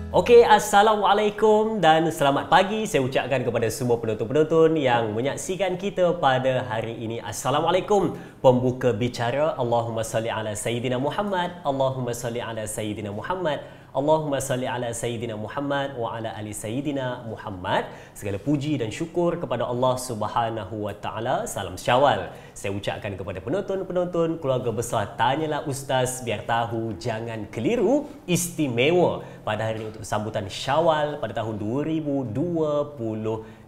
Okey, Assalamualaikum dan selamat pagi saya ucapkan kepada semua penonton-penonton yang menyaksikan kita pada hari ini. Assalamualaikum. Pembuka bicara, Allahumma salli ala Sayyidina Muhammad, Allahumma salli ala Sayyidina Muhammad, Allahumma salli ala Sayyidina Muhammad wa ala ali Sayyidina Muhammad. Segala puji dan syukur kepada Allah Subhanahu wa taala. Salam Syawal. Saya ucapkan kepada penonton-penonton keluarga besar Tanyalah Ustaz, biar tahu jangan keliru, istimewa pada hari ini untuk sambutan Syawal pada tahun 2022.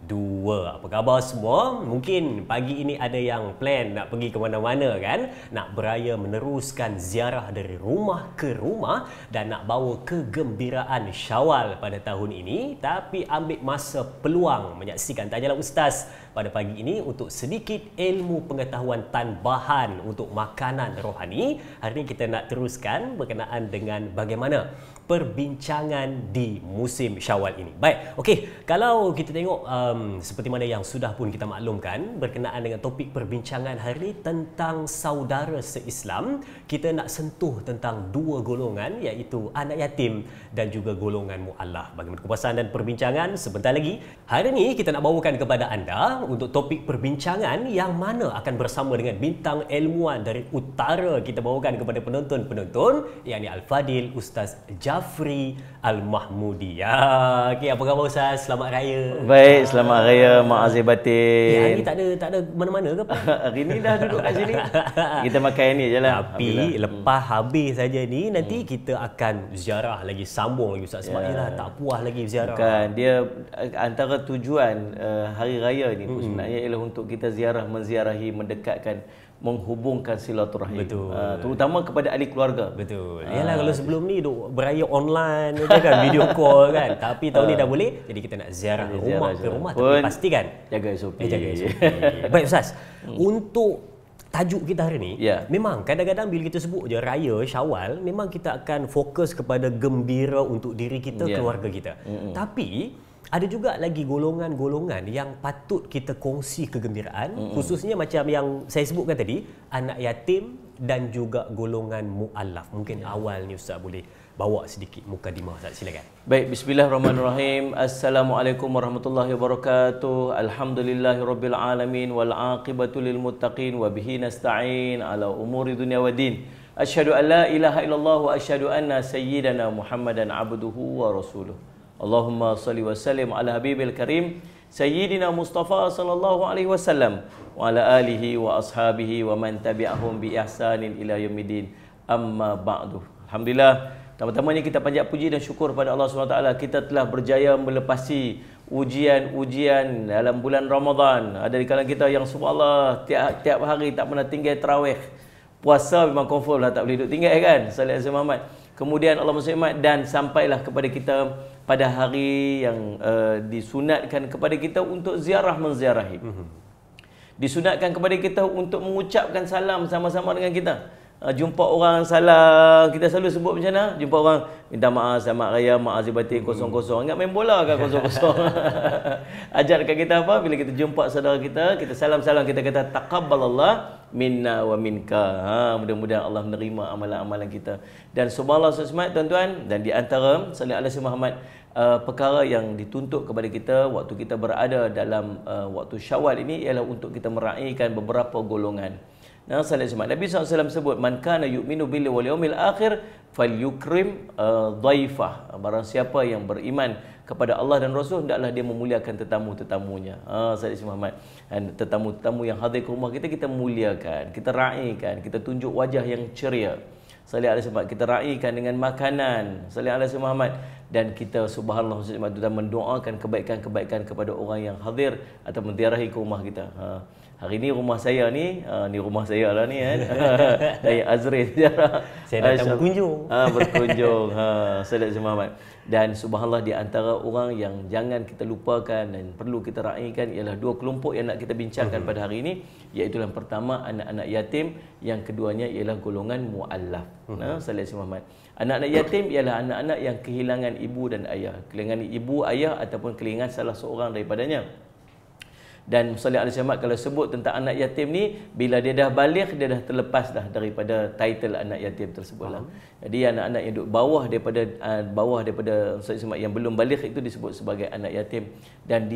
Apa khabar semua? Mungkin pagi ini ada yang plan nak pergi ke mana-mana kan? Nak beraya meneruskan ziarah dari rumah ke rumah dan nak bawa kegembiraan Syawal pada tahun ini, tapi ambil masa peluang menyaksikan Tanyalah Ustaz pada pagi ini untuk sedikit ilmu pengetahuan tambahan untuk makanan rohani. Hari ini kita nak teruskan berkenaan dengan bagaimana perbincangan di musim Syawal ini. Baik, okey, kalau kita tengok seperti mana yang sudah pun kita maklumkan berkenaan dengan topik perbincangan hari ini tentang saudara se-Islam, kita nak sentuh tentang dua golongan iaitu anak yatim dan juga golongan mu'allaf. Bagaimana kepuasan dan perbincangan sebentar lagi. Hari ini kita nak bawakan kepada anda untuk topik perbincangan yang mana akan bersama dengan bintang ilmuwan dari utara. Kita bawakan kepada penonton-penonton yakni Al-Fadil Ustaz Jafri Al-Mahmudi. Okey, apa khabar Ustaz? Selamat Raya. Baik, selamat Raya, maazir batin. Hari ni tak ada mana-mana ke apa? Hari ni dah duduk kat sini. Kita makan ni je lah. Tapi lepas habis saja ni, nanti kita akan ziarah lagi, sambung lagi Ustaz. Sebab yelah tak puas lagi ziarah. Bukan, dia antara tujuan Hari Raya ni sebenarnya ialah untuk kita ziarah, menziarahi, mendekatkan, menghubungkan silaturahim. Betul. Terutama kepada ahli keluarga. Betul. Yalah, kalau sebelum ni duk beraya online kan, video call kan. Tapi tahun ni dah boleh. Jadi kita nak ziarah rumah ke rumah, tapi pastikan jaga SOP. Jaga SOP. Baik Ustaz, untuk tajuk kita hari ni, memang kadang-kadang bila kita sebut je Raya Syawal, memang kita akan fokus kepada gembira untuk diri kita, keluarga kita. Tapi ada juga lagi golongan-golongan yang patut kita kongsi kegembiraan, khususnya macam yang saya sebutkan tadi, anak yatim dan juga golongan mu'allaf. Mungkin awal ni Ustaz boleh bawa sedikit mukadimah Ustaz, silakan. Baik, bismillahirrahmanirrahim. Assalamualaikum warahmatullahi wabarakatuh. Alhamdulillahirabbil alamin wal aqibatu lil muttaqin wa bihi nasta'in ala umuri dunya waddin. Asyhadu an la ilaha illallah wa asyhadu anna sayyidana Muhammadan abduhu wa rasuluh. Allahumma salli wa sallim ala habibil karim Sayyidina Mustafa sallallahu alaihi wasallam wa ala alihi wa ashabihi wa man tabi'ahum bi ihsanin ila yaumiddin. Amma ba'du. Alhamdulillah, pertama-tamanya kita panjat puji dan syukur pada Allah SWT. Kita telah berjaya melepasi ujian-ujian dalam bulan Ramadan. Ada di kalangan kita yang subhanallah tiap hari tak pernah tinggal tarawih. Puasa memang confirm lah tak boleh duduk tinggal kan. Sallallahu alaihi Muhammad. Kemudian Allah Muhammad dan sampailah kepada kita pada hari yang disunatkan kepada kita untuk ziarah menziarahi. Disunatkan kepada kita untuk mengucapkan salam sama-sama dengan kita. Jumpa orang salam, kita selalu sebut macam mana? Jumpa orang minta maaf, selamat raya, maazir batin 00. Ingat main bola kan 00. Ajarkan kita apa? Bila kita jumpa saudara kita salam-salam, kita kata taqabbalallah minna wa minka. Mudah-mudahan Allah menerima amalan-amalan kita. Dan subhanallah subhanahu tuan-tuan, dan di antara sallallahu alaihi Muhammad perkara yang dituntut kepada kita waktu kita berada dalam waktu Syawal ini ialah untuk kita meraihkan beberapa golongan. Nabi SAW sebut, man kana yu'minu billahi wal yawmil akhir falyukrim dhaifah. Barang siapa yang beriman kepada Allah dan Rasul, hendaklah dia memuliakan tetamu-tetamunya. Sayyidina Muhammad, dan tetamu-tetamu yang hadir ke rumah kita, kita muliakan, kita raikan, kita tunjuk wajah yang ceria. Sallallahu alaihi wasallam, kita raikan dengan makanan. Sallallahu alaihi Muhammad, dan kita subhanallah dan mendoakan kebaikan-kebaikan kepada orang yang hadir atau menziarahi ke rumah kita. Hari ni rumah saya ni, ni rumah saya lah ni kan. Dari Azrin ziarah. Saya datang berkunjung. Berkunjung. Sallallahu alaihi Muhammad. Dan subhanallah, di antara orang yang jangan kita lupakan dan perlu kita raikan ialah dua kelompok yang nak kita bincangkan pada hari ini, iaitu yang pertama anak-anak yatim, yang keduanya ialah golongan mu'allaf. Sallallahu alaihi Muhammad. Anak-anak yatim ialah anak-anak yang kehilangan ibu dan ayah, kehilangan ibu, ayah ataupun kehilangan salah seorang daripadanya. Dan Salih Alaihi Wasallam kalau sebut tentang anak yatim ni, bila dia dah balik, dia dah terlepas dah daripada title anak yatim tersebutlah. Jadi anak-anak yang duduk bawah daripada Salih Alaihi Wasallam yang belum balik itu disebut sebagai anak yatim, dan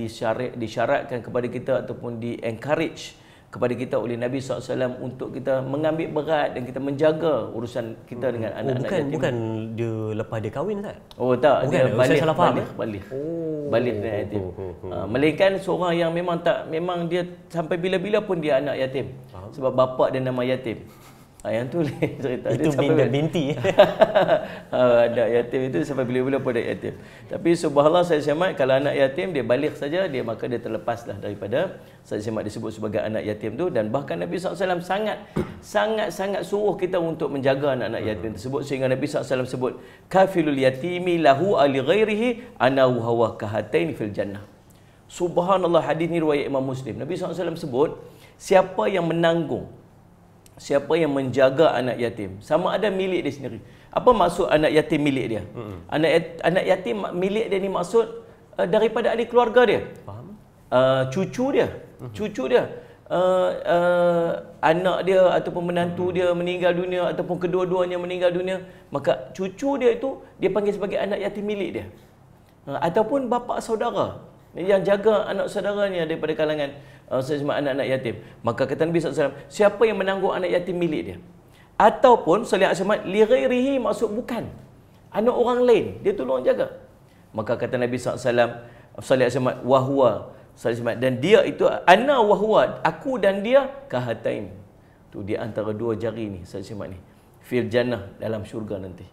disyaratkan kepada kita ataupun di-encourage kepada kita oleh Nabi SAW untuk kita mengambil berat dan kita menjaga urusan kita dengan anak-anak yatim. Bukan dia lepas dia kahwin, tak? Oh tak, bukan, dia balik. Balik dengan yatim. Melainkan seorang yang memang dia sampai bila-bila pun dia anak yatim. Sebab bapa dia nama yatim. Yang tu cerita itu dia binti. Anak yatim itu sampai bila-bila pun ada yatim. Tapi subhanallah, saya syamat kalau anak yatim dia balik saja, maka dia terlepaslah daripada saya syamat disebut sebagai anak yatim tu. Dan bahkan Nabi SAW sangat suruh kita untuk menjaga anak-anak yatim tersebut, sehingga Nabi SAW sebut kafilul yatimi lahu ali ghairihi ana wa huwa kahataini fil jannah. Subhanallah, hadis ni riwayat Imam Muslim. Nabi SAW sebut siapa yang menanggung, siapa yang menjaga anak yatim, sama ada milik dia sendiri. Apa maksud anak yatim milik dia? Anak yatim milik dia ni maksud daripada ahli keluarga dia. Faham? Cucu dia. Anak dia ataupun menantu dia meninggal dunia ataupun kedua-duanya meninggal dunia, maka cucu dia itu dia panggil sebagai anak yatim milik dia. Ataupun bapa saudara yang jaga anak saudaranya daripada kalangan anak-anak yatim. Maka kata Nabi SAW, siapa yang menanggung anak yatim milik dia, ataupun Salih Alaihi Wasallam li ghairihi, maksud bukan anak orang lain, dia tolong jaga. Maka kata Nabi SAW, Salih Alaihi Wasallam, wahwa Salih Alaihi Wasallam, dan dia itu ana wahwa, aku dan dia kahatain, tu di antara dua jari ni Salih Alaihi Wasallam ni, fil jannah, dalam syurga nanti.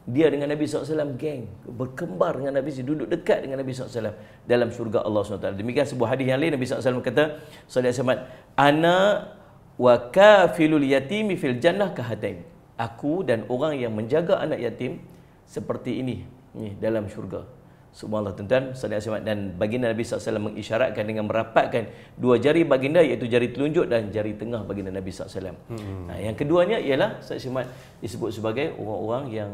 Dia dengan Nabi SAW geng, berkembar dengan Nabi SAW, duduk dekat dengan Nabi SAW dalam syurga Allah SWT. Demikian sebuah hadis yang lain, Nabi SAW kata, Sallallahu Alaihi Wasallam, ana wa kafilul yatimi fil jannah kahatain. Aku dan orang yang menjaga anak yatim seperti ini dalam syurga. Subhanallah, tuan-tuan, Sallallahu Alaihi Wasallam, dan baginda Nabi SAW mengisyaratkan dengan merapatkan dua jari baginda, iaitu jari telunjuk dan jari tengah baginda Nabi SAW. Yang keduanya ialah Sallallahu Alaihi Wasallam disebut sebagai orang-orang yang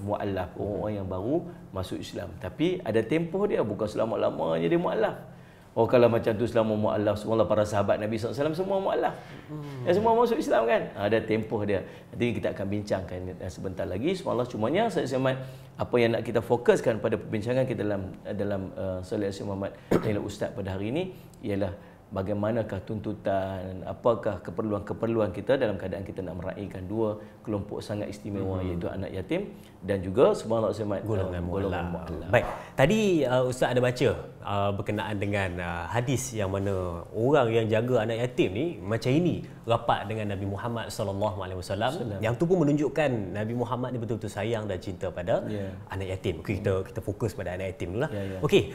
mu'allaf, orang-orang yang baru masuk Islam. Tapi ada tempoh dia, bukan selama-lamanya dia mu'allaf. Oh, kalau macam tu selama mu'allaf, semua para sahabat Nabi SAW semua mu'allaf. Semua masuk Islam kan? Ada tempoh dia. Nanti kita akan bincangkan sebentar lagi. Subhanallah, cumanya saya apa yang nak kita fokuskan pada perbincangan kita dalam Salih Alaihi Muhammad Naila Ustaz pada hari ini ialah bagaimanakah tuntutan, apakah keperluan kita dalam keadaan kita nak meraihkan dua kelompok sangat istimewa, iaitu anak yatim dan juga subhanallah golongan mu'allaf. Baik, tadi Ustaz ada baca berkenaan dengan hadis yang mana orang yang jaga anak yatim ni macam ini rapat dengan Nabi Muhammad SAW, yang tu pun menunjukkan Nabi Muhammad ni betul-betul sayang dan cinta pada anak yatim. Okay, kita fokus pada anak yatim dululah. Okey,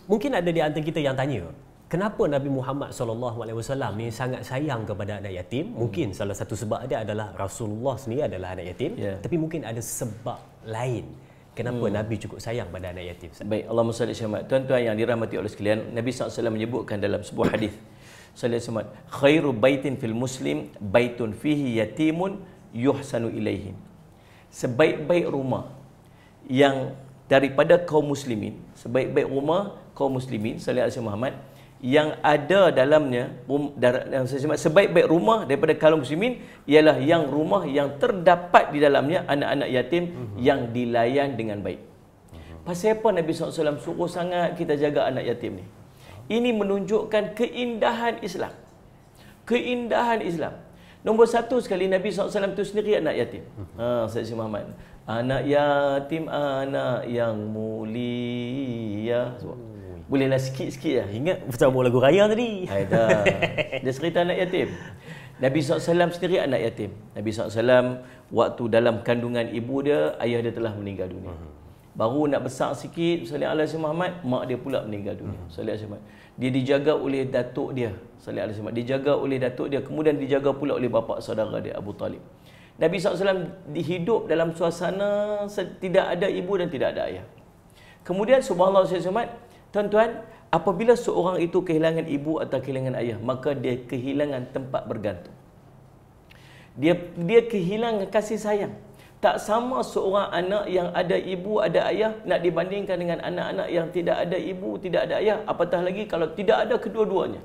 mungkin ada di antara kita yang tanya, kenapa Nabi Muhammad SAW ni sangat sayang kepada anak yatim? Mungkin salah satu sebab dia adalah Rasulullah sendiri adalah anak yatim, tapi mungkin ada sebab lain kenapa Nabi cukup sayang pada anak yatim. Baik, Allahumma salli alaihi. Tuan-tuan yang dirahmati oleh sekalian, Nabi SAW menyebutkan dalam sebuah hadis, sallallahu alaihi wasallam, khairu baitin fil muslim baitun fihi yatimun yuhsanu ilaihim. Sebaik-baik rumah yang daripada kaum muslimin, sebaik-baik rumah kaum muslimin, sallallahu alaihi Muhammad, yang ada dalamnya, sebaik-baik rumah daripada kaum muslimin ialah yang rumah yang terdapat di dalamnya anak-anak yatim yang dilayan dengan baik. Pasal apa Nabi SAW suruh sangat kita jaga anak yatim ni? Ini menunjukkan keindahan Islam. Keindahan Islam. Nombor satu sekali, Nabi SAW itu sendiri anak yatim. Sayyid Muhammad, anak yatim, anak yang mulia. Bolehlah sikit-sikit lah. Ingat bersama lagu raya tadi. Dah. Dia cerita anak yatim. Nabi SAW sendiri anak yatim. Nabi SAW waktu dalam kandungan ibu dia, ayah dia telah meninggal dunia. Baru nak besar sikit, Salih Alaihi Muhammad, mak dia pula meninggal dunia. Salih Alaihi Muhammad. Dia dijaga oleh datuk dia. Salih Alaihi Muhammad. Dijaga oleh datuk dia. Kemudian dijaga pula oleh bapa saudara dia, Abu Talib. Nabi SAW hidup dalam suasana tidak ada ibu dan tidak ada ayah. Kemudian subhanallah Salih Muhammad, tuan-tuan, apabila seorang itu kehilangan ibu atau kehilangan ayah, maka dia kehilangan tempat bergantung. Dia kehilangan kasih sayang. Tak sama seorang anak yang ada ibu, ada ayah nak dibandingkan dengan anak-anak yang tidak ada ibu, tidak ada ayah, apatah lagi kalau tidak ada kedua-duanya.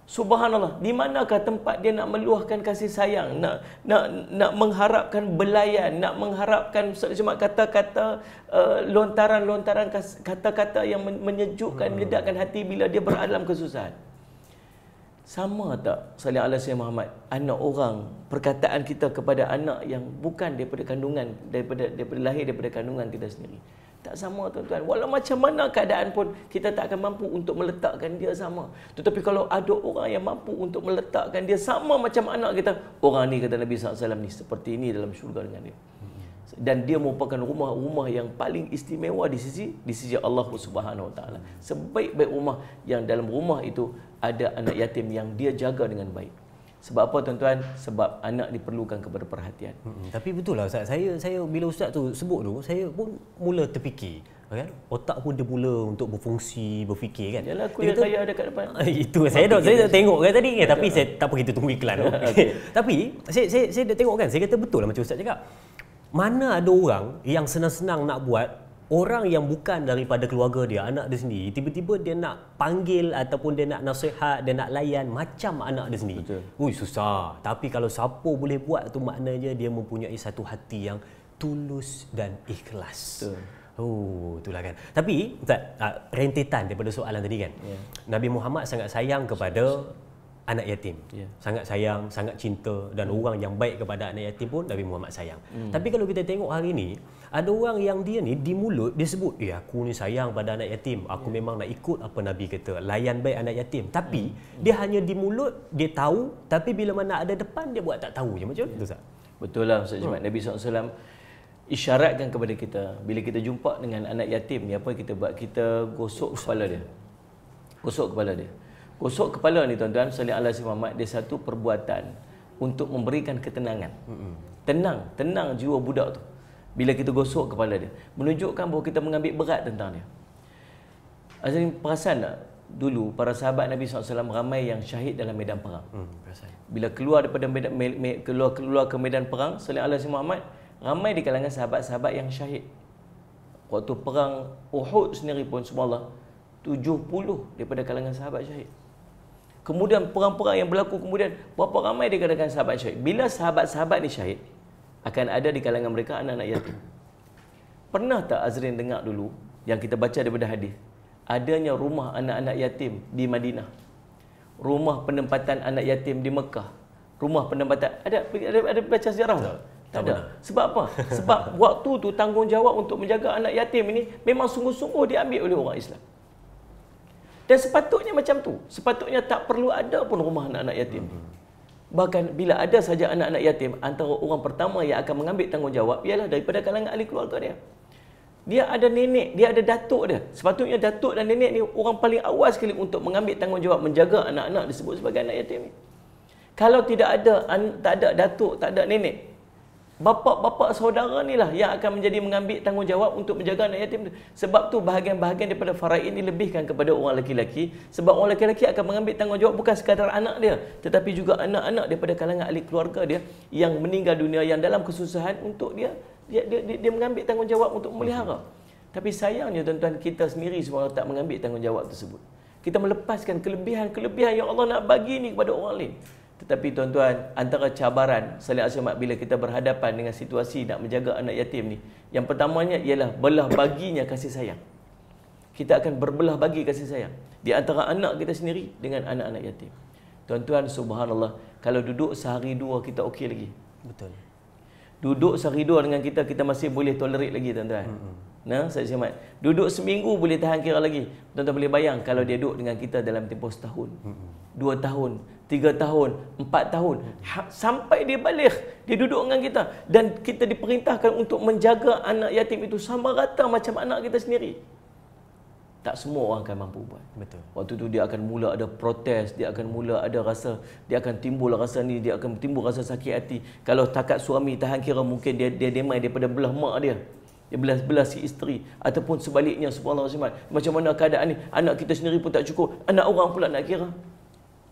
Subhanallah, di manakah tempat dia nak meluahkan kasih sayang, nak mengharapkan belayan, nak mengharapkan cuma kata-kata lontaran-lontaran kata-kata yang menyejukkan, menyedakkan hati bila dia berada dalam kesusahan. Sama tak salih ala Sayyidina Muhammad, anak orang, perkataan kita kepada anak yang bukan daripada kandungan, daripada lahir daripada kandungan kita sendiri? Tak sama tuan-tuan. Walau macam mana keadaan pun kita tak akan mampu untuk meletakkan dia sama. Tetapi kalau ada orang yang mampu untuk meletakkan dia sama macam anak kita, orang ni kata Nabi SAW ni seperti ini dalam syurga dengan dia. Dan dia merupakan rumah-rumah yang paling istimewa di sisi Allah Subhanahu Wa Taala. Sebaik-baik rumah yang dalam rumah itu ada anak yatim yang dia jaga dengan baik. Sebab apa tuan-tuan? Sebab anak diperlukan kepada perhatian. Tapi betul lah Ustaz. Saya bila Ustaz tu sebut tu, saya pun mula terfikir. Kan? Otak pun dia mula untuk berfungsi, berfikir kan. Yalah, aku yang kaya ada kat depan. Itu saya dah tengok kan tadi kan. Tapi saya tak apa, kita tunggu iklan. Okay. Tapi saya dah tengok kan. Saya kata betul lah macam Ustaz cakap. Mana ada orang yang senang-senang nak buat, orang yang bukan daripada keluarga dia, anak dia sendiri, tiba-tiba dia nak panggil ataupun dia nak nasihat, dia nak layan macam anak dia sendiri. Ui, susah. Tapi kalau siapa boleh buat tu, maknanya dia mempunyai satu hati yang tulus dan ikhlas. Betul. Oh, itulah kan. Tapi Ustaz, rentetan daripada soalan tadi kan. Nabi Muhammad sangat sayang kepada anak yatim. Sangat sayang, sangat cinta, dan orang yang baik kepada anak yatim pun Nabi Muhammad sayang. Tapi kalau kita tengok hari ni, ada orang yang dia ni di mulut dia sebut, aku ni sayang pada anak yatim, aku memang nak ikut apa Nabi kata, layan baik anak yatim. Tapi dia hanya di mulut dia tahu, tapi bila mana ada depan dia buat tak tahu je. Macam tu Ustaz? Betul lah Ustaz Jumat. Nabi SAW isyaratkan kepada kita, bila kita jumpa dengan anak yatim ni, apa kita buat? Kita gosok kepala dia. Gosok kepala dia. Gosok kepala ni tuan-tuan, salih ala Sayyidina Muhammad, dia satu perbuatan untuk memberikan ketenangan. Tenang jiwa budak tu. Bila kita gosok kepala dia, menunjukkan bahawa kita mengambil berat tentang dia. Azrin, perasan tak? Dulu para sahabat Nabi SAW ramai yang syahid dalam medan perang. Bila keluar daripada keluar ke medan perang, salih ala Sayyidina Muhammad, ramai di kalangan sahabat-sahabat yang syahid. Waktu perang Uhud sendiri pun, subhanallah, 70 daripada kalangan sahabat syahid. Kemudian perang-perang yang berlaku kemudian, berapa ramai di kalangan sahabat syahid. Bila sahabat-sahabat ni syahid, akan ada di kalangan mereka anak-anak yatim. Pernah tak Azrin dengar dulu, yang kita baca daripada hadis, adanya rumah anak-anak yatim di Madinah, rumah penempatan anak yatim di Mekah, rumah penempatan, ada baca sejarah tak? Tak ada. Sebab apa? Sebab waktu tu tanggungjawab untuk menjaga anak yatim ini memang sungguh-sungguh diambil oleh orang Islam. Dan sepatutnya macam tu. Sepatutnya tak perlu ada pun rumah anak-anak yatim. Bahkan bila ada saja anak-anak yatim, antara orang pertama yang akan mengambil tanggungjawab ialah daripada kalangan ahli keluarga dia. Dia ada nenek, dia ada datuk dia. Sepatutnya datuk dan nenek ni orang paling awal sekali untuk mengambil tanggungjawab menjaga anak-anak disebut sebagai anak yatim ni. Kalau tak ada datuk, tak ada nenek, bapa-bapa saudara ni lah yang akan mengambil tanggungjawab untuk menjaga anak yatim tu. Sebab tu bahagian-bahagian daripada faraid ini lebihkan kepada orang lelaki-lelaki, sebab orang lelaki-lelaki akan mengambil tanggungjawab bukan sekadar anak dia, tetapi juga anak-anak daripada kalangan ahli keluarga dia yang meninggal dunia, yang dalam kesusahan, untuk dia mengambil tanggungjawab untuk memelihara. Tapi sayangnya tuan-tuan, kita sendiri semua tak mengambil tanggungjawab tersebut. Kita melepaskan kelebihan-kelebihan yang Allah nak bagi ni kepada orang lain. Tetapi tuan-tuan, antara cabaran salih asyamat bila kita berhadapan dengan situasi nak menjaga anak yatim ni, yang pertamanya ialah belah baginya kasih sayang. Kita akan berbelah bagi kasih sayang di antara anak kita sendiri dengan anak-anak yatim. Tuan-tuan, subhanallah, kalau duduk sehari dua kita okey lagi. Betul. Duduk sehari dua dengan kita masih boleh tolerate lagi tuan-tuan. Nah, saya syamat. Duduk seminggu boleh tahan kira lagi. Tuan-tuan boleh bayang kalau dia duduk dengan kita dalam tempoh setahun, 2 tahun, 3 tahun, 4 tahun, sampai dia balik, dia duduk dengan kita, dan kita diperintahkan untuk menjaga anak yatim itu sama rata macam anak kita sendiri. Tak semua orang akan mampu buat. Betul. Waktu tu dia akan mula ada protes, dia akan mula ada rasa, dia akan timbul rasa ni, dia akan timbul rasa sakit hati. Kalau takat suami tahan kira, mungkin dia demai daripada belah mak dia. Dia belah si isteri, ataupun sebaliknya, subhanallah. Macam mana keadaan ni, anak kita sendiri pun tak cukup, anak orang pula nak kira.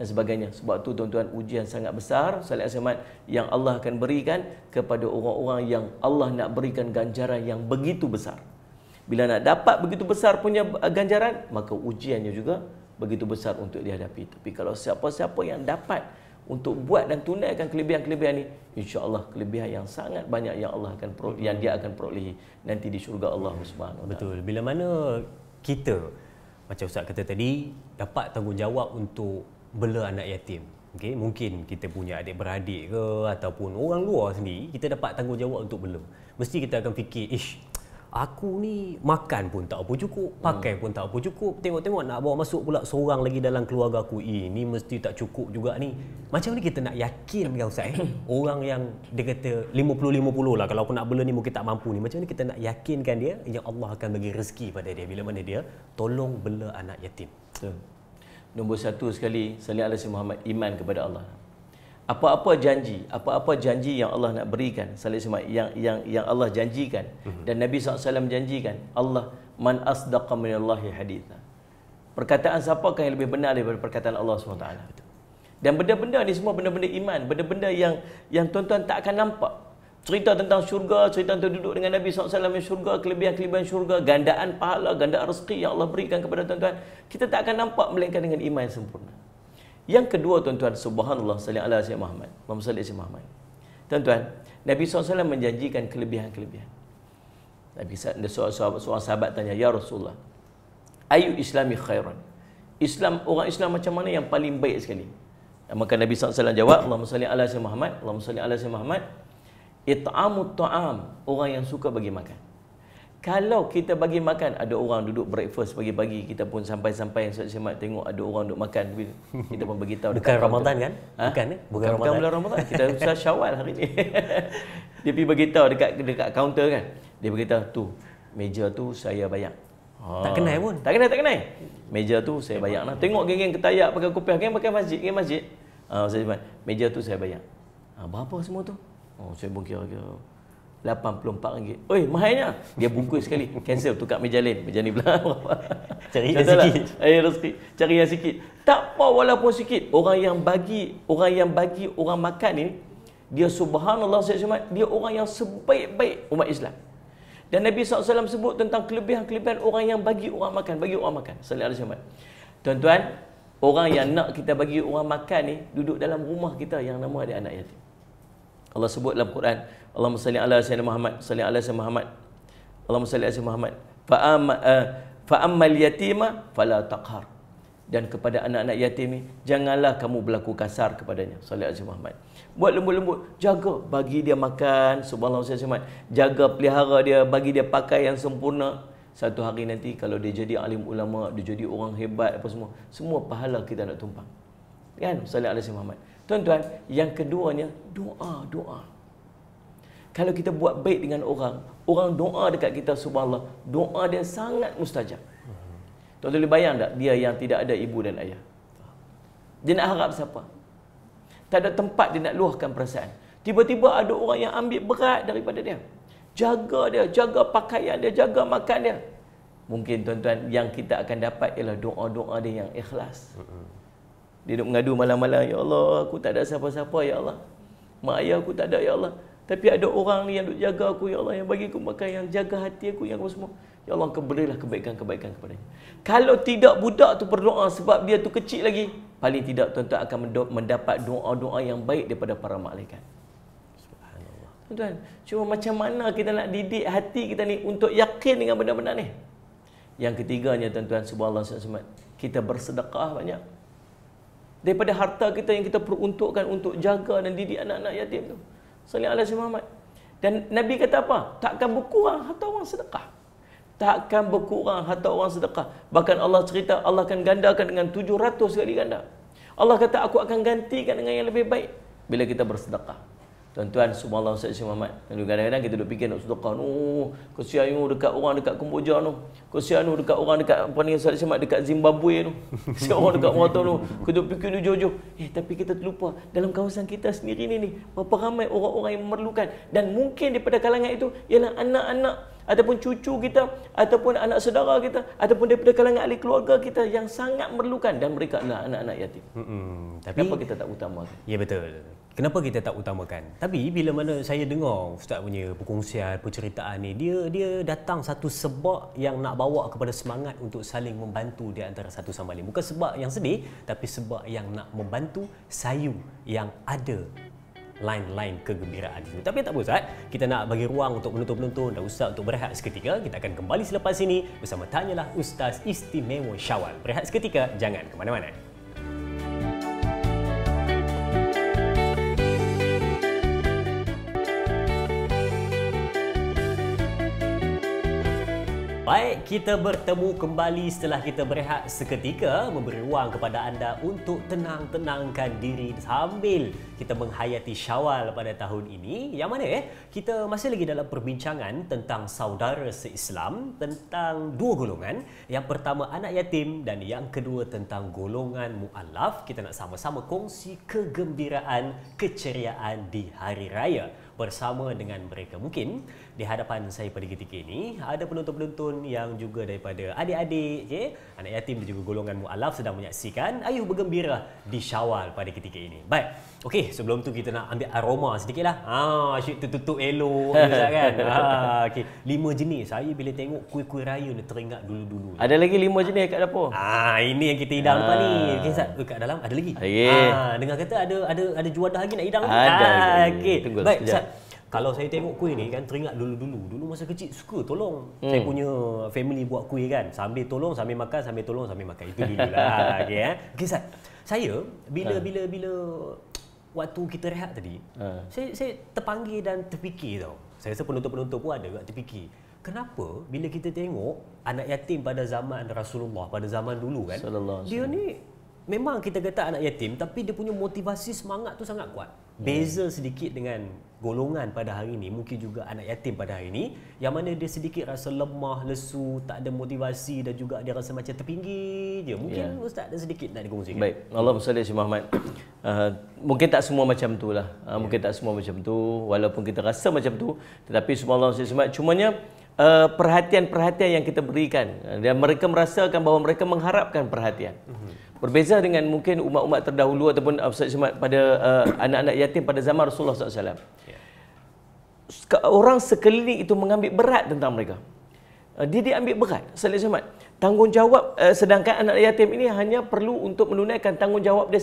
dan sebagainya. Sebab tu tuan-tuan, ujian sangat besar salih Ahmad yang Allah akan berikan kepada orang-orang yang Allah nak berikan ganjaran yang begitu besar. Bila nak dapat begitu besar punya ganjaran, maka ujiannya juga begitu besar untuk dihadapi. Tapi kalau siapa-siapa yang dapat untuk buat dan tunaikan kelebihan-kelebihan ni, insya-Allah kelebihan yang sangat banyak yang Allah akan yang dia akan perolehi nanti di syurga Allah Subhanahu Wa Taala. Betul. Bila mana kita, macam Ustaz kata tadi, dapat tanggungjawab untuk bela anak yatim. Okey, mungkin kita punya adik-beradik ke ataupun orang luar sendiri, kita dapat tanggungjawab untuk bela. Mesti kita akan fikir, aku ni makan pun tak apa cukup, pakai pun tak apa cukup. Tengok-tengok nak bawa masuk pula seorang lagi dalam keluarga aku. Ini mesti tak cukup juga ni. Macam ni kita nak yakin kan Ustaz orang yang dia kata 50-50 lah, kalau aku nak bela ni mungkin tak mampu ni. Macam ni kita nak yakinkan dia yang Allah akan bagi rezeki pada dia bila mana dia tolong bela anak yatim. Nombor satu sekali, salih alaihi Muhammad, iman kepada Allah. Apa-apa janji yang Allah nak berikan, yang Allah janjikan dan Nabi SAW janjikan, Allah man asdaqa minallahi haditha. Perkataan siapakah yang lebih benar daripada perkataan Allah SWT? Dan benda-benda ni semua benda-benda iman, benda-benda yang tuan-tuan tak akan nampak. Cerita tentang syurga, cerita tentang duduk dengan Nabi SAW yang syurga, kelebihan-kelebihan syurga, gandaan pahala, gandaan rezeki yang Allah berikan kepada tuan-tuan, kita tak akan nampak melainkan dengan iman yang sempurna. Yang kedua tuan-tuan, subhanallah, salli ala Sayyidina Muhammad, Muhammad salli Sayyidina Muhammad. Tuan-tuan, Nabi SAW menjanjikan kelebihan-kelebihan. Nabi seorang sahabat tanya, ya Rasulullah, ayu islami khairan? Orang Islam macam mana yang paling baik sekali? Maka Nabi SAW jawab, Allahumma salli ala Sayyidina Muhammad, Allahumma salli ala Sayyidina Muhammad, it'amut ta'am, orang yang suka bagi makan. Kalau kita bagi makan, ada orang duduk breakfast pagi-pagi, kita pun sampai-sampai semak tengok ada orang duduk makan, kita pun beritahu. Bukan Ramadan kan? Bukan Ramadan. Bukan bulan Ramadan. Kita usah Syawal hari ni. Dia pergi beritahu dekat kaunter kan. Dia beritahu, tu meja tu saya bayar. Tak kenal pun. Tak kenal. Meja tu saya bayar lah. Tengok geng-geng ketayak pakai kopiah, geng pakai masjid. Saya cakap, meja tu saya bayar. Berapa semua tu? Saya pun kira-kira RM84. Oi, mahalnya. Dia bungkus sekali. Cancel, tukar meja lain. Meja ni pula. Cari yang sikit. Rezeki. Cari yang sikit. Tak apa walaupun sikit. Orang yang bagi orang makan ni, dia subhanallah, dia orang yang sebaik-baik umat Islam. Dan Nabi SAW sebut tentang kelebihan-kelebihan orang yang bagi orang makan. Sallallahu alaihi wasallam. Tuan-tuan, orang yang nak kita bagi orang makan ni, duduk dalam rumah kita yang nama dia anak yatim. Allah sebut dalam Quran, Allahumma salli ala Sayyidina Muhammad, salli ala Sayyidina Muhammad, Allahumma salli ala Sayyidina Muhammad, fa ammal yatima fala taqhar. Dan kepada anak-anak yatim ni, janganlah kamu berlaku kasar kepadanya, salli ala Sayyidina Muhammad. Buat lembut-lembut, jaga, bagi dia makan, subhanallah, jaga pelihara dia, bagi dia pakai yang sempurna. Satu hari nanti kalau dia jadi alim ulama, dia jadi orang hebat apa semua pahala kita nak tumpang. Kan? Salli ala Sayyidina Muhammad. Tuan-tuan, yang keduanya, doa. Kalau kita buat baik dengan orang doa dekat kita, subhanallah, doa dia sangat mustajab. Tuan-tuan boleh bayang tak, dia yang tidak ada ibu dan ayah, dia nak harap siapa? Tak ada tempat dia nak luahkan perasaan. Tiba-tiba ada orang yang ambil berat daripada dia, jaga pakaian dia, jaga makan dia. Mungkin tuan-tuan, yang kita akan dapat ialah doa-doa dia yang ikhlas. Dia duduk mengadu malam-malam, ya Allah, aku tak ada siapa-siapa, ya Allah. Mak ayah aku tak ada, ya Allah. Tapi ada orang ni yang duk jaga aku, ya Allah, yang bagi aku makan, yang jaga hati aku, yang apa semua. Ya Allah, berilah kebaikan-kebaikan kepadanya. Kalau tidak budak tu berdoa sebab dia tu kecil lagi, paling tidak tuan-tuan akan mendapat doa-doa yang baik daripada para malaikat. Subhanallah. Tuan-tuan, cuma macam mana kita nak didik hati kita ni untuk yakin dengan benda-benda ni? Yang ketiganya tuan-tuan, subhanallah, kita bersedekah banyak. Daripada harta kita yang kita peruntukkan untuk jaga dan didik anak-anak yatim tu. Sallallahu alaihi wasallam. Dan Nabi kata apa? Takkan berkurang harta orang sedekah. Takkan berkurang harta orang sedekah. Bahkan Allah cerita, Allah akan gandakan dengan 700 kali ganda. Allah kata, aku akan gantikan dengan yang lebih baik bila kita bersedekah. Tuan-tuan, subhanallah, Sayyidina Muhammad. Kadang-kadang kita duk fikir nak sedekah, kesian dekat orang dekat Kemboja kesian dekat orang dekat apa ni, Sayyidina dekat Zimbabwe kesian orang dekat Morata kita duk fikir jauh-jauh. Tapi kita terlupa dalam kawasan kita sendiri ni berapa ramai orang-orang yang memerlukan, dan mungkin daripada kalangan itu ialah ataupun cucu kita, ataupun anak saudara kita, ataupun daripada kalangan ahli keluarga kita yang sangat memerlukan, dan mereka adalah anak-anak yatim. Tapi Kenapa kita tak utamakan? ya betul. Kenapa kita tak utamakan? Tapi bila mana saya dengar Ustaz punya perkongsian, penceritaan ni, dia datang satu sebab yang nak bawa kepada semangat untuk saling membantu di antara satu sama lain. Bukan sebab yang sedih, tapi sebab yang nak membantu sayu yang ada line-line kegembiraan itu. Tapi tak apa Ustaz, kita nak bagi ruang untuk penonton-penonton dan Ustaz untuk berehat seketika. Kita akan kembali selepas ini bersama Tanyalah Ustaz Istimewa Syawal. Berehat seketika, jangan ke mana-mana. Baik, kita bertemu kembali setelah kita berehat seketika, memberi ruang kepada anda untuk tenang-tenangkan diri sambil kita menghayati Syawal pada tahun ini, yang mana kita masih lagi dalam perbincangan tentang saudara se-Islam, tentang dua golongan. Yang pertama anak yatim dan yang kedua tentang golongan mu'allaf. Kita nak sama-sama kongsi kegembiraan, keceriaan di hari raya bersama dengan mereka. Mungkin di hadapan saya pada ketika ini ada penonton-penonton yang juga daripada adik-adik, anak yatim dan juga golongan mu'allaf sedang menyaksikan Ayuh Bergembira di Syawal pada ketika ini. Baik, okey, sebelum tu kita nak ambil aroma sedikitlah. Asyik tutup elok kan. Okey, 5 jenis. Saya bila tengok kuih-kuih raya ni teringat dulu-dulu. Ada lagi 5 jenis kat dapur. Ini yang kita hidang lepas ni. Okey, Ustaz, kat dalam ada lagi. Dengar kata ada juadah lagi nak hidang. Ada. Okey. Tunggu Baik, sekejap. Ustaz. Kalau saya tengok kuih ni kan teringat dulu-dulu. Dulu masa kecil suka tolong. Saya punya family buat kuih kan. Sambil tolong, sambil makan, sambil tolong, sambil makan. Itu dululah. Okey Okey Ustaz. Saya bila waktu kita rehat tadi, saya terpanggil dan terfikir tau. Saya rasa penonton-penonton pun ada kat terfikir. Kenapa bila kita tengok anak yatim pada zaman Rasulullah, pada zaman dulu kan, dia ni memang kita kata anak yatim tapi dia punya motivasi semangat tu sangat kuat. Beza sedikit dengan golongan pada hari ini, mungkin juga anak yatim pada hari ini, yang mana dia sedikit rasa lemah, lesu, tak ada motivasi dan juga dia rasa macam terpinggir je. Mungkin Ustaz ada sedikit nak dikongsikan. Baik, Allahumma salli ala Muhammad. Mungkin tak semua macam tu lah. Mungkin tak semua macam tu, walaupun kita rasa macam tu, tetapi subhanallah salli. Cumanya perhatian-perhatian yang kita berikan dan mereka merasakan bahawa mereka mengharapkan perhatian. Berbeza dengan mungkin umat-umat terdahulu ataupun pada anak-anak yatim pada zaman Rasulullah SAW. Orang sekeliling itu mengambil berat tentang mereka. Dia diambil berat. Tanggungjawab, sedangkan anak yatim ini hanya perlu untuk menunaikan tanggungjawab dia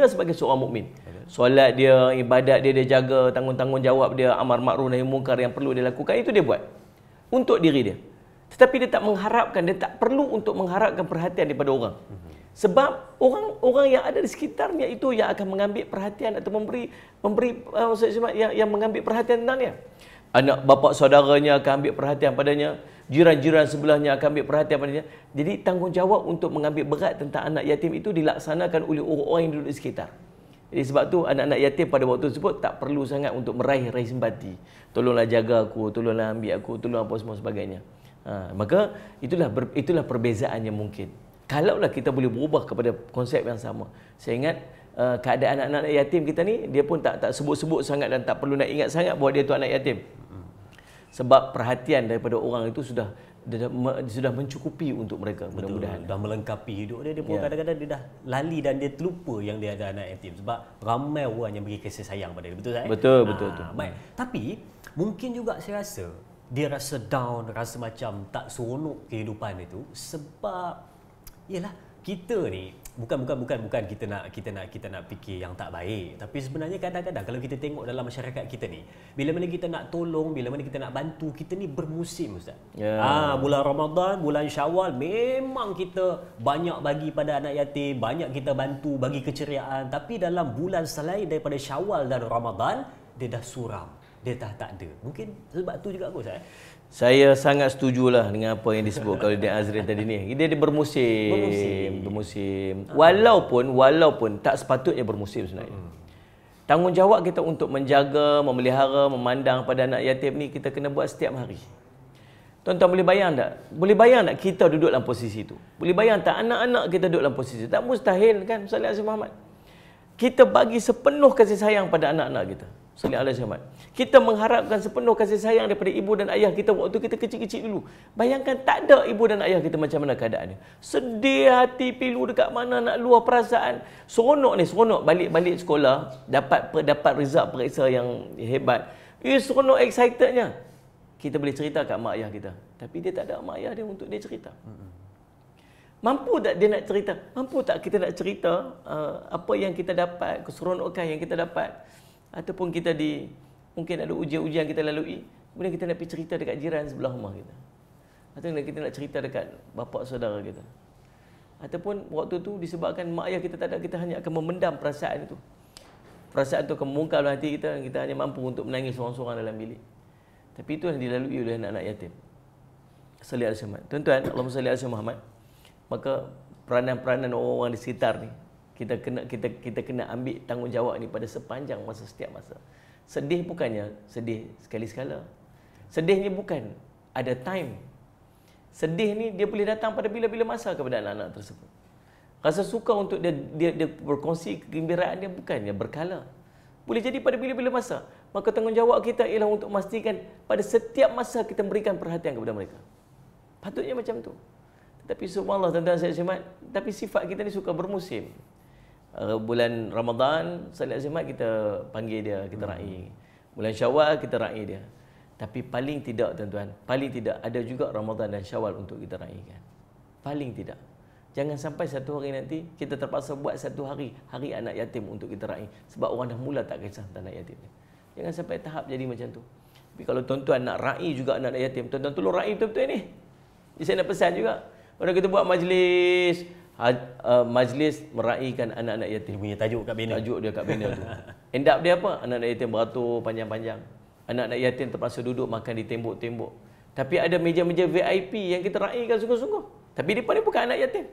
sebagai seorang mukmin. Solat dia, ibadat dia jaga, tanggungjawab dia, amar makruf nahi munkar yang perlu dia lakukan, itu dia buat untuk diri dia. Tetapi dia tak mengharapkan, dia tak perlu untuk mengharapkan perhatian daripada orang. Sebab orang yang ada di sekitarnya itu yang akan mengambil perhatian atau memberi yang mengambil perhatian tentang dia. Anak bapa saudaranya akan ambil perhatian padanya, jiran-jiran sebelahnya akan ambil perhatian padanya. Jadi tanggungjawab untuk mengambil berat tentang anak yatim itu dilaksanakan oleh orang-orang yang duduk di sekitar. Jadi sebab tu anak-anak yatim pada waktu tersebut tak perlu sangat untuk meraih simpati. Tolonglah jaga aku, tolonglah ambil aku, tolong apa semua sebagainya. Maka itulah perbezaannya mungkin. Kalaulah kita boleh berubah kepada konsep yang sama. Saya ingat keadaan anak-anak yatim kita ni, dia pun tak sebut-sebut sangat dan tak perlu nak ingat sangat bahawa dia tu anak yatim. Sebab perhatian daripada orang itu sudah mencukupi untuk mereka. Mudah-mudahan dah melengkapi hidup dia pun kadang-kadang dia dah lali dan dia terlupa yang dia ada anak yatim sebab ramai orang yang beri kasih sayang pada dia. Betul tak? Betul. Baik. Tapi mungkin juga saya rasa dia rasa down, rasa macam tak seronok kehidupan itu sebab yalah, kita ni bukan kita nak fikir yang tak baik, tapi sebenarnya kadang-kadang kalau kita tengok dalam masyarakat kita ni, bila mana kita nak tolong, bila mana kita nak bantu, kita ni bermusim Ustaz. Bulan Ramadan, bulan Syawal memang kita banyak bagi pada anak yatim, banyak kita bantu, bagi keceriaan, tapi dalam bulan selain daripada Syawal dan Ramadan, dia dah suram, dia dah tak ada. Mungkin sebab tu juga aku Ustaz. Saya sangat setujulah dengan apa yang disebut kalau Din Azrin tadi ni. Dia bermusim. Walaupun tak sepatutnya bermusim sebenarnya. Tanggungjawab kita untuk menjaga, memelihara, memandang pada anak yatim ni kita kena buat setiap hari. Tuan-tuan boleh bayang tak? Boleh bayang tak kita duduk dalam posisi itu? Boleh bayang tak anak-anak kita duduk dalam posisi itu? Tak mustahil kan, Ustaz Muhammad? Kita bagi sepenuh kasih sayang pada anak-anak kita. Salli alaihi wasallam. Kita mengharapkan sepenuh kasih sayang daripada ibu dan ayah kita waktu kita kecil-kecil dulu. Bayangkan tak ada ibu dan ayah kita, macam mana keadaannya. Sedih hati, pilu dekat mana nak luar perasaan. Seronok ni, seronok balik-balik sekolah, dapat result periksa yang hebat. Seronok, excitednya. Kita boleh cerita kat mak ayah kita. Tapi dia tak ada mak ayah dia untuk dia cerita. Mampu tak dia nak cerita? Mampu tak kita nak cerita apa yang kita dapat, keseronokan yang kita dapat? Ataupun kita mungkin ada ujian-ujian kita lalui, kemudian kita nak pergi cerita dekat jiran sebelah rumah kita. Atau kita nak cerita dekat bapa saudara kita. Ataupun waktu tu disebabkan mak ayah kita tak ada, kita hanya akan memendam perasaan itu. Perasaan itu akan membongkar dalam hati kita, kita hanya mampu untuk menangis seorang-seorang dalam bilik. Tapi itu yang dilalui oleh anak-anak yatim. Salli alaihi wasallam. Tuan-tuan, Allahumma salli alaihi Muhammad. Maka peranan-peranan orang-orang di sekitar ni, kita kena ambil tanggungjawab ni pada sepanjang masa, setiap masa. Sedih bukannya sedih sekali-sekala. Sedihnya bukan ada time. Sedih ni dia boleh datang pada bila-bila masa kepada anak-anak tersebut. Rasa suka untuk dia berkongsi kegembiraan dia bukannya berkala. Boleh jadi pada bila-bila masa. Maka tanggungjawab kita ialah untuk memastikan pada setiap masa kita berikan perhatian kepada mereka. Patutnya macam tu. Tetapi subhanallah, tuan-tuan saya semat, tapi sifat kita ni suka bermusim. Bulan Ramadan, Salli alaihi wasallam kita panggil dia, kita raih. Bulan Syawal kita raih dia. Tapi paling tidak tuan-tuan, paling tidak ada juga Ramadan dan Syawal untuk kita raihkan. Paling tidak. Jangan sampai satu hari nanti kita terpaksa buat satu hari anak yatim untuk kita raih. Sebab orang dah mula tak kisah tentang anak yatim. Jangan sampai tahap jadi macam tu. Tapi kalau tuan-tuan nak raih juga anak yatim, tuan-tuan tolong raih betul-betul ni. Jadi saya nak pesan juga. Kalau kita buat majlis meraihkan anak-anak yatim. Dia punya tajuk kat banner. Tajuk dia kat banner tu. End up dia apa? Anak-anak yatim beratur panjang-panjang. Anak-anak yatim terpaksa duduk makan di tembok-tembok. Tapi ada meja-meja VIP yang kita raihkan sungguh-sungguh. Tapi mereka ni bukan anak yatim.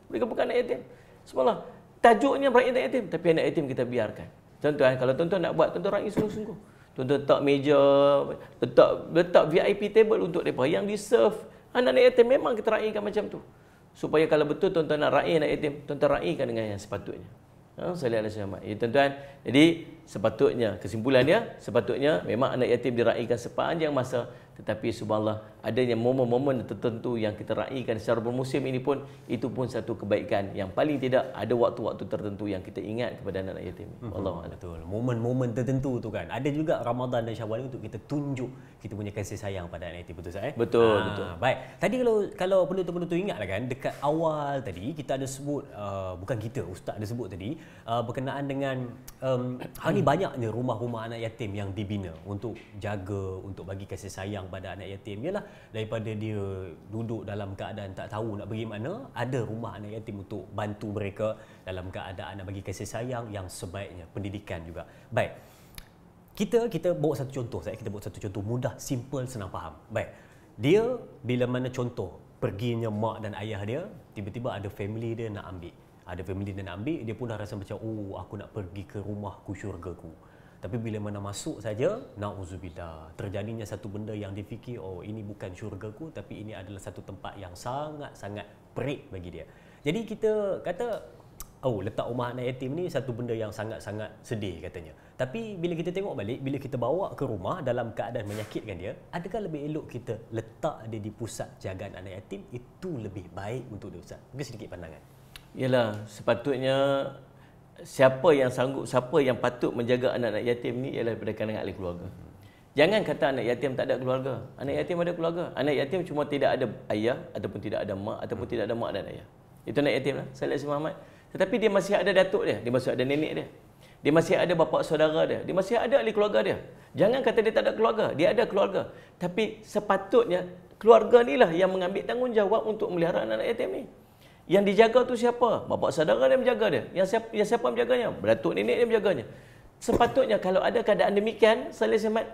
Mereka bukan anak yatim. Subhanallah. Tajuknya meraih anak yatim. Tapi anak yatim kita biarkan. Tuan-tuan, kalau tuan-tuan nak buat, tuan-tuan raih sungguh-sungguh. Tuan-tuan letak meja, letak VIP table untuk mereka yang di-serve. Anak-anak yatim memang kita raihkan macam tu. Supaya kalau betul tuan-tuan nak raih anak yatim, tuan-tuan raihkan dengan yang sepatutnya. Salli alaihi wasallam. Ya tuan-tuan, jadi sepatutnya, kesimpulannya, sepatutnya memang anak yatim diraihkan sepanjang masa. Tetapi subhanallah, adanya momen-momen tertentu yang kita raihkan secara bermusim ini pun, itu pun satu kebaikan. Yang paling tidak, ada waktu-waktu tertentu yang kita ingat kepada anak yatim. Wallahu a'lam. Betul. Momen-momen tertentu tu kan. Ada juga Ramadan dan Syawal untuk kita tunjuk kita punya kasih sayang pada anak yatim. Betul tak? Betul, betul. Baik. Tadi kalau penonton-penonton ingatlah kan, dekat awal tadi kita ada sebut, bukan kita, Ustaz ada sebut tadi, berkenaan dengan hari ni banyaknya rumah-rumah anak yatim yang dibina untuk jaga, untuk bagi kasih sayang pada anak yatim. Yalah, daripada dia duduk dalam keadaan tak tahu nak pergi mana, ada rumah anak yatim untuk bantu mereka dalam keadaan nak bagi kasih sayang yang sebaiknya, pendidikan juga. Baik. Kita bawa satu contoh, kita bawa satu contoh mudah, simple, senang faham. Baik. Dia bila mana contoh perginya mak dan ayah dia, tiba-tiba ada family dia nak ambil. Ada family dia nak ambil, dia pun dah rasa macam, oh aku nak pergi ke rumahku, syurgaku. Tapi bila mana masuk saja, na'udzubillah, terjadinya satu benda yang difikir, oh ini bukan syurgaku, tapi ini adalah satu tempat yang sangat-sangat perik bagi dia. Jadi kita kata, oh letak rumah anak yatim ni satu benda yang sangat-sangat sedih katanya. Tapi bila kita tengok balik, bila kita bawa ke rumah dalam keadaan menyakitkan dia, adakah lebih elok kita letak dia di pusat jagaan anak yatim? Itu lebih baik untuk dia, Ustaz. Mungkin sedikit pandangan. Yalah, sepatutnya siapa yang patut menjaga anak-anak yatim ni ialah daripada kalangan ahli keluarga. Jangan kata anak yatim tak ada keluarga. Anak yatim ada keluarga. Anak yatim cuma tidak ada ayah ataupun tidak ada mak ataupun tidak ada mak dan ayah. Itu anak yatim lah. Salli alaihi Muhammad. Tetapi dia masih ada datuk dia, dia masih ada nenek dia. Dia masih ada bapa saudara dia, dia masih ada ahli keluarga dia. Jangan kata dia tak ada keluarga, dia ada keluarga. Tapi sepatutnya keluarga ni lah yang mengambil tanggungjawab untuk melihara anak-anak yatim ni. Yang dijaga tu siapa? Bapa saudara dia menjaga dia. Yang siapa menjaganya? Beratuk nenek dia menjaganya. Sepatutnya kalau ada keadaan demikian, Salih Ahmad,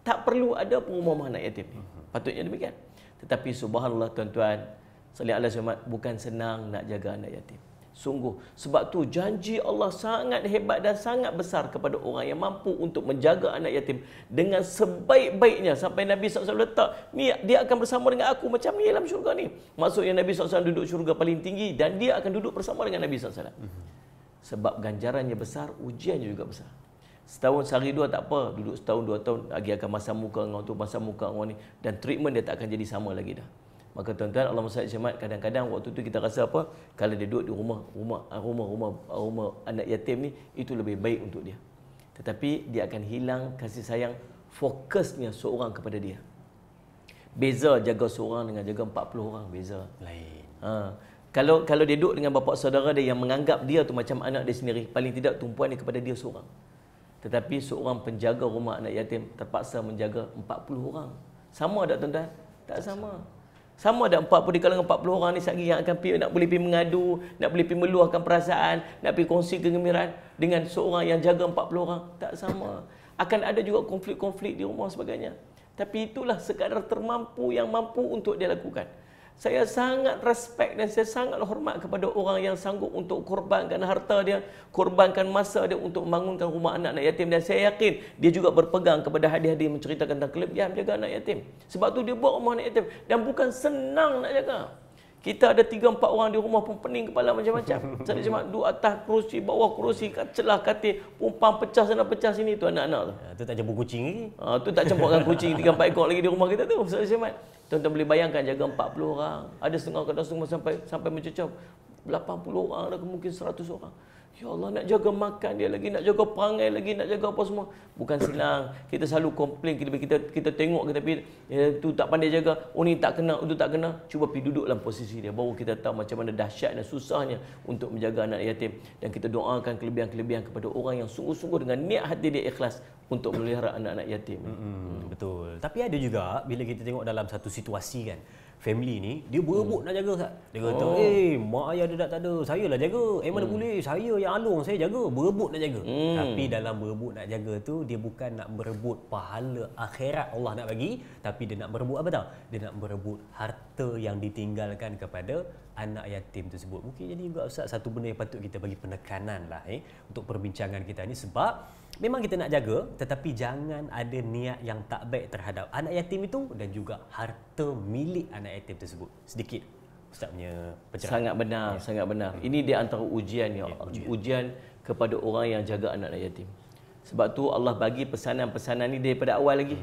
tak perlu ada pengumuman anak yatim ni. Patutnya demikian. Tetapi subhanallah tuan-tuan, Salih Ahmad, bukan senang nak jaga anak yatim. Sungguh. Sebab tu janji Allah sangat hebat dan sangat besar kepada orang yang mampu untuk menjaga anak yatim dengan sebaik-baiknya. Sampai Nabi SAW letak, ni dia akan bersama dengan aku macam ni dalam syurga ni. Maksudnya Nabi SAW duduk syurga paling tinggi dan dia akan duduk bersama dengan Nabi SAW. Sebab ganjarannya besar, ujiannya juga besar. Setahun sehari dua tak apa, duduk setahun 2 tahun lagi akan masam muka dengan tu, masam muka dengan ni, dan treatment dia tak akan jadi sama lagi dah. Maka tuan-tuan, Allah SWT cermat, kadang-kadang waktu tu kita rasa apa? Kalau dia duduk di rumah anak yatim ni, itu lebih baik untuk dia. Tetapi dia akan hilang kasih sayang, fokusnya seorang kepada dia. Beza jaga seorang dengan jaga 40 orang, beza. Lain. Kalau dia duduk dengan bapa saudara dia yang menganggap dia tu macam anak dia sendiri, paling tidak tumpuan dia kepada dia seorang. Tetapi seorang penjaga rumah anak yatim terpaksa menjaga 40 orang. Sama tak tuan-tuan? Tak sama. Sama ada 40 di kalangan 40 orang ni sekali yang akan nak boleh pergi mengadu, nak boleh pergi meluahkan perasaan, nak pergi kongsi kegembiraan dengan seorang yang jaga 40 orang. Tak sama. Akan ada juga konflik-konflik di rumah sebagainya. Tapi itulah sekadar termampu yang mampu untuk dia lakukan. Saya sangat respect dan saya sangat hormat kepada orang yang sanggup untuk korbankan harta dia, korbankan masa dia untuk membangunkan rumah anak-anak yatim. Dan saya yakin dia juga berpegang kepada hadis-hadis menceritakan tentang kelebihan jaga anak yatim. Sebab tu dia buat rumah anak yatim. Dan bukan senang nak jaga. Kita ada 3-4 orang di rumah pun pening kepala macam-macam. Saya cuma duduk atas kerusi, bawah kerusi, celah katil, pumpang pecah sana pecah sini, tu anak-anak tu. Tu tak campur kucing lagi. Tu tak campurkan kucing 3-4 ekor lagi di rumah kita tu. Saya cuma tuan-tuan boleh bayangkan jaga 40 orang. Ada setengah kadang semua sampai mencecah 80 orang, ada mungkin 100 orang. Ya Allah, nak jaga makan dia lagi, nak jaga perangai lagi, nak jaga apa semua. Bukan senang. Kita selalu komplain, kita tengok tapi tu tak pandai jaga, oh ni tak kena, itu tak kena. Cuba pergi duduk dalam posisi dia, baru kita tahu macam mana dahsyat dan susahnya untuk menjaga anak yatim. Dan kita doakan kelebihan-kelebihan kepada orang yang sungguh-sungguh dengan niat hati dia ikhlas untuk melihara anak-anak yatim. Betul. Tapi ada juga bila kita tengok dalam satu situasi kan, family ni dia berebut nak jaga Ustaz. Dia kata, mak ayah dia tak ada, saya lah jaga. Mana boleh, saya yang alung, saya jaga. Berebut nak jaga. Tapi dalam berebut nak jaga tu, dia bukan nak berebut pahala akhirat Allah nak bagi, tapi dia nak berebut apa tau? Dia nak berebut harta yang ditinggalkan kepada anak yatim tersebut. Mungkin jadi juga Ustaz satu benda yang patut kita bagi penekanan lah untuk perbincangan kita ni, sebab memang kita nak jaga, tetapi jangan ada niat yang tak baik terhadap anak yatim itu dan juga harta milik anak yatim tersebut. Sedikit Ustaz punya pencerahan. Sangat benar, sangat benar. Ini di antara ujian ya, ujian kepada orang yang jaga anak-anak yatim. Sebab tu Allah bagi pesanan-pesanan ni daripada awal lagi.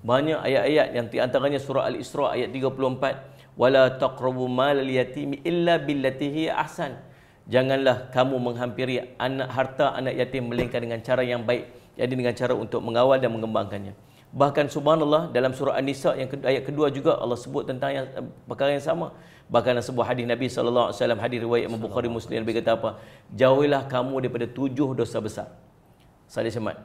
Banyak ayat-ayat yang di antaranya surah Al-Isra ayat 34, wala taqrabu malal yatimi illa billati hiya ahsan. Janganlah kamu menghampiri harta anak yatim melainkan dengan cara yang baik, jadi dengan cara untuk mengawal dan mengembangkannya. Bahkan subhanallah dalam surah An-Nisa yang ayat kedua juga Allah sebut tentang perkara yang sama. Bahkan dalam sebuah hadis Nabi SAW, hadis riwayat Imam Bukhari Muslim, Nabi kata apa? Jauhilah kamu daripada 7 dosa besar. Salih Semat.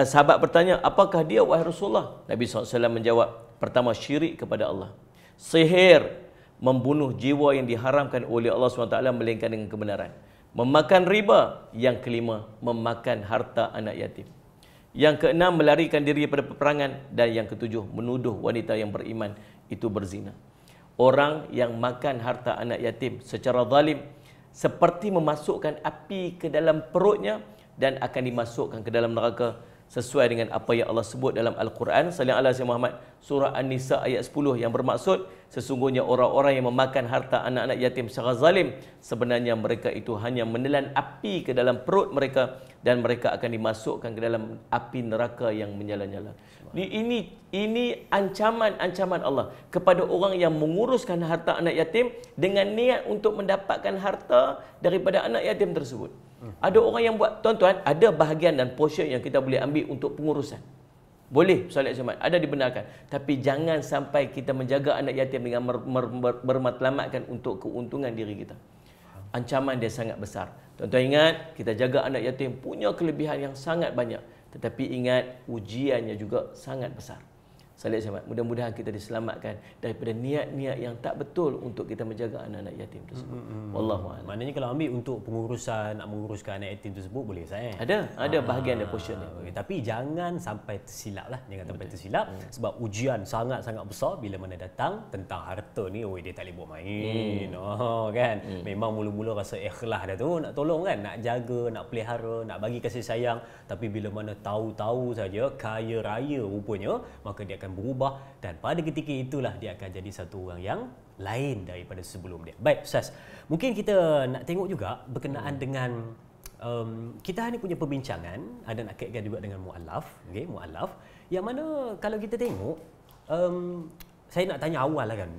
Sahabat bertanya, apakah dia wahai Rasulullah? Nabi SAW menjawab, pertama syirik kepada Allah, sihir, membunuh jiwa yang diharamkan oleh Allah SWT melainkan dengan kebenaran, memakan riba, yang kelima memakan harta anak yatim, yang keenam melarikan diri daripada peperangan, dan yang ketujuh menuduh wanita yang beriman itu berzina. Orang yang makan harta anak yatim secara zalim seperti memasukkan api ke dalam perutnya dan akan dimasukkan ke dalam neraka, sesuai dengan apa yang Allah sebut dalam Al-Quran. Sallallahu alaihi wasallam Muhammad, surah An-Nisa ayat 10, yang bermaksud sesungguhnya orang-orang yang memakan harta anak-anak yatim secara zalim, sebenarnya mereka itu hanya menelan api ke dalam perut mereka dan mereka akan dimasukkan ke dalam api neraka yang menyala-nyala. Ini ancaman-ancaman Allah kepada orang yang menguruskan harta anak yatim dengan niat untuk mendapatkan harta daripada anak yatim tersebut. Ada orang yang buat, tuan-tuan, ada bahagian dan portion yang kita boleh ambil untuk pengurusan. Boleh, solat Jumaat, ada dibenarkan. Tapi jangan sampai kita menjaga anak yatim dengan bermatlamatkan untuk keuntungan diri kita. Ancaman dia sangat besar. Tuan-tuan ingat, kita jaga anak yatim punya kelebihan yang sangat banyak. Tetapi ingat, ujiannya juga sangat besar. Salat Jumaat, mudah-mudahan kita diselamatkan daripada niat-niat yang tak betul untuk kita menjaga anak-anak yatim tersebut. Wallahu a'lam. Maknanya kalau ambil untuk pengurusan, nak menguruskan anak yatim tersebut boleh saya. Ada bahagian dan portion dia. Okay. Tapi jangan sampai tersilap lah. Jangan sampai tersilap sebab ujian sangat-sangat besar bila mana datang tentang harta ni, dia tak boleh buat main. Kan? Memang mula-mula rasa ikhlas dah tu nak tolong kan, nak jaga, nak pelihara, nak bagi kasih sayang, tapi bila mana tahu-tahu saja kaya raya rupanya, maka dia akan berubah dan pada ketika itulah dia akan jadi satu orang yang lain daripada sebelum dia. Baik Ustaz, mungkin kita nak tengok juga berkenaan dengan kita ni punya perbincangan ada nak kaitkan juga dengan mu'allaf, okey, mu'allaf yang mana kalau kita tengok saya nak tanya awal lah kan.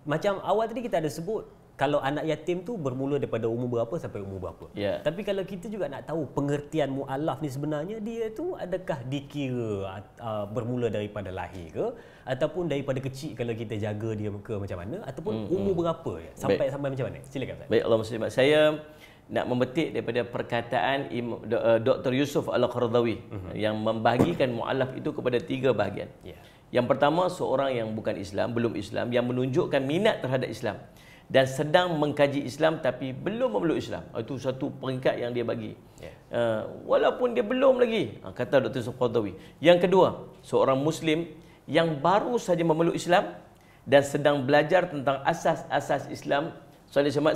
Macam awal tadi kita ada sebut kalau anak yatim tu bermula daripada umur berapa sampai umur berapa. Yeah. Tapi kalau kita juga nak tahu pengertian mu'allaf ni sebenarnya dia tu adakah dikira bermula daripada lahir ke ataupun daripada kecil kalau kita jaga dia ke macam mana ataupun umur berapa ya? Sampai macam mana? Silakan Ustaz. Baik, Allah muslimat. Saya nak memetik daripada perkataan Dr. Yusuf Al-Qaradawi yang membahagikan mu'allaf itu kepada 3 bahagian. Yeah. Yang pertama, seorang yang bukan Islam, belum Islam, yang menunjukkan minat terhadap Islam dan sedang mengkaji Islam tapi belum memeluk Islam. Itu satu peringkat yang dia bagi. Walaupun dia belum lagi, kata Dr. Yusuf Al-Qaradawi. Yang kedua, seorang Muslim yang baru saja memeluk Islam dan sedang belajar tentang asas-asas Islam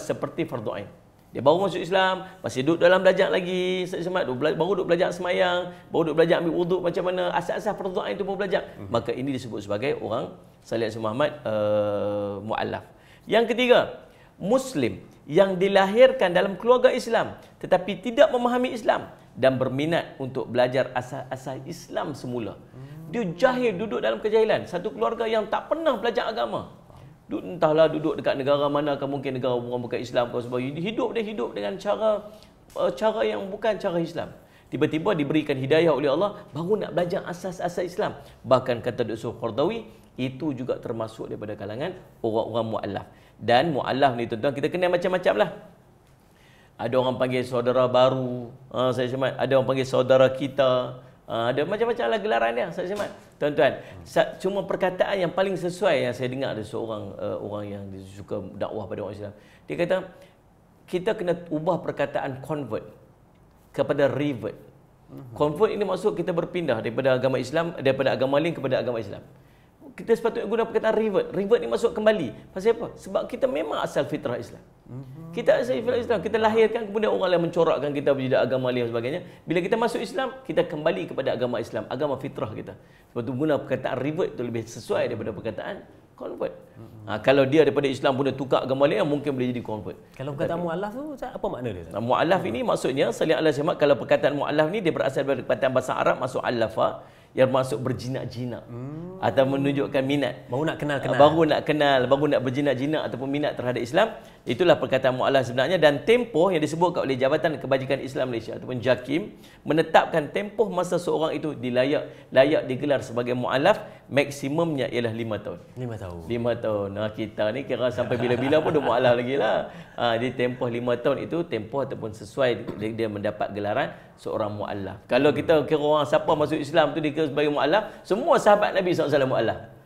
seperti fardu ain. Dia baru masuk Islam, masih duduk dalam belajar lagi, baru duduk belajar semayang, baru duduk belajar ambil wuduk macam mana, asas-asas fardu ain itu baru belajar. Maka ini disebut sebagai orang Salih Muhammad mu'allaf. Yang ketiga, Muslim yang dilahirkan dalam keluarga Islam tetapi tidak memahami Islam dan berminat untuk belajar asas-asas Islam semula. Dia jahil, duduk dalam kejahilan. Satu keluarga yang tak pernah belajar agama. Entahlah duduk dekat negara mana, mungkin negara orang bukan Islam atau sebagainya. Dia hidup dengan cara yang bukan cara Islam. Tiba-tiba diberikan hidayah oleh Allah, baru nak belajar asas-asas Islam. Bahkan kata Dr. Qaradawi, itu juga termasuk daripada kalangan orang-orang mu'allaf. Dan mu'allaf ni tuan-tuan, kita kenal macam-macam lah. Ada orang panggil saudara baru, ada orang panggil saudara kita, ada macam-macam lah gelaran dia. Tuan-tuan, cuma perkataan yang paling sesuai yang saya dengar ada seorang orang yang suka dakwah pada orang Islam. Dia kata, kita kena ubah perkataan convert kepada revert. Convert ini maksud kita berpindah daripada agama Islam, daripada agama lain kepada agama Islam. Kita sepatutnya guna perkataan revert. Revert ni maksud kembali. Pasal apa? Sebab kita memang asal fitrah Islam. Kita asal fitrah Islam. Kita lahirkan, kemudian orang lain mencorakkan kita menjadi agama lain dan sebagainya. Bila kita masuk Islam, kita kembali kepada agama Islam, agama fitrah kita. Sebab itu guna perkataan revert itu lebih sesuai daripada perkataan convert. Kalau dia daripada Islam pun dia tukar agama lain, mungkin boleh jadi convert. Kalau perkataan mu'allaf tu apa makna dia? Mu'allaf ini maksudnya salih alaihi wasallam, kalau perkataan mu'allaf ni dia berasal dari perkataan bahasa Arab masuk allafa, yang masuk berjinak-jinak atau menunjukkan minat. Baru nak kenal-kenal. Baru nak berjinak-jinak ataupun minat terhadap Islam. Itulah perkataan mu'allaf sebenarnya. Dan tempoh yang disebutkan oleh Jabatan Kebajikan Islam Malaysia ataupun JAKIM menetapkan tempoh masa seorang itu layak digelar sebagai mu'allaf, maksimumnya ialah 5 tahun. 5 tahun. 5 tahun. Kita ni kira sampai bila-bila pun dah mu'allaf lagi lah. Di tempoh 5 tahun itu tempoh ataupun sesuai dia mendapat gelaran seorang mu'allaf. Kalau kita kira orang siapa masuk Islam tu dikira sebagai mu'allaf, semua sahabat Nabi SAW mu'allaf.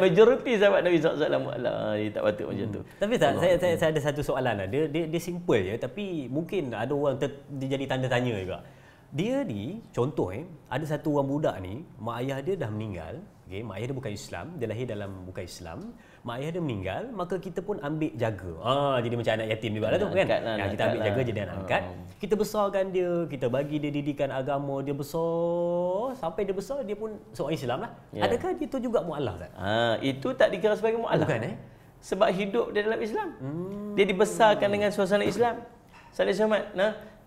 Majoriti sahabat Nabi SAW mu'allaf. Dia tak patut macam tu. Tapi saya ada satu soalan lah. Dia simple je tapi mungkin ada orang dia jadi tanda tanya juga. Dia ni contoh ada satu orang budak ni, mak ayah dia dah meninggal. Okay, mak ayah dia bukan Islam, dia lahir dalam bukan Islam. Mak ayah dia meninggal, maka kita pun ambil jaga. Jadi macam anak yatim juga lah tu kan. Kita ambil jaga jadi anak angkat. Kita besarkan dia, kita bagi dia didikan agama, dia besar sampai dia besar dia pun seorang Islam lah. Adakah dia tu juga mu'allaf tak? Itu tak dikira sebagai mu'allaf. Bukan Sebab hidup dia dalam Islam. Dia dibesarkan dengan suasana Islam. Salih Syamat,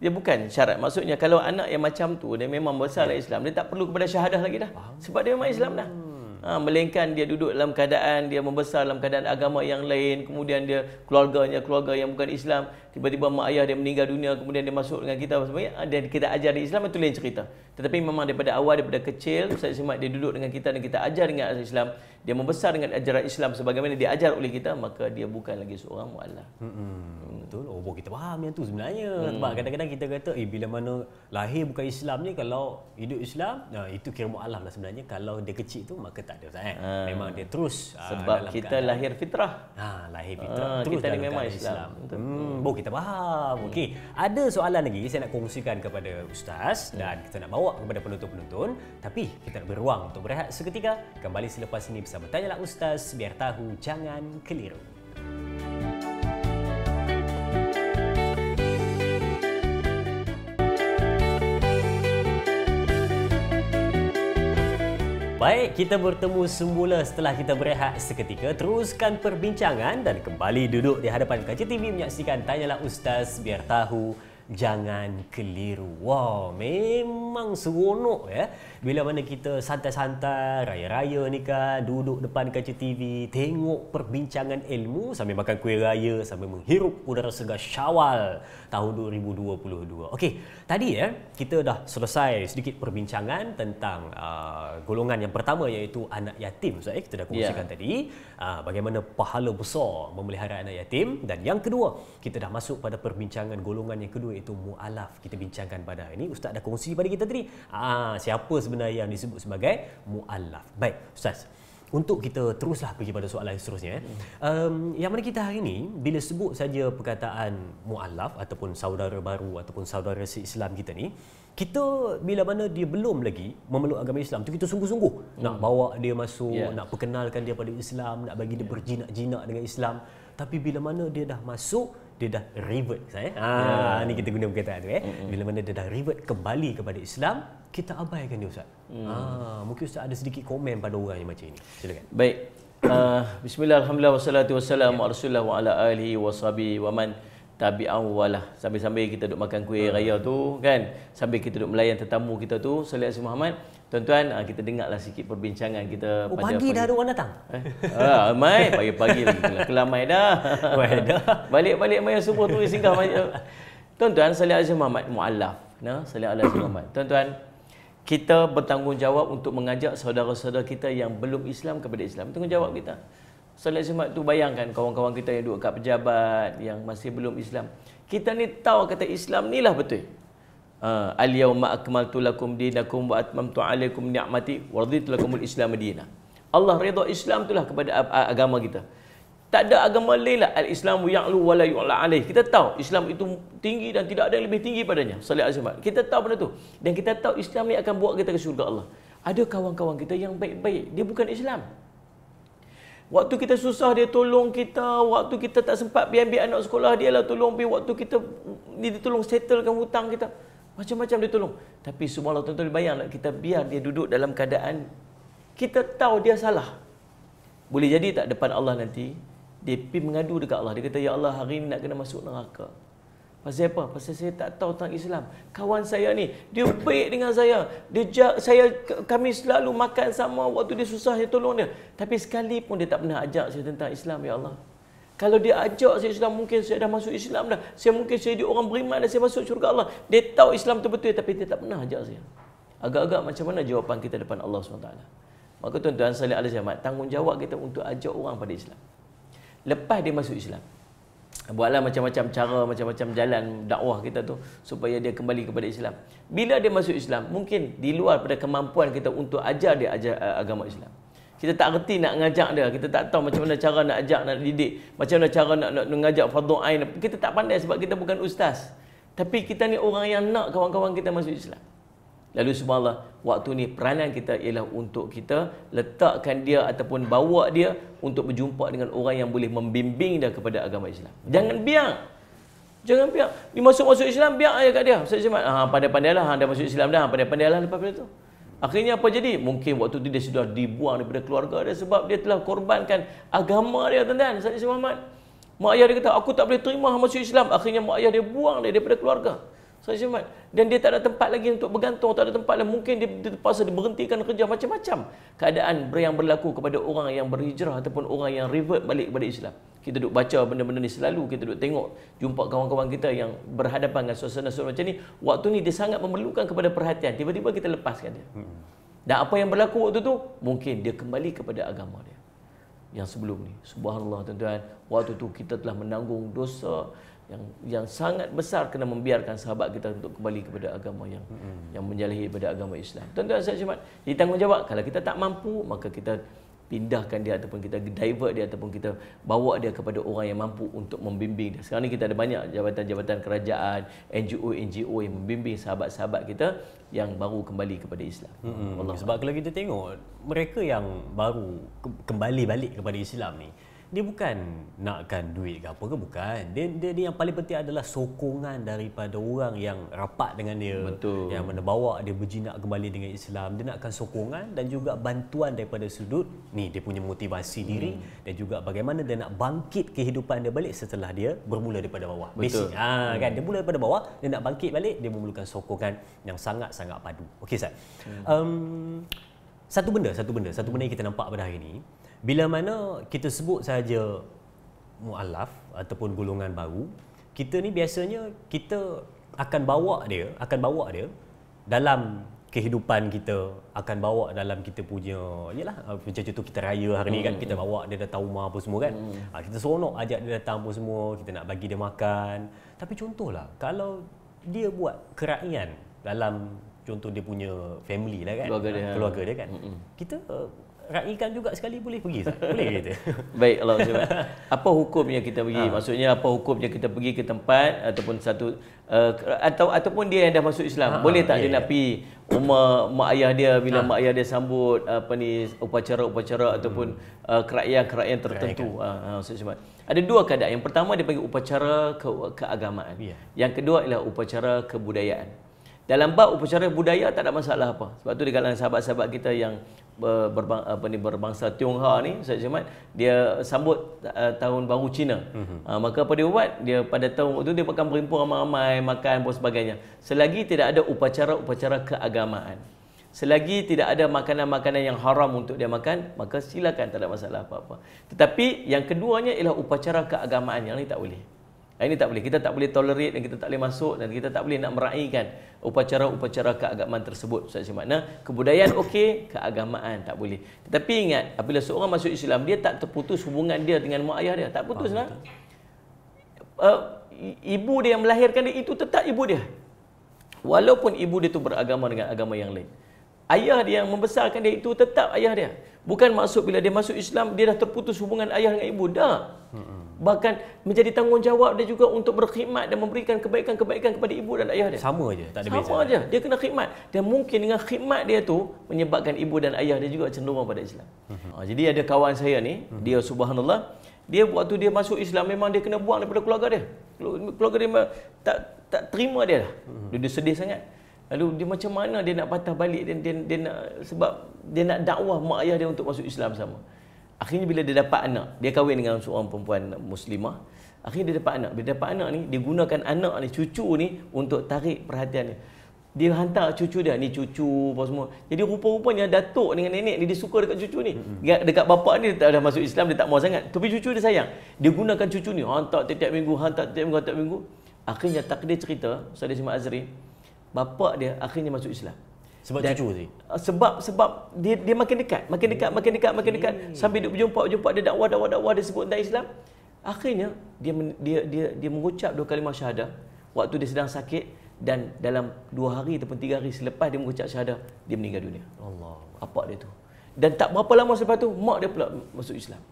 dia bukan syarat. Maksudnya kalau anak yang macam tu dia memang besar dalam Islam, dia tak perlu kepada syahadah lagi dah. Sebab dia memang Islam dah. Melainkan dia duduk dalam keadaan dia membesar dalam keadaan agama yang lain, kemudian dia keluarganya keluarga yang bukan Islam, tiba-tiba mak ayah dia meninggal dunia, kemudian dia masuk dengan kita dan kita ajar di Islam, itu lain cerita. Tetapi memang daripada awal, daripada kecil Ustaz Simat dia duduk dengan kita dan kita ajar dengan asas Islam, dia membesar dengan ajaran Islam sebagaimana diajar oleh kita, maka dia bukan lagi seorang mu'allaf. Betul. Kita faham yang tu sebenarnya. Sebab kadang-kadang kita kata bila mana lahir bukan Islam ni, kalau hidup Islam, itu kira mu'allaf lah sebenarnya. Kalau dia kecil tu maka tak ada Ustaz. Memang dia terus sebab kita lahir fitrah. Lahir fitrah. Terus kita ni memang Islam. Kita faham. Okey, ada soalan lagi saya nak kongsikan kepada Ustaz dan kita nak bawa kepada penonton-penonton, tapi kita nak beruang untuk berehat seketika. Kembali selepas ini bersama Tanyalah Ustaz, biar tahu jangan keliru. Baik, kita bertemu semula setelah kita berehat seketika. Teruskan perbincangan dan kembali duduk di hadapan Kaca TV menyaksikan Tanyalah Ustaz, biar tahu jangan keliru. Wow, memang seronok ya. Bila mana kita santai-santai, raya-raya ni kan, duduk depan kaca TV, tengok perbincangan ilmu sambil makan kuih raya, sambil menghirup udara segar Syawal tahun 2022. Okey, tadi ya, kita dah selesai sedikit perbincangan tentang golongan yang pertama iaitu anak yatim. Ustaz, kita dah kongsikan tadi bagaimana pahala besar memelihara anak yatim, dan yang kedua, kita dah masuk pada perbincangan golongan yang kedua iaitu mualaf. Kita bincangkan pada hari ini, Ustaz dah kongsi pada kita tadi siapa sebenarnya yang disebut sebagai mualaf. Baik Ustaz, untuk kita teruslah pergi pada soalan seterusnya. Yang mana kita hari ini bila sebut saja perkataan mualaf ataupun saudara baru ataupun saudara se-Islam kita ni, kita bila mana dia belum lagi memeluk agama Islam tu, kita sungguh-sungguh nak bawa dia masuk, nak perkenalkan dia pada Islam, nak bagi dia berjinak-jinak dengan Islam. Tapi bila mana dia dah masuk, dia dah revert. Ni kita guna perkataan tu. Bila mana dia dah revert kembali kepada Islam, kita abaikan dia, Ustaz. Mungkin Ustaz ada sedikit komen pada orang yang macam ini. Silakan. Baik. Bismillah, alhamdulillah, wassalatu wassalamu ala rasulillah wa ala alihi wa sahbihi wa man tabi'ahu walah. Sambil-sambil kita duduk makan kuih raya tu kan, sambil kita duduk melayan tetamu kita tu, sallallahu alaihi Muhammad. Tuan-tuan, kita dengarlah sikit perbincangan kita pada pagi dah ada orang datang. Mai pagi-pagi lagi kelamai dah. Balik-balik mai subuh tu singgah. Tuan-tuan, sallallahu alaihi Muhammad mualaf. Sallallahu alaihi Muhammad. Tuan-tuan, kita bertanggungjawab untuk mengajak saudara-saudara kita yang belum Islam kepada Islam. Tanggungjawab kita. Sallallahu alaihi Muhammad tu, bayangkan kawan-kawan kita yang duduk kat pejabat yang masih belum Islam. Kita ni tahu kata Islam ni lah betul. Al-yawma akmaltu lakum dinakum wa atmamtu alaikum ni'mati wa raditu lakumul Islam madinah. Allah redha Islam itulah kepada agama kita. Tak ada agama lain lah. Al-Islamu ya'lu wa la yu'la alaih. Kita tahu Islam itu tinggi dan tidak ada yang lebih tinggi padanya. Sallallahu alaihi wasallam. Kita tahu benda tu. Dan kita tahu Islam ni akan bawa kita ke syurga Allah. Ada kawan-kawan kita yang baik-baik, dia bukan Islam. Waktu kita susah dia tolong kita, waktu kita tak sempat ambil anak sekolah dia lah tolong, waktu kita dia tolong settlekan hutang kita. Macam-macam dia tolong. Tapi subhanallah, tuan-tuan bayanglah, kita biar dia duduk dalam keadaan kita tahu dia salah. Boleh jadi tak depan Allah nanti dia pergi mengadu dekat Allah. Dia kata, ya Allah, hari ni nak kena masuk neraka. Pasal apa? Pasal saya tak tahu tentang Islam. Kawan saya ni, dia baik dengan saya. Kami selalu makan sama, waktu dia susah saya tolong dia. Tapi sekali pun dia tak pernah ajak saya tentang Islam, ya Allah. Kalau dia ajak saya Islam, mungkin saya dah masuk Islam dah. Mungkin saya orang beriman dan saya masuk syurga Allah. Dia tahu Islam tu betul, tapi dia tak pernah ajak saya. Agak-agak macam mana jawapan kita depan Allah SWT? Maka tuan-tuan sallallahu alaihi wasallam, tanggungjawab kita untuk ajak orang pada Islam. Lepas dia masuk Islam, buatlah macam-macam cara, macam-macam jalan dakwah kita tu supaya dia kembali kepada Islam. Bila dia masuk Islam, mungkin di luar pada kemampuan kita untuk ajar dia agama Islam. Kita tak reti nak ngajak dia, kita tak tahu macam mana cara nak ajak, nak didik, macam mana cara nak mengajak fardhu ain. Kita tak pandai sebab kita bukan ustaz. Tapi kita ni orang yang nak kawan-kawan kita masuk Islam. Lalu subhanallah, waktu ni peranan kita ialah untuk kita letakkan dia ataupun bawa dia untuk berjumpa dengan orang yang boleh membimbing dia kepada agama Islam. Jangan biar. Dia masuk Islam, biar aja kat dia. Pandai-pandailah, dah masuk Islam dah, pandai-pandailah lepas itu. Akhirnya apa jadi? Mungkin waktu itu dia sudah dibuang daripada keluarga dia sebab dia telah korbankan agama dia, tuan-tuan. Sayyid Muhammad. Mak ayah dia kata, aku tak boleh terima masuk Islam. Akhirnya mak ayah dia buang dia daripada keluarga. Sayyid Muhammad. Dan dia tak ada tempat lagi untuk bergantung, tak ada tempat lagi. Mungkin dia terpaksa diberhentikan kerja, macam-macam keadaan yang berlaku kepada orang yang berhijrah ataupun orang yang revert balik kepada Islam. Kita duduk baca benda-benda ni selalu, kita duduk tengok, jumpa kawan-kawan kita yang berhadapan dengan suasana-suasana macam ni. Waktu ni dia sangat memerlukan kepada perhatian. Tiba-tiba kita lepaskan dia. Dan apa yang berlaku waktu tu, mungkin dia kembali kepada agama dia yang sebelum ni. Subhanallah, tuan-tuan, waktu tu kita telah menanggung dosa yang sangat besar kena membiarkan sahabat kita untuk kembali kepada agama yang menyalahi kepada agama Islam. Tuan-tuan, saya cuma ditanggungjawab. Kalau kita tak mampu, maka kita pindahkan dia ataupun kita divert dia ataupun kita bawa dia kepada orang yang mampu untuk membimbing dia. Sekarang ni kita ada banyak jabatan-jabatan kerajaan, NGO yang membimbing sahabat-sahabat kita yang baru kembali kepada Islam. Sebab kalau kita tengok mereka yang baru kembali balik kepada Islam ni, dia bukan nakkan duit ke apa ke, bukan. Dia yang paling penting adalah sokongan daripada orang yang rapat dengan dia. Betul. Yang mana bawa dia berjinak kembali dengan Islam. Dia nakkan sokongan dan juga bantuan daripada sudut ni dia punya motivasi diri dan juga bagaimana dia nak bangkit kehidupan dia balik setelah dia bermula daripada bawah. Betul. Basic. Kan dia mula daripada bawah, dia nak bangkit balik, dia memerlukan sokongan yang sangat-sangat padu. Okey Ustaz. Satu benda yang kita nampak pada hari ini, bila mana kita sebut saja mu'allaf ataupun golongan baru, kita ni biasanya kita akan bawa dia dalam kehidupan kita, akan bawa dalam kita punya, yalah macam contoh kita raya hari ni kan, kita bawa dia datang rumah apa semua kan. Kita seronok ajak dia datang apa semua, kita nak bagi dia makan. Tapi contohlah kalau dia buat keraian dalam contoh dia punya family lah kan, keluarga dia kan, kita raikan juga sekali boleh pergi tak? Boleh kita. Baik, Allah SWT. Apa hukumnya kita pergi? Maksudnya apa hukumnya kita pergi ke tempat ataupun satu ataupun dia yang dah masuk Islam. Boleh tak dia nak pergi rumah mak ayah dia bila mak ayah dia sambut upacara-upacara ataupun kerajaan tertentu. Ada dua keadaan. Yang pertama dia panggil upacara keagamaan. Yang kedua ialah upacara kebudayaan. Dalam bab upacara budaya tak ada masalah apa. Sebab tu di kalangan sahabat-sahabat kita yang berbangsa Tionghoa ni, Ustaz Jamal, dia sambut tahun baru Cina. Maka apa dia buat? Dia pada tahun itu dia akan berhimpun ramai-ramai, makan dan sebagainya. Selagi tidak ada upacara-upacara keagamaan, selagi tidak ada makanan-makanan yang haram untuk dia makan, maka silakan, tak ada masalah apa-apa. Tetapi yang keduanya ialah upacara keagamaan, yang ini tak boleh. Ini tak boleh. Kita tak boleh tolerate dan kita tak boleh masuk dan kita tak boleh nak meraihkan upacara-upacara keagamaan tersebut. Makna kebudayaan okey, keagamaan tak boleh. Tetapi ingat, apabila seorang masuk Islam, dia tak terputus hubungan dia dengan mak ayah dia. Tak putus lah. Ibu dia yang melahirkan dia itu tetap ibu dia. Walaupun ibu dia tu beragama dengan agama yang lain. Ayah dia yang membesarkan dia itu tetap ayah dia. Bukan maksud bila dia masuk Islam, dia dah terputus hubungan ayah dengan ibu. Dah. Bahkan menjadi tanggungjawab dia juga untuk berkhidmat dan memberikan kebaikan-kebaikan kepada ibu dan ayah dia. Sama je, tak ada beza. Sama je, dia kena khidmat. Dan mungkin dengan khidmat dia tu menyebabkan ibu dan ayah dia juga cenderung pada Islam. Jadi ada kawan saya ni, dia subhanallah, dia waktu dia masuk Islam memang dia kena buang daripada keluarga dia. Keluarga dia tak terima dia lah. Dia sedih sangat. Lalu dia macam mana dia nak patah balik dia nak, sebab dia nak dakwah mak ayah dia untuk masuk Islam sama. Akhirnya bila dia dapat anak, dia kahwin dengan seorang perempuan muslimah. Akhirnya dia dapat anak. Bila dapat anak ni, dia gunakan anak ni, cucu ni untuk tarik perhatian dia. Dia hantar cucu dia, ni cucu apa semua. Jadi rupa-rupanya datuk dengan nenek ni dia suka dekat cucu ni. Dekat bapak ni dia dah masuk Islam, dia tak mau sangat. Tapi cucu dia sayang. Dia gunakan cucu ni, hantar tiap-tiap minggu, hantar tiap minggu. Akhirnya takdir cerita, Ustaz Ismail Azri, bapak dia akhirnya masuk Islam. Sebab cucu tadi. Sebab dia makin dekat sampai dia berjumpa dia dakwah dia sebut tentang Islam. Akhirnya dia mengucap 2 kalimah syahadah waktu dia sedang sakit, dan dalam 2 hari ataupun 3 hari selepas dia mengucap syahadah, dia meninggal dunia. Allah. Bapak dia tu. Dan tak berapa lama selepas tu mak dia pula masuk Islam.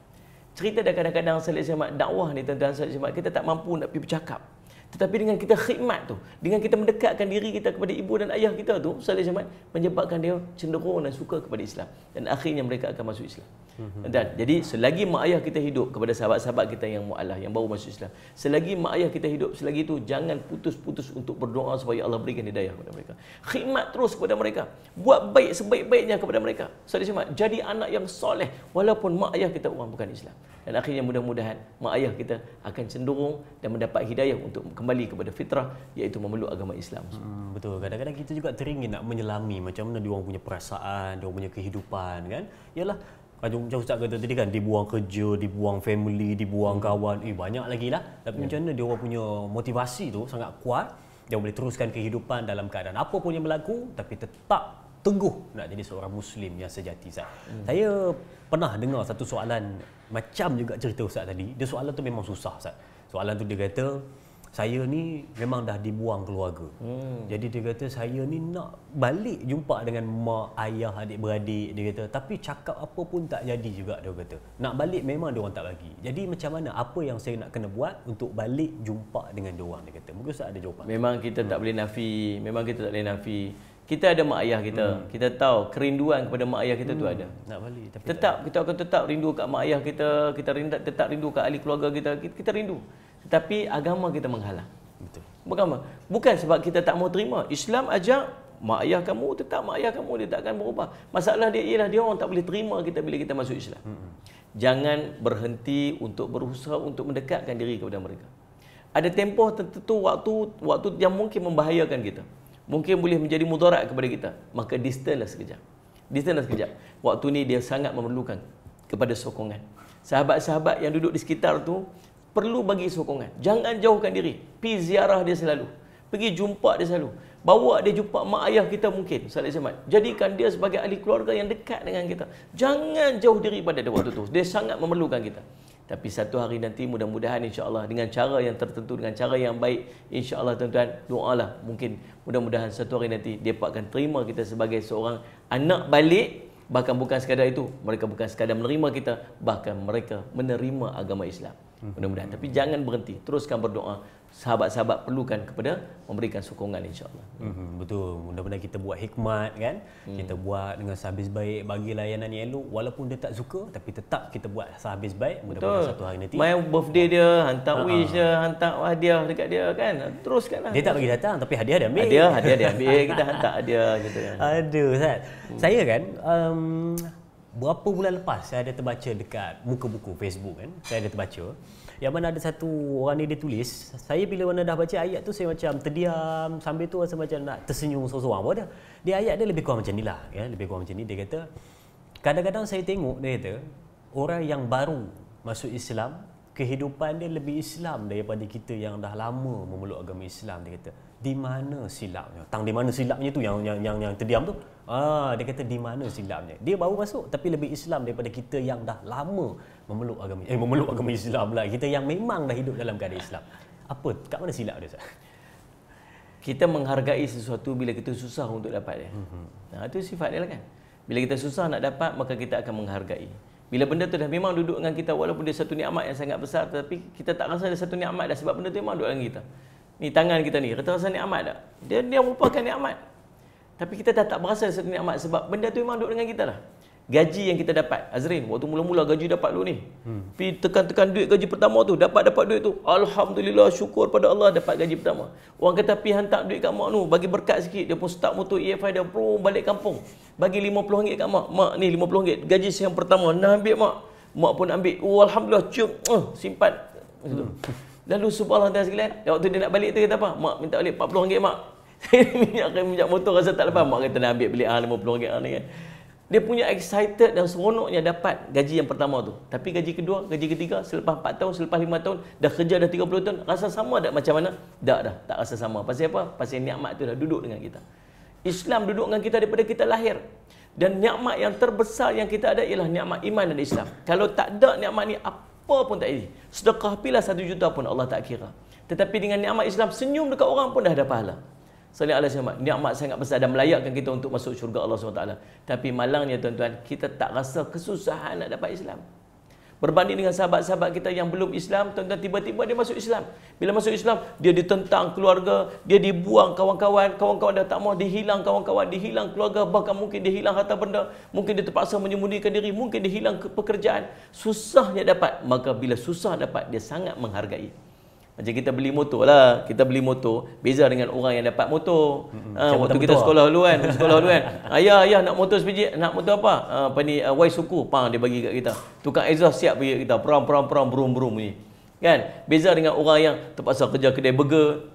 Cerita dia kadang-kadang Salih Ahmad dakwah ni tentang Salih Ahmad, kita tak mampu nak pergi bercakap. Tetapi dengan kita khidmat tu, dengan kita mendekatkan diri kita kepada ibu dan ayah kita tu, Salih Ahmad menyebabkan dia cenderung dan suka kepada Islam. Dan akhirnya mereka akan masuk Islam. Dan jadi selagi mak ayah kita hidup, kepada sahabat-sahabat kita yang mu'alaf, yang baru masuk Islam, selagi mak ayah kita hidup, selagi itu jangan putus-putus untuk berdoa supaya Allah berikan hidayah kepada mereka. Khidmat terus kepada mereka. Buat baik sebaik-baiknya kepada mereka. Salih Ahmad, jadi anak yang soleh walaupun mak ayah kita orang bukan Islam. Dan akhirnya mudah-mudahan mak ayah kita akan cenderung dan mendapat hidayah untuk kembali kepada fitrah, iaitu memeluk agama Islam. Betul. Kadang-kadang kita juga teringin nak menyelami macam mana dia orang punya perasaan, dia orang punya kehidupan kan. Yalah, macam Ustaz kata tadi kan, dibuang kerja, dibuang family, dibuang kawan, banyak lagi lah. Tapi macam mana dia orang punya motivasi tu sangat kuat, dia boleh teruskan kehidupan dalam keadaan apa pun yang berlaku, tapi tetap teguh nak jadi seorang Muslim yang sejati. Saya pernah dengar satu soalan macam juga cerita Ustaz tadi. Dia soalan tu memang susah Ustaz. Soalan tu dia kata, saya ni memang dah dibuang keluarga. Jadi dia kata saya ni nak balik jumpa dengan mak, ayah, adik-beradik, dia kata, tapi cakap apa pun tak jadi juga, dia kata. Nak balik memang dia orang tak bagi. Jadi macam mana, apa yang saya nak kena buat untuk balik jumpa dengan dia orang, dia kata. Mungkin Ustaz ada jawapan. Memang kita tak boleh nafi, Kita ada mak ayah kita. Kita tahu kerinduan kepada mak ayah kita tu ada. Nak balik tapi Kita akan tetap rindu kat mak ayah kita, tetap rindu kat ahli keluarga kita rindu. Tetapi agama kita menghalang. betul. Bukan sebab kita tak mau terima. Islam ajak mak ayah kamu tetap mak ayah kamu, dia tak akan berubah. Masalah dia ialah dia orang tak boleh terima kita bila kita masuk Islam. Jangan berhenti untuk berusaha untuk mendekatkan diri kepada mereka. Ada tempoh tertentu waktu yang mungkin membahayakan kita. Mungkin boleh menjadi mudarat kepada kita. Maka distance sekejap. Waktu ni dia sangat memerlukan kepada sokongan. Sahabat-sahabat yang duduk di sekitar tu perlu bagi sokongan. Jangan jauhkan diri. Pergi ziarah dia selalu. Pergi jumpa dia selalu. Bawa dia jumpa mak ayah kita mungkin. Salih Samad. Jadikan dia sebagai ahli keluarga yang dekat dengan kita. Jangan jauh diri pada dia waktu tu. Dia sangat memerlukan kita. Tapi satu hari nanti mudah-mudahan insya-Allah dengan cara yang tertentu, dengan cara yang baik, insya-Allah tuan-tuan, doalah, mungkin mudah-mudahan satu hari nanti dia akan terima kita sebagai seorang anak balik. Bahkan bukan sekadar itu, mereka bukan sekadar menerima kita, bahkan mereka menerima agama Islam. Mudah-mudahan. Tapi jangan berhenti, teruskan berdoa. Sahabat-sahabat perlukan kepada memberikan sokongan, insya-Allah. Betul. Mudah-mudahan kita buat hikmat kan. Kita buat dengan sehabis baik, bagi layanan yang elok walaupun dia tak suka, tapi tetap kita buat sehabis baik. Mudah-mudahan satu hari nanti main birthday dia, hantar wish dia, hantar hadiah dekat dia kan. Teruskanlah. dia tak bagi datang tapi hadiah dia ambil. Hadiah dia ambil, kita hantar hadiah gitu kan. Aduh, Ustaz. Saya kan berapa bulan lepas saya ada terbaca dekat muka buku Facebook kan. Saya ada terbaca yang mana ada satu orang ni dia tulis, saya bila mana dah baca ayat tu saya macam terdiam, sambil tu rasa macam nak tersenyum seorang-seorang pun dah. Dia ayat dia lebih kurang macam ni lah, ya, lebih kurang macam ni. Dia kata, kadang-kadang saya tengok, dia kata, orang yang baru masuk Islam, kehidupan dia lebih Islam daripada kita yang dah lama memeluk agama Islam. Dia kata, di mana silapnya? Di mana silapnya tu yang terdiam tu? Dia kata di mana silapnya? Dia baru masuk tapi lebih Islam daripada kita yang dah lama memeluk agama Islam lah. Kita yang memang dah hidup dalam keadaan Islam. Apa? Kat mana silap dia, Ustaz? Kita menghargai sesuatu bila kita susah untuk dapat dia. Itu sifat dia lah kan. Bila kita susah nak dapat, maka kita akan menghargai. Bila benda tu dah memang duduk dengan kita, walaupun dia satu nikmat yang sangat besar, tapi kita tak rasa ada satu nikmat dah sebab benda tu memang duduk dengan kita. Ni tangan kita ni, kita rasa nikmat tak? Dia merupakan nikmat. Tapi kita dah tak berasa satu nikmat sebab benda tu memang duduk dengan kita dah. Gaji yang kita dapat, Azrin, waktu mula-mula gaji dapat dulu ni. Pergi tekan-tekan duit gaji pertama tu, dapat duit tu. Alhamdulillah, syukur pada Allah dapat gaji pertama. Orang kata pergi hantar duit kat mak tu, bagi berkat sikit, dia pun start motor EFI dia balik kampung. Bagi RM50 kat mak. Mak ni RM50, gaji saya yang pertama. Nah ambil mak. Mak pun ambil. Oh alhamdulillah, cium, simpan. Lalu subhanallah sekalian, waktu dia nak balik tu kata apa? Mak minta balik RM40 mak. Saya minyak motor rasa tak lepas. Mak kata nak ambil balik RM50 ni kan. Dia punya excited dan seronoknya dapat gaji yang pertama tu. Tapi gaji kedua, gaji ketiga, selepas 4 tahun, selepas 5 tahun, dah kerja dah 30 tahun, rasa sama tak macam mana? Tak rasa sama. Pasal apa? Pasal nikmat tu dah duduk dengan kita. Islam duduk dengan kita daripada kita lahir. Dan nikmat yang terbesar yang kita ada ialah nikmat iman dan Islam. Kalau tak ada nikmat ni, apa pun tak jadi. Sedekah pilih 1 juta pun Allah tak kira. Tetapi dengan nikmat Islam, senyum dekat orang pun dah ada pahala. Salih alaihi wasallam, nikmat sangat besar dan melayakkan kita untuk masuk syurga Allah SWT. Tapi malangnya tuan-tuan, kita tak rasa kesusahan nak dapat Islam. Berbanding dengan sahabat-sahabat kita yang belum Islam, tuan-tuan, tiba-tiba dia masuk Islam. Bila masuk Islam, dia ditentang keluarga, dia dibuang kawan-kawan dah tak mau, dihilang kawan-kawan, dihilang keluarga, bahkan mungkin dihilang harta benda, mungkin dia terpaksa menyembunyikan diri, mungkin dihilang pekerjaan. Susahnya dapat. Maka bila susah dapat, dia sangat menghargai. Macam kita beli motor lah, kita beli motor beza dengan orang yang dapat motor. Waktu kita sekolah dulu kan, ayah nak motor sebiji, nak motor apa? Y suku, dia bagi kat kita. Tukang exhaust siap bagi kat kita, perang brum ni. Kan? Beza dengan orang yang terpaksa kerja kedai burger,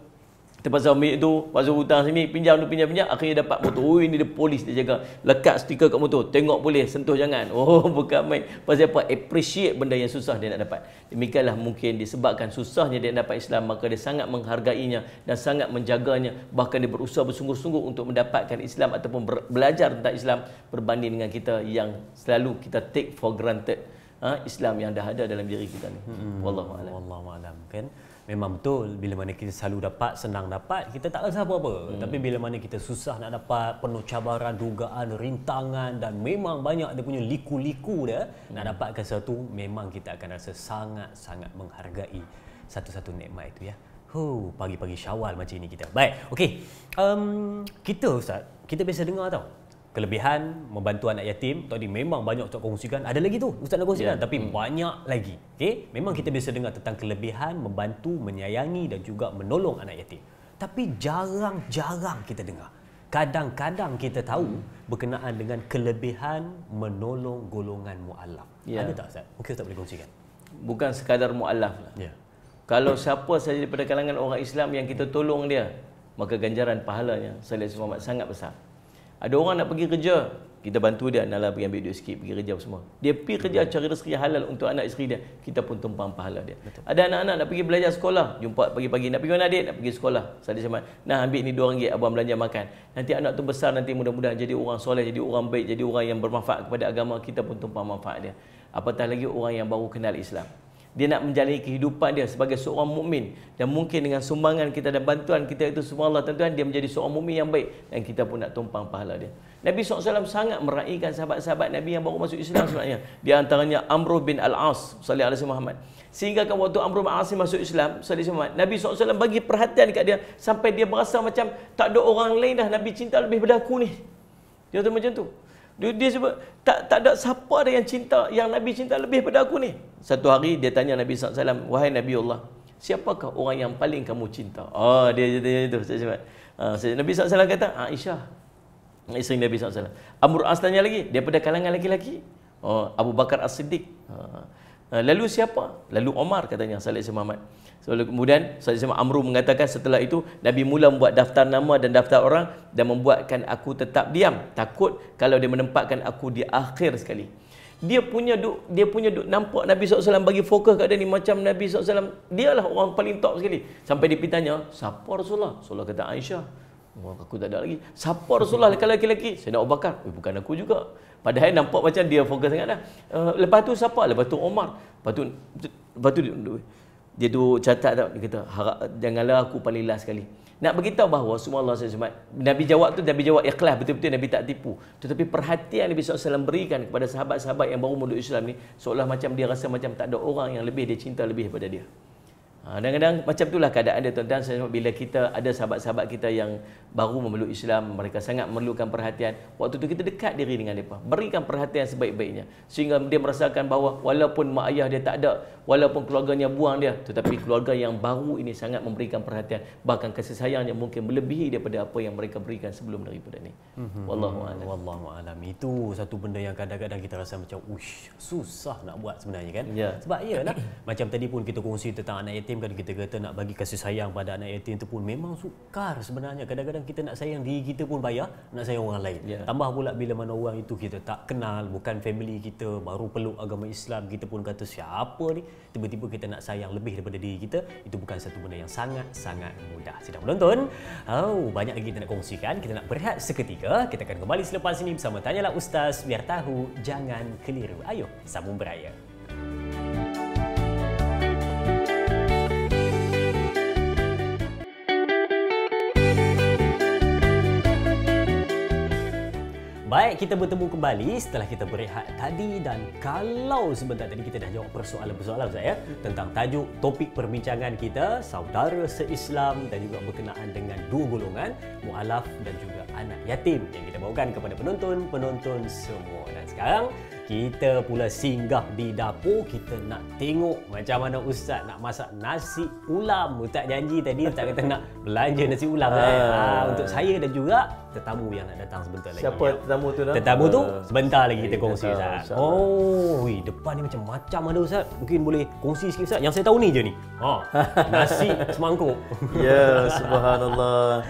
terpaksa ambil tu, pasal hutang sini, pinjam, akhirnya dapat motor. Oh, ini dia polis, dia jaga. Lekat stiker kat motor, tengok boleh, sentuh jangan. Oh, bukan main. Pasal apa? Appreciate benda yang susah dia nak dapat. Demikianlah mungkin disebabkan susahnya dia dapat Islam, maka dia sangat menghargainya dan sangat menjaganya. Bahkan dia berusaha bersungguh-sungguh untuk mendapatkan Islam ataupun belajar tentang Islam, berbanding dengan kita yang selalu kita take for granted Islam yang dah ada dalam diri kita ni. Wallahualam kan. Memang betul, bila mana kita selalu dapat, senang dapat, kita tak rasa apa-apa. Tapi bila mana kita susah nak dapat, penuh cabaran, dugaan, rintangan dan memang banyak dia punya liku-liku dia, nak dapatkan sesuatu, memang kita akan rasa sangat-sangat menghargai satu-satu nikmat itu ya. Pagi-pagi Syawal macam ini kita. Baik, okey. Kita Ustaz, kita biasa dengar tau, kelebihan membantu anak yatim tadi memang banyak Ustaz kongsikan. Ada lagi tu Ustaz nak kongsikan, tapi banyak lagi. Okey, memang kita biasa dengar tentang kelebihan membantu, menyayangi dan juga menolong anak yatim. Tapi jarang-jarang kita dengar. Kadang-kadang kita tahu berkenaan dengan kelebihan menolong golongan mualaf. Ada tak Ustaz? Mungkin Ustaz boleh kongsikan. Bukan sekadar mualaf lah. Kalau siapa saja daripada kalangan orang Islam yang kita tolong dia, maka ganjaran pahalanya sallallahu alaihi sangat besar. Ada orang nak pergi kerja, kita bantu dia, naklah pergi ambil duit sikit, pergi kerja semua. Dia pergi kerja cari rezeki halal untuk anak isteri dia, kita pun tumpang pahala dia. Betul. Ada anak-anak nak pergi belajar sekolah, jumpa pagi-pagi nak pergi mana adik? Nak pergi sekolah. Saya sama, nah ambil ni RM2 abang belanja makan. Nanti anak tu besar, nanti mudah-mudahan jadi orang soleh, jadi orang baik, jadi orang yang bermanfaat kepada agama, kita pun tumpang manfaat dia. Apatah lagi orang yang baru kenal Islam. Dia nak menjalani kehidupan dia sebagai seorang mukmin, dan mungkin dengan sumbangan kita dan bantuan kita itu subhanallah tuan-tuan, dia menjadi seorang mukmin yang baik, dan kita pun nak tumpang pahala dia. Nabi SAW sangat meraihkan sahabat-sahabat Nabi yang baru masuk Islam sebenarnya. Di antaranya Amr bin Al-As sallallahu alaihi Muhammad. Sehingga kan waktu Amr bin Al-As masuk Islam sallallahu alaihi Muhammad, Nabi SAW bagi perhatian dekat dia sampai dia berasa macam tak ada orang lain dah Nabi cinta lebih daripada aku ni. Dia tu macam tu. Dia sebut tak ada siapa ada yang cinta, yang Nabi cinta lebih pada aku ni. Satu hari dia tanya Nabi SAW, wahai Nabi Allah, siapakah orang yang paling kamu cinta? Oh, dia itu. Nabi SAW kata Aisyah, isteri Nabi SAW. Amr As tanya lagi, dia pada kalangan lelaki-lelaki. Oh, Abu Bakar As-Siddiq. Lalu siapa? Lalu Omar katanya sallallahu alaihi Muhammad. So, kemudian Amr mengatakan setelah itu Nabi mula membuat daftar nama dan daftar orang dan membuatkan aku tetap diam, takut kalau dia menempatkan aku di akhir sekali. Dia punya duk nampak Nabi SAW bagi fokus kat dia ni macam Nabi SAW dialah orang paling top sekali. Sampai dia tanya, siapa Rasulullah? Rasulullah kata Aisyah. Oh, aku tak ada lagi. Siapa Rasulullah kalau lelaki-lelaki? Sayyidina Abu Bakar. Bukan aku juga. Padahal nampak macam dia fokus sangat dah. Lepas tu siapa? Lepas tu Omar. Lepas tu dia tu catat tau, dia kata janganlah aku paling last sekali. Nak beritahu bahawa subhanallah Nabi jawab ikhlas, betul-betul Nabi tak tipu. Tetapi perhatian Nabi SAW berikan kepada sahabat-sahabat yang baru meluk Islam ni, seolah macam dia rasa macam tak ada orang yang lebih dia cinta lebih daripada dia. Kadang-kadang macam itulah keadaan dia tuan-tuan. Bila kita ada sahabat-sahabat kita yang baru memeluk Islam, mereka sangat memerlukan perhatian, waktu tu kita dekat diri dengan mereka, berikan perhatian sebaik-baiknya, sehingga dia merasakan bahawa walaupun mak ayah dia tak ada, walaupun keluarganya buang dia, tetapi keluarga yang baru ini sangat memberikan perhatian, bahkan kasih sayangnya mungkin melebihi daripada apa yang mereka berikan sebelum daripada ni. Wallahu a'lam. Wallahu a'lam. Itu satu benda yang kadang-kadang kita rasa macam susah nak buat sebenarnya kan. Sebab iyalah macam tadi pun kita kongsi tentang anak yatim kan, kita kata nak bagi kasih sayang pada anak yatim itu pun memang sukar sebenarnya. Kadang-kadang kita nak sayang diri kita pun payah nak sayang orang lain. Tambah pula bila mana orang itu kita tak kenal, bukan family kita, baru peluk agama Islam, kita pun kata siapa ni, tiba-tiba kita nak sayang lebih daripada diri kita, itu bukan satu benda yang sangat-sangat mudah. Sidang penonton, banyak lagi kita nak kongsikan. Kita nak berehat seketika. Kita akan kembali selepas ini bersama Tanyalah Ustaz, biar tahu jangan keliru. Ayo sambung beraya. Baik, kita bertemu kembali setelah kita berehat tadi, dan kalau sebentar tadi kita dah jawab persoalan-persoalan saya tentang tajuk topik perbincangan kita, saudara se-Islam, dan juga berkenaan dengan dua golongan, mualaf dan juga anak yatim, yang kita bawakan kepada penonton-penonton semua. Dan sekarang kita pula singgah di dapur. Kita nak tengok macam mana Ustaz nak masak nasi ulam. Ustaz janji tadi, Ustaz kata nak belanja nasi ulam untuk saya dan juga tetamu yang nak datang sebentar lagi. Siapa tetamu tu? Tetamu tu sebentar lagi kita kongsi Ustaz. Depan ni macam-macam ada Ustaz. Mungkin boleh kongsi sikit Ustaz. Yang saya tahu ni je ni. Nasi semangkuk. Ya, subhanallah.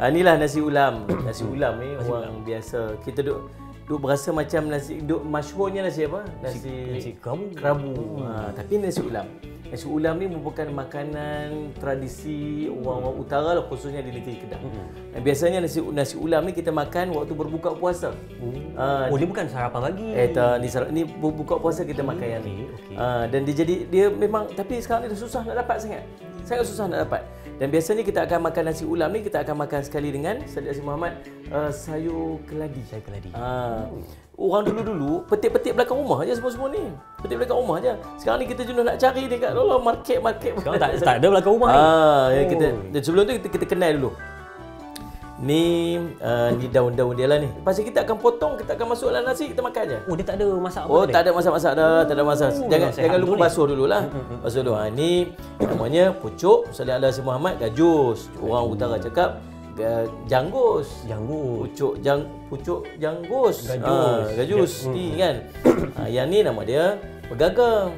Inilah nasi ulam. Nasi ulam ni orang biasa kita duk berasa macam nasi, masyhurnya nasi apa? Nasi kerabu. Tapi nasi ulam. Nasi ulam ni merupakan makanan tradisi orang-orang utara lah, khususnya di negeri Kedah. Dan biasanya nasi ulam ni kita makan waktu berbuka puasa. Dia bukan sarapan pagi. Ni berbuka puasa kita makan yang ni. Dan dia memang, tapi sekarang ni dah susah nak dapat sangat. Sangat susah nak dapat. Dan biasanya kita akan makan nasi ulam ni, kita akan makan sekali dengan Sayyid Muhammad sayur keladi. Orang dulu-dulu petik-petik belakang rumah aja semua ni. Petik belakang rumah aja. Sekarang ni kita jenuh nak cari dekat market. Sekarang tak ada belakang rumah ni. Sebelum tu kita kenal dulu. Ni daun-daun dia lah ni. Lepas kita akan potong, kita akan masuk dalam nasi, kita makan je. Oh, dia tak ada masak apa Oh, tadi? tak ada masak-masak dah, tak ada masak. Jangan lupa betul basuh dululah. Basuh dulu. Ni namanya pucuk, Salih Ala Si Muhammad, gajus. Orang utara cakap janggus. Pucuk janggus. Gajus ni kan. Yang ni nama dia pegaga.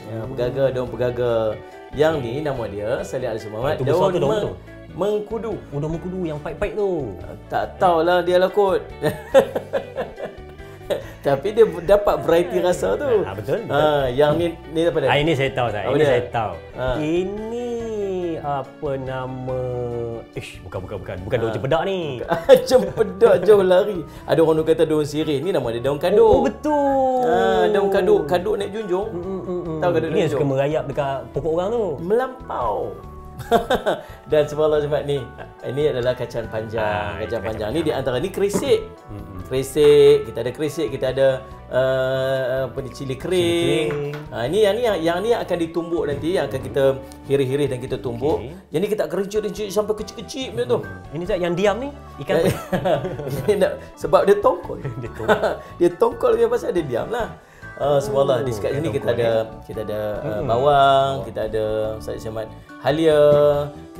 Pegaga, daun pegaga. Yang ni nama dia Salih Ala Si Muhammad, daun mengkudu. Daun mengkudu yang pahit-pahit tu. Tak tahulah dia lah kot. Tapi dia dapat variety rasa tu. Betul. Yang ni apa dia? Ini saya tahu Apa Ini dia? saya tahu. Ini apa nama? Bukan daun cempedak ni. Cempedak jauh lari. Ada orang kata daun sirih. Ni nama dia daun kaduk. Oh, betul. Daun kaduk naik junjung. Tahu kaduk Ini yang suka merayap dekat pokok orang tu. Melampau. Dan subhanallah Jumat ni, ini adalah kacang panjang. Kacang panjang ni di antara ni kerisik. Kerisik, kita ada kerisik, kita ada apa ni, cili kering. Yang ni akan ditumbuk nanti, yang akan kita hirih-hirih dan kita tumbuk. Jadi kita akan rincit-rincit sampai kecil-kecil macam tu. Ini yang diam ni ikan apa? Sebab dia tongkol. Dia tongkol dia pasal dia diam lah. Subhanallah, di sekat sini kita ada bawang, kita ada Ustaz Syamad halia,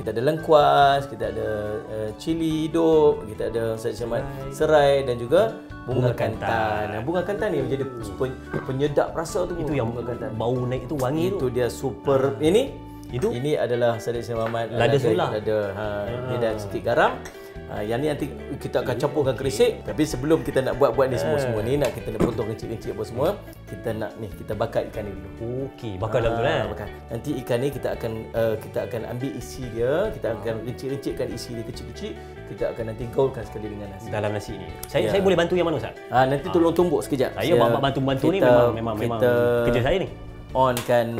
kita ada lengkuas, kita ada cili hidup, kita ada Ustaz Syamad serai dan juga bunga kantan. Bunga kantan ni menjadi penyedap rasa tu. Itu yang bau naik tu, wangi tu. Itu dia super. Ini adalah Ustaz Syamad lada sulah. Ni dan sikit garam. Yang ni nanti kita akan campurkan kerisik. Tapi sebelum kita nak buat ni semua ni, kita nak potong kecil-kecil apa semua, kita bakar ikan ni dulu. Okey, bakar dalam tu lah. Bakar. Nanti ikan ni kita akan ambil isi dia, kita akan rincit-rincitkan isi dia kecil-kecil. Kita akan nanti gaulkan sekali dengan nasi. Dalam nasi ni. Saya boleh bantu yang mana Ustaz? Nanti tolong tumbuk sekejap. Saya bantu ni memang kerja saya ni. Onkan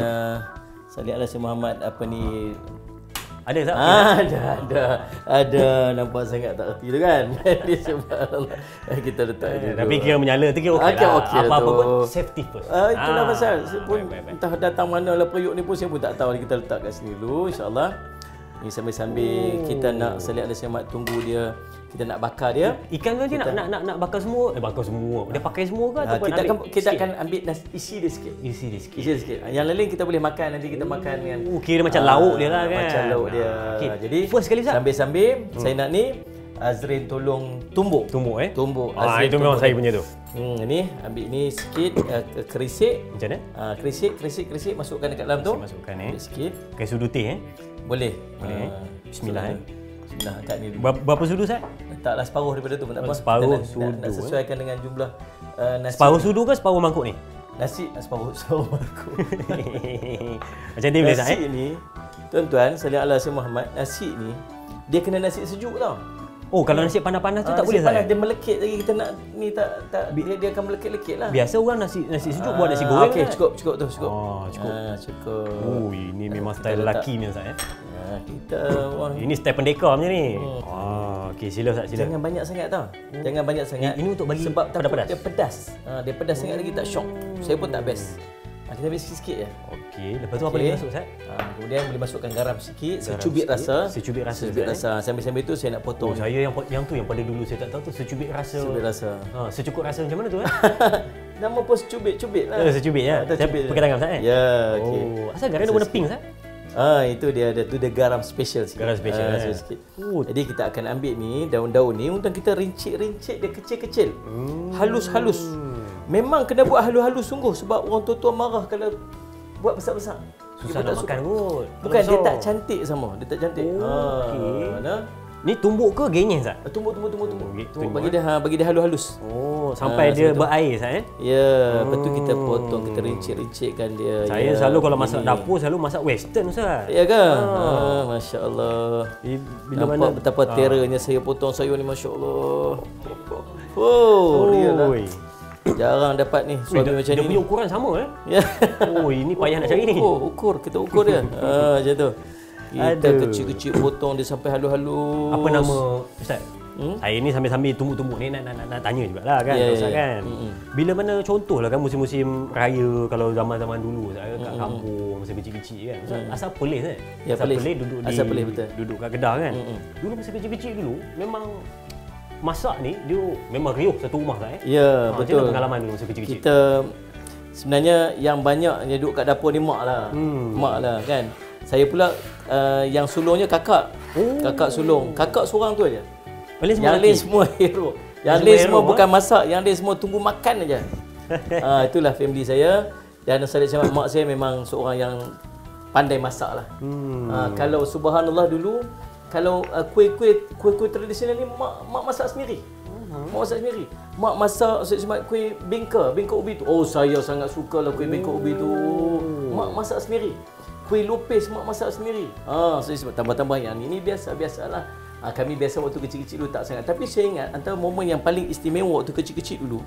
Salih Ala Si Muhammad apa ni. Ada tak? Ada. Nampak sangat tak erti tu kan. Dia subhanallah. Kita letak dulu. Tapi kira menyala tu kira okey lah. Apa-apa pun safety first. Itulah pasal. Saya pun entah datang mana lah periuk ni pun saya pun tak tahu. Kita letak kat sini dulu insya-Allah. Ni sambil-sambil kita nak Salih Ala Si Muhammad tunggu dia, kita nak bakar dia. Ikan tu je nak bakar semua. Bakar semua. Dia pakai semua ke ataupun kita akan ambil isi dia sikit. Isi sikit. Yang lain kita boleh makan, nanti kita makan dengan kira macam lauk dia lah kan. Macam lauk dia. Jadi first sekali sambil saya nak ni Azrin tolong tumbuk. Tumbuk. Azrin itu memang saya punya tu. Ni ambil ni sikit kerisik. Macam mana? Kerisik masukkan dekat dalam tu. Masukkan sikit. Pakai sudu teh Boleh. Bismillah. Bismillah kat ni dulu. Berapa sudu Ustaz? Letaklah separuh daripada tu pun tak apa. Separuh sudu. Nak sesuaikan dengan jumlah nasi. Separuh sudu ke separuh mangkuk ni? Nasi separuh mangkuk. Macam ni boleh Ustaz? Nasi ni, tuan-tuan, Salih Ala Si Muhammad, nasi ni dia kena nasi sejuk tau. Oh, kalau nasi panas-panas tu tak boleh Ustaz? Dia melekit lagi, kita nak ni tak dia akan melekit-lekit lah. Biasa orang nasi sejuk buat nasi goreng. Okey, cukup tu, cukup. Cukup. Oh, ini memang style lelaki ni Ustaz kita ini style pendekar macam ni. Okey, sila Ustaz, sila. Jangan banyak sangat tau. Jangan banyak sangat. Ini untuk bagi sebab pedas. Dia pedas. Dia pedas sangat lagi tak syok. Saya pun tak best. Kita ambil sikit-sikit je. Okey, lepas tu apa lagi masuk Ustaz? Kemudian boleh masukkan garam sikit, secubit rasa. Sambil-sambil tu saya nak potong. Saya yang pada dulu saya tak tahu tu secubit rasa. Secukup rasa macam mana tu Nama pun secubit lah. Secubit ya. Pakai tangan Ustaz Ya, okey. Asal garam dia warna pink Ustaz? Itu dia garam special sikit. Garam special sikit. Jadi kita akan ambil ni daun-daun ni untuk kita rincit-rincit dia kecil-kecil. Halus-halus. Memang kena buat halus-halus sungguh sebab orang tua-tua marah kalau buat besar-besar. Susah nak makan kot. Bukan, dia tak cantik sama. Dia tak cantik. Okey. Ni tumbuk ke genyes Ustaz? Tumbuk. Bagi dia halus-halus. Sampai dia berair Ustaz Ya, lepas tu kita potong, kita rincit-rincitkan dia. Saya selalu kalau masak dapur selalu masak western Ustaz. Ya ke? Masya-Allah. Nampak betapa teranya saya potong sayur ni, masya-Allah. Real lah. Jarang dapat ni suami macam ni. Dia punya ukuran sama Ya. Ini payah nak cari ni. Kita ukur dia. Macam tu. Kita kecil-kecil potong dia sampai halus-halus. Apa nama Ustaz? Saya ni sambil-sambil tumbuk-tumbuk ni nak tanya jugalah kan Ustaz kan. Bila mana contohlah kan musim-musim raya kalau zaman-zaman dulu Ustaz kat kampung masa kecil-kecil kan. Asal Perlis kan? Ya, asal Perlis. Perlis duduk Asal Perlis, betul. Duduk kat Kedah kan. Dulu masa kecil-kecil dulu memang masak ni dia memang riuh satu rumah kan. Ya, betul. Macam mana pengalaman dulu masa kecil-kecil? Kita sebenarnya yang banyak yang duduk kat dapur ni mak lah. Mak lah kan. Saya pula yang sulungnya kakak. Kakak sulung. Kakak seorang tu aja. Yang lain semua hero. Yang lain semua bukan masak, yang lain semua tunggu makan aja. Itulah family saya. Dan saya cakap mak saya memang seorang yang pandai masak lah. Kalau subhanallah dulu, kalau kuih-kuih tradisional ni mak masak sendiri. Mak masak sendiri. Mak masak saya cakap kuih bingka ubi tu. Oh, saya sangat sukalah kuih bingka ubi tu. Mak masak sendiri. Kuih lupis mak masak sendiri. Saya sebut tambah-tambah yang ini biasalah. Kami biasa waktu kecil-kecil dulu tak sangat. Tapi saya ingat antara momen yang paling istimewa waktu kecil-kecil dulu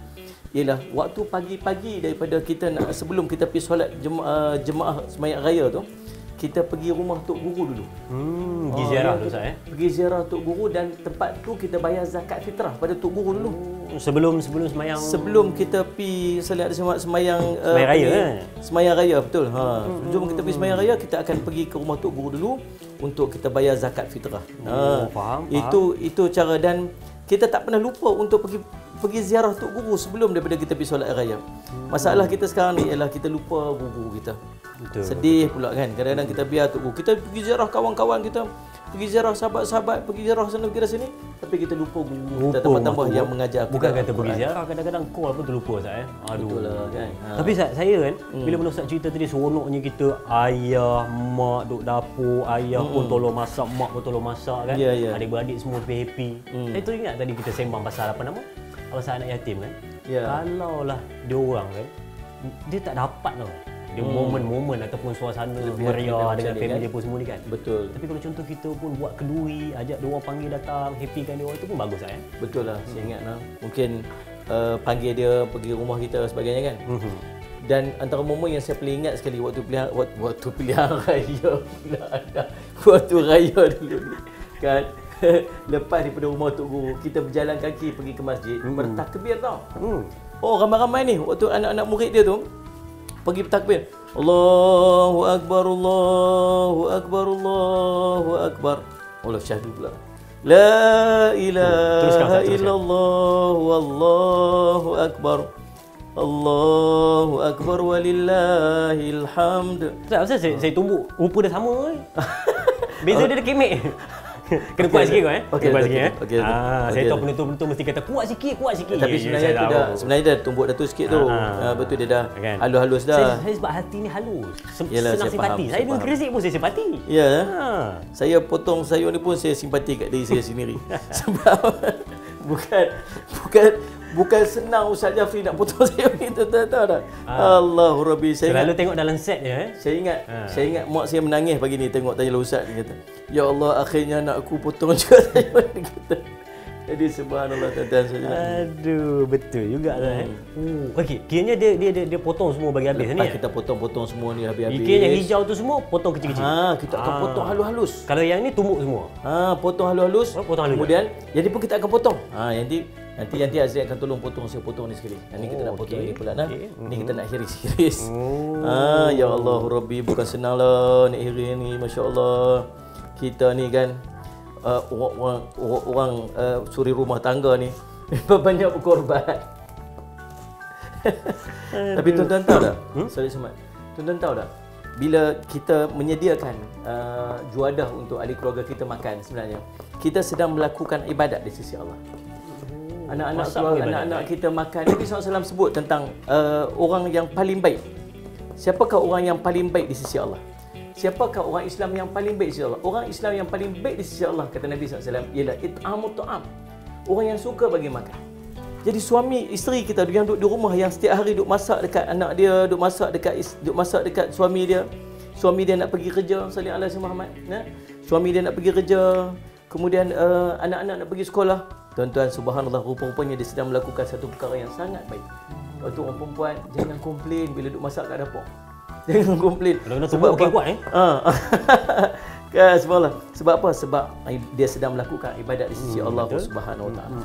ialah waktu pagi-pagi daripada kita nak, sebelum kita pergi solat jemaah sembahyang raya tu, kita pergi rumah Tok Guru dulu. Pergi ziarah tu Ustaz Pergi ziarah Tok Guru dan tempat tu kita bayar zakat fitrah pada Tok Guru dulu. Sebelum sembahyang. Sebelum kita pergi sembahyang raya. Sembahyang raya betul. Sebelum kita pergi sembahyang raya, kita akan pergi ke rumah Tok Guru dulu untuk kita bayar zakat fitrah. Faham. Itu cara, dan kita tak pernah lupa untuk pergi ziarah Tok Guru sebelum daripada kita pergi solat raya. Masalah kita sekarang ni ialah kita lupa guru kita. Betul. Sedih pula kan. Kadang-kadang kita biar Tok Guru. Kita pergi ziarah kawan-kawan kita, pergi ziarah sahabat-sahabat, pergi ziarah sana pergi sini, tapi kita lupa guru kita tambah-tambah yang mengajar. Bukan kata pergi ziarah, kadang-kadang call pun terlupa Ustaz Aduh. Betul lah kan. Tapi saya kan bila mana Ustaz cerita tadi, seronoknya kita ayah, mak duduk dapur, ayah pun tolong masak, mak pun tolong masak kan. Adik-beradik semua happy. Saya teringat tadi kita sembang pasal apa nama? Pasal anak yatim kan. Kalau lah dia orang kan, dia tak dapat tau. Dia momen-momen ataupun suasana meriah dengan family dia pun semua ni kan. Betul. Tapi kalau contoh kita pun buat kenduri, ajak dia orang panggil datang, happykan dia orang, itu pun bagus kan. Betul lah, saya ingat lah. Mungkin panggil dia pergi rumah kita sebagainya kan. Dan antara momen yang saya paling ingat sekali waktu pilihan raya pula ada. Waktu raya dulu kan. Lepas daripada rumah Tok Guru, kita berjalan kaki pergi ke masjid, bertakbir tau. Oh, ramai-ramai ni waktu anak-anak murid dia tu pergi bertakbir. Allahu Akbar, Allahu Akbar, Allahu Akbar. Allah syahdu pula. La ilaha illallah wallahu akbar. Allahu Akbar walillahil hamd. Ustaz, saya tumbuk rupa dia sama. Beza dia kemek. Kena kuat sikit kau kuat sikit saya tahu penonton mesti kata kuat sikit. Tapi sebenarnya dah tumbuk dah tu sikit tu. Betul, dia dah halus-halus dah. Saya sebab hati ni halus. Senang simpati. Saya dengan Krizik pun saya simpati. Ya. Saya potong sayur ni pun saya simpati kat diri saya sendiri. Sebab bukan senang Ustaz Jafri nak potong sayur ni, tahu tak? Allahu Rabbi, saya selalu tengok dalam set je. Saya ingat mak saya menangis pagi ni tengok tanya Ustaz, dia kata, "Ya Allah, akhirnya anak aku potong juga sayur ni." Kata. Jadi subhanallah, tuan-tuan saja. Aduh, betul juga lah. Okey, kiranya dia potong semua bagi habis ni. Kita potong semua ni habis-habis. Kiranya hijau tu semua potong kecil-kecil. Kita akan potong halus-halus. Kalau yang ni tumbuk semua. Potong halus-halus. Kemudian juga. jadi pun kita akan potong. Nanti Azri akan tolong potong, saya potong ni sekali. Ini kita nak potong ini pula nah. Ni kita nak hiris-hiris. Ya Allah Rabbi, bukan senang lah nak hiris ni, masya-Allah. Kita ni kan orang suri rumah tangga ni memang banyak berkorban. Tapi tuan-tuan tahu tak? Sorry Samad. Tuan-tuan tahu tak? Bila kita menyediakan juadah untuk ahli keluarga kita makan, sebenarnya kita sedang melakukan ibadat di sisi Allah. Anak-anak kita makan. Nabi SAW sebut tentang orang yang paling baik. Siapakah orang yang paling baik di sisi Allah? Siapakah orang Islam yang paling baik di sisi Allah? Orang Islam yang paling baik di sisi Allah, kata Nabi SAW, ialah it'amut ta'am. Orang yang suka bagi makan. Jadi suami isteri kita yang duduk di rumah, yang setiap hari duduk masak dekat anak dia, duduk masak dekat suami dia. Suami dia nak pergi kerja, salli ala Muhammad. Suami dia nak pergi kerja, kemudian anak-anak nak pergi sekolah. Tuan-tuan, subhanallah, rupa-rupanya dia sedang melakukan satu perkara yang sangat baik. Waktu orang perempuan, jangan komplain bila duduk masak kat dapur. Jangan komplain. Sebab okey kuat Kan subhanallah. Sebab apa? Sebab dia sedang melakukan ibadat di sisi Allah Subhanahu Wa Taala.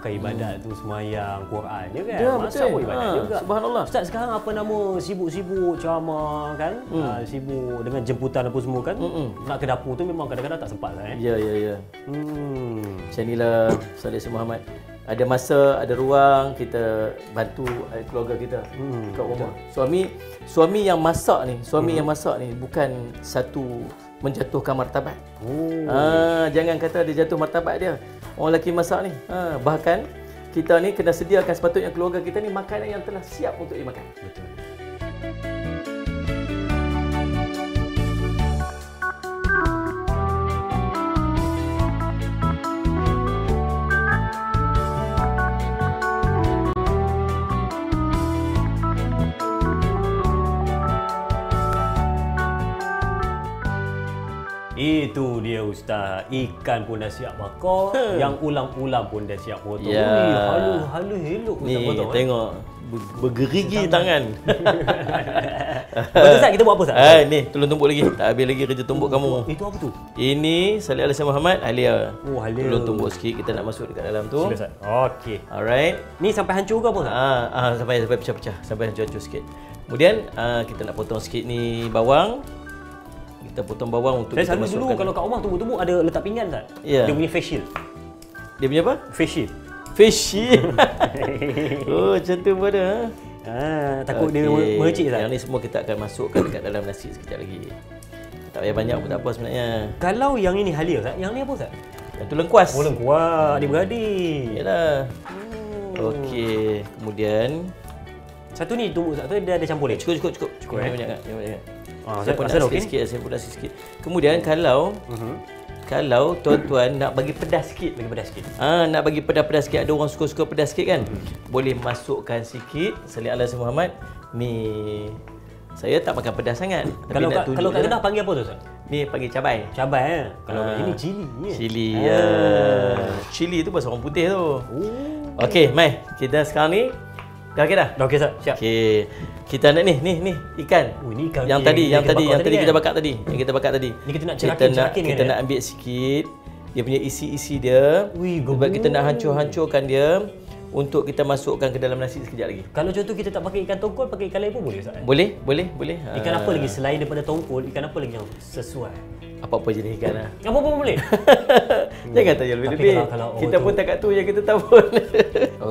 Bukan ibadat tu sembahyang Quran je kan. Ya, Masak betul. pun ibadat juga. Subhanallah. Ustaz sekarang apa nama sibuk-sibuk ceramah kan? Sibuk dengan jemputan apa semua kan? Nak ke dapur tu memang kadang-kadang tak sempat lah Ya. Macam inilah Salih Muhammad. Ada masa, ada ruang, kita bantu keluarga kita kat rumah. Suami yang masak ni bukan satu menjatuhkan martabat. Jangan kata dia jatuh martabat dia. Orang lelaki masak ni. Bahkan kita ni kena sediakan sepatutnya keluarga kita ni makanan yang telah siap untuk dimakan. Betul. Itu dia Ustaz. Ikan pun dah siap bakar, yang ulam-ulam pun dah siap potong. Halus elok Ustaz potong. Ni tengok bergerigi tangan. Betul Ustaz, kita buat apa Ustaz? Ni tolong tumbuk lagi. Tak habis lagi kerja tumbuk kamu. Itu apa tu? Ini Salih Alaihi Muhammad halia. Halia. Tolong tumbuk sikit, kita nak masuk dekat dalam tu. Sila Ustaz. Okey. Alright. Ni sampai hancur ke apa Ustaz? Sampai pecah-pecah, sampai hancur sikit. Kemudian kita nak potong sikit ni bawang. Kita potong bawang untuk saya kita masukkan. Dulu kalau kat rumah tumbuk-tumbuk ada letak pinggan tak? Yeah. Dia punya face shield. Dia punya apa? Face shield. Face shield. Oh, macam tu pun ada. Takut dia mercik tak? Yang ni semua kita akan masukkan dekat dalam nasi sekejap lagi. Tak payah banyak pun tak apa sebenarnya. Kalau yang ini halia Ustaz, yang ni apa Ustaz? Yang tu lengkuas. Oh, lengkuas, adik-beradik. Yalah. Okey, kemudian satu ni tumbuk Ustaz tu dia ada campur ni. Cukup. Banyak kan? Saya pun nak sikit. Kemudian kalau tuan-tuan nak bagi pedas sikit, nak bagi pedas sikit, ada orang suka pedas sikit kan? Boleh masukkan sikit Salih Alaihi Muhammad. Ni saya tak makan pedas sangat. Kalau kat Kedah panggil apa tu Ustaz? Ni panggil cabai. Cabai Kalau kat sini cili. Cili tu pasal orang putih tu. Okey, mai. Kita sekarang ni dah okey dah? Dah okey Ustaz. Siap. Okey. Kita nak ni ikan. Ini ikan. Yang tadi kita bakar tadi. Ni kita nak cerakin kita nak ambil sikit dia punya isi dia. Sebab kita nak hancur-hancurkan dia untuk kita masukkan ke dalam nasi sekejap lagi. Kalau contoh kita tak pakai ikan tongkol, pakai ikan lain pun boleh Ustaz? Boleh. Ikan apa lagi selain daripada tongkol? Ikan apa lagi yang sesuai? Apa-apa jenis ikan lah. Apa pun boleh? Jangan tanya lebih-lebih. Kita pun takat tu yang kita tahu pun.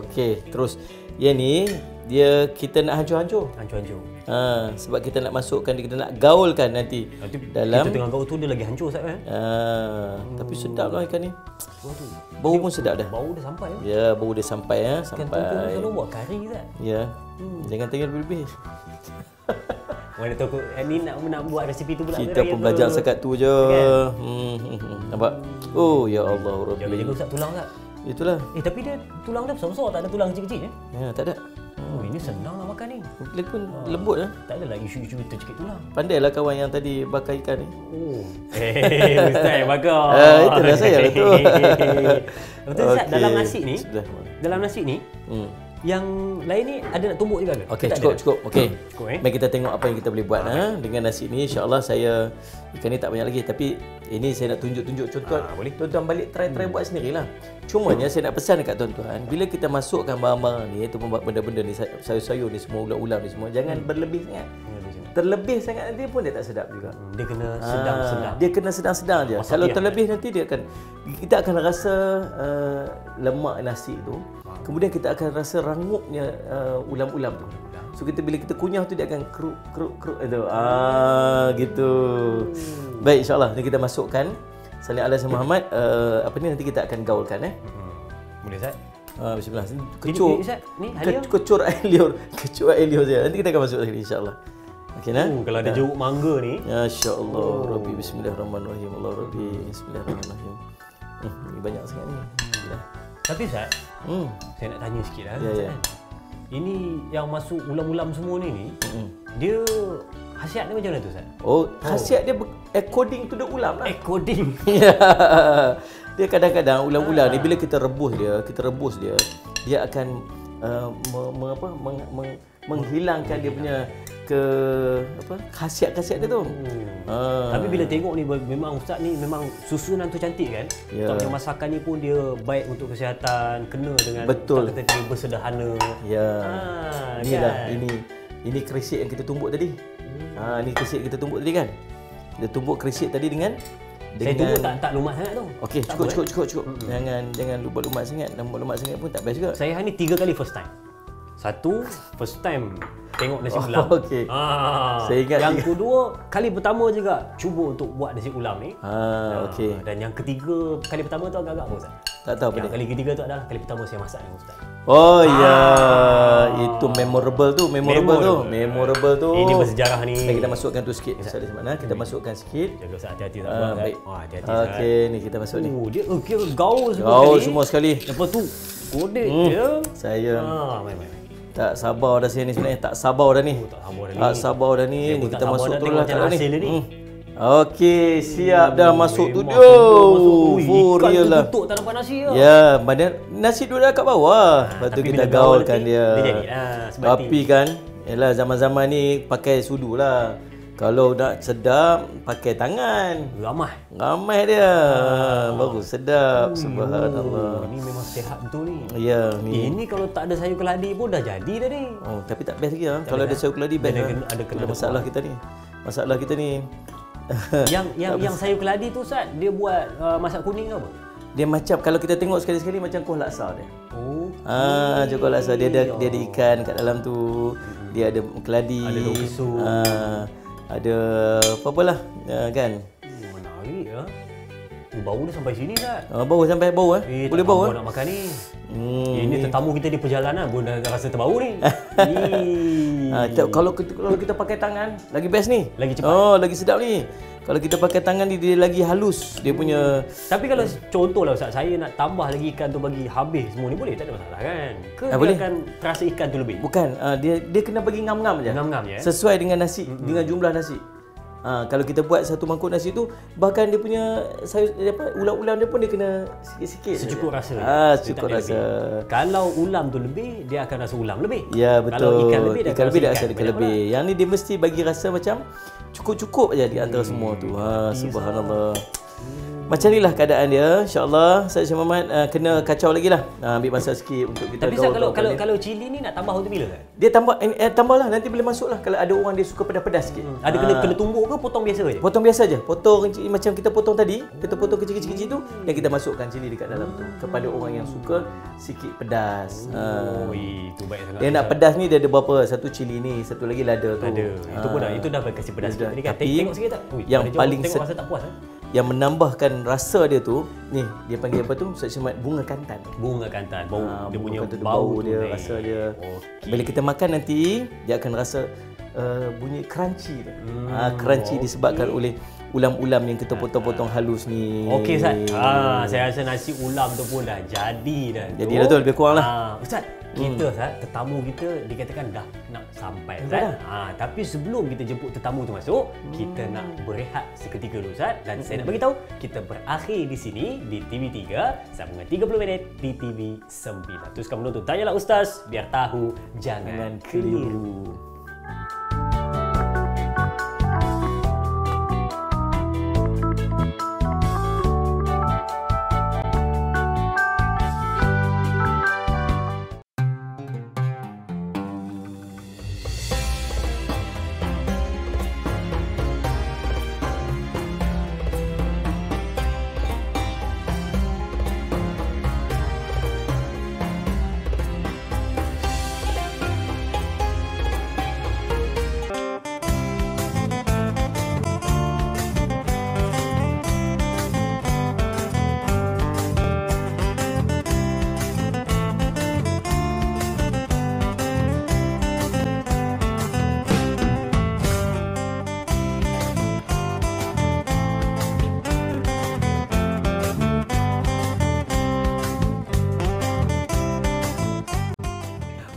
Okey, terus. Yang ni kita nak hancur-hancur. Sebab kita nak masukkan, kita nak gaulkan nanti dalam. Kita tengah gaul tu dia lagi hancur Ustaz kan? Tapi sedap lah ikan ni. Bau pun sedap dah. Bau dah sampai ya. Ya, bau dah sampai ya. Sampai. Kan selalu buat kari Ustaz. Ya. Jangan tengok lebih-lebih. Mana tahu ni nak buat resipi tu pula. Kita pun belajar sekat tu je. Nampak? Oh ya Allah Rabbi. Jaga Ustaz tulang Ustaz. Itulah. Tapi dia tulang dia besar-besar, tak ada tulang kecil-kecil ya? Tak ada. Ini senang lah makan ni. Dia pun lembut lah. Tak adalah isu-isu tercekik tulang. Pandailah kawan yang tadi bakar ikan ni. Ustaz yang bakar. Itulah saya betul. Betul Ustaz, dalam nasi ni yang lain ni ada nak tumbuk juga ke? Okey, cukup. Okey. Mari kita tengok apa yang kita boleh buat dengan nasi ni. Insya-Allah ikan ni tak banyak lagi, tapi ini saya nak tunjuk contoh. Boleh tuan-tuan balik try buat sendirilah. Cumanya saya nak pesan dekat tuan-tuan, bila kita masukkan barang-barang ni, iaitu benda-benda ni, sayur-sayur ni semua, ulam-ulam ni semua, jangan berlebih sangat. Terlebih sangat nanti pun dia tak sedap juga. Dia kena sedang-sedang. Dia kena sedang-sedang je. Kalau terlebih nanti kita akan rasa lemak nasi tu. Kemudian kita akan rasa rangupnya ulam-ulam tu. So bila kita kunyah tu dia akan keruk itu. Gitu. Baik, insya-Allah ni kita masukkan Salih Alaihi Muhammad nanti kita akan gaulkan Boleh Ustaz? Bismillah. Kecur Kecur air liur saja. Nanti kita akan masuk lagi insya-Allah. Okey nah. Kalau ada jeruk mangga ni. Masya-Allah. Rabbi bismillahirrahmanirrahim. Allah Rabbi bismillahirrahmanirrahim. Ini banyak sangat ni. Tapi Ustaz, saya nak tanya sikit lah. Ya. Ini yang masuk ulam-ulam semua ni, dia khasiat dia macam mana tu Ustaz? Khasiat dia according to the ulam lah. According. Dia kadang-kadang ulam-ulam ni bila kita rebus dia akan menghilangkan dia punya ke khasiat-khasiat dia tu. Tapi bila tengok ni memang ustaz ni memang susunan tu cantik kan. Kalau masakan ni pun dia baik untuk kesihatan, kena dengan betul. Kata dia bersederhana. Ya. Inilah Kan? ini kerisik yang kita tumbuk tadi. Ni kerisik kita tumbuk tadi kan. Kita tumbuk kerisik tadi dengan Saya tumbuk tak lumat sangat tu. Okey, cukup. Jangan lumat sangat. Lumat sangat pun tak best juga. Saya ni 3 kali first time. Satu, first time tengok nasi ulam. Okey. Saya ingat yang kedua, kali pertama juga cuba untuk buat nasi ulam ni. Okey. Dan yang ketiga, kali pertama tu agak-agak apa Ustaz? Tak tahu apa Yang dia. kali ketiga tu adalah kali pertama saya masak dengan Ustaz. Oh ya, itu memorable tu. Ini bersejarah ni. Kita masukkan tu sikit. Misalnya mana? Kita masukkan sikit. Jaga Ustaz, hati-hati tak buang. Baik. Hati-hati. Okey, ni kita masuk ni. Dia kira gaul semua Gaul sekali. semua sekali. Lepas tu godek dia. Saya Main. tak sabar dah saya ni sebenarnya. Tak sabar dah ni. Tak sabar dah ni. Ni kita masuk tu lah kat ni. Okey, siap dah masuk tu dia. Ikan tu tutup tak nampak nasi lah. Ya, badan nasi duduk kat bawah. Lepas tu kita gaulkan dia. Tapi kan, yalah zaman-zaman ni pakai sudu lah. Kalau nak sedap, pakai tangan. Ramai dia. Baru sedap. Subhanallah. Ini memang sihat betul ni. Ya, ni. Ini kalau tak ada sayur keladi pun dah jadi dah ni. Oh, tapi tak best lagi lah. Kalau ada sayur keladi best lah. Ada masalah kita ni. Masalah kita ni. Yang sayur keladi tu Ustaz, dia buat masak kuning ke apa? Dia macam kalau kita tengok sekali-sekali macam kuah laksa dia. Oh. Macam kuah laksa dia ada ikan kat dalam tu. Dia ada keladi. Ada daun pisang. Ada apa-apalah kan. Menarik ya. Bau dia sampai sini Ustaz. Bau sampai bau boleh bau nak makan ni. Ini tetamu kita di perjalanan pun dah rasa terbau ni. Kalau kita pakai tangan lagi best ni. Lagi cepat. Lagi sedap ni. Kalau kita pakai tangan ni dia lagi halus. Dia punya. Tapi kalau contohlah Ustaz, saya nak tambah lagi ikan tu bagi habis semua ni boleh, tak ada masalah kan? Ke dia boleh. akan terasa ikan tu lebih? Bukan, dia kena bagi ngam-ngam je. Ngam-ngam je. Sesuai dengan nasi, dengan jumlah nasi. Kalau kita buat satu mangkuk nasi tu, bahkan dia punya ulam-ulam dia pun dia kena sikit-sikit. Secukup rasa. Secukup rasa. Kalau ulam tu lebih, dia akan rasa ulam lebih. Ya, betul. Kalau ikan lebih, dia rasa ikan lebih. Yang ni dia mesti bagi rasa macam cukup-cukup je di antara semua tu. Subhanallah. Macam inilah keadaan dia. InsyaAllah Ustaz Syah Muhammad kena kacau lagi lah. Ambil masa sikit untuk kita. Tapi kalau cili ni nak tambah waktu bila kan? Dia tambahlah nanti boleh masuk lah. Kalau ada orang dia suka pedas-pedas sikit. Ada kena tumbuk ke potong biasa je? Potong biasa je. Potong macam kita potong tadi. Kita potong kecil-kecil tu dan kita masukkan cili dekat dalam tu. Kepada orang yang suka sikit pedas. Itu baik sangat. Dia nak pedas ni dia ada berapa? Satu cili ni, satu lagi lada tu. Itu dah kasi pedas sikit tadi kan. Tengok sikit tak? Yang paling tengok rasa tak puas yang menambahkan rasa dia tu, ni dia panggil apa tu? Ustaz Syah bunga kantan. Bunga kantan. Bau dia punya bau dia, rasa dia. Bila kita makan nanti, dia akan rasa bunyi crunchy dia. Crunchy disebabkan oleh ulam-ulam yang kita potong-potong halus ni. Okey Ustaz. Saya rasa nasi ulam tu pun dah jadi dah. Jadi dah tu lebih kurang lah. Ustaz, kita Ustaz, tetamu kita dikatakan dah nak sampai Ustaz. Tapi sebelum kita jemput tetamu tu masuk, kita nak berehat seketika dulu Ustaz. Dan saya nak bagi tahu, kita berakhir di sini di TV3 sambungan 30 minit di TV9. Teruskan menonton Tanyalah Ustaz, biar tahu jangan keliru.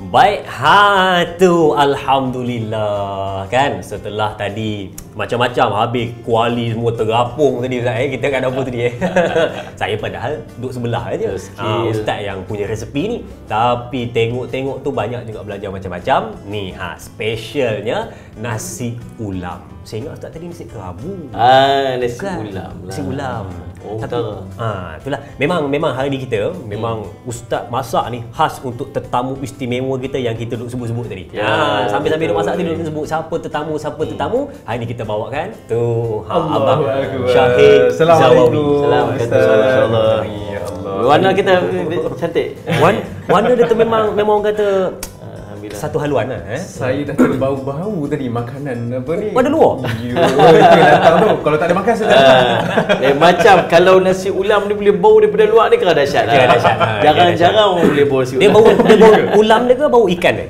Baik, tu alhamdulillah kan, setelah tadi macam-macam habis kuali semua terapung tadi Ustaz kita kat dapur tadi Saya padahal duduk sebelah aja. Ustaz yang punya resepi ni, tapi tengok-tengok tu banyak juga belajar macam-macam. Ni specialnya nasi ulam. Saya ingat Ustaz tadi nasi kerabu. Nasi Kan? ulam lah. Nasi ulam. Tapi, itulah. Memang hari ni kita memang Ustaz masak ni khas untuk tetamu istimewa kita yang kita duk sebut-sebut tadi. Sambil-sambil duk masak tadi duk sebut siapa tetamu. Hari ni kita bawakan tu Abang Syahid Zawawi. Assalamualaikum. Warna kita cantik. Warna dia tu memang orang kata satu haluan lah. Saya dah terbau-bau tadi makanan apa ni. Pada luar? Ya, itu yang datang tu. Kalau tak ada makan saya macam kalau nasi ulam ni boleh bau daripada luar ni kira dahsyat lah. Jarang-jarang orang boleh bau nasi Dia ulam. bau ulam dia ke bau ikan dia?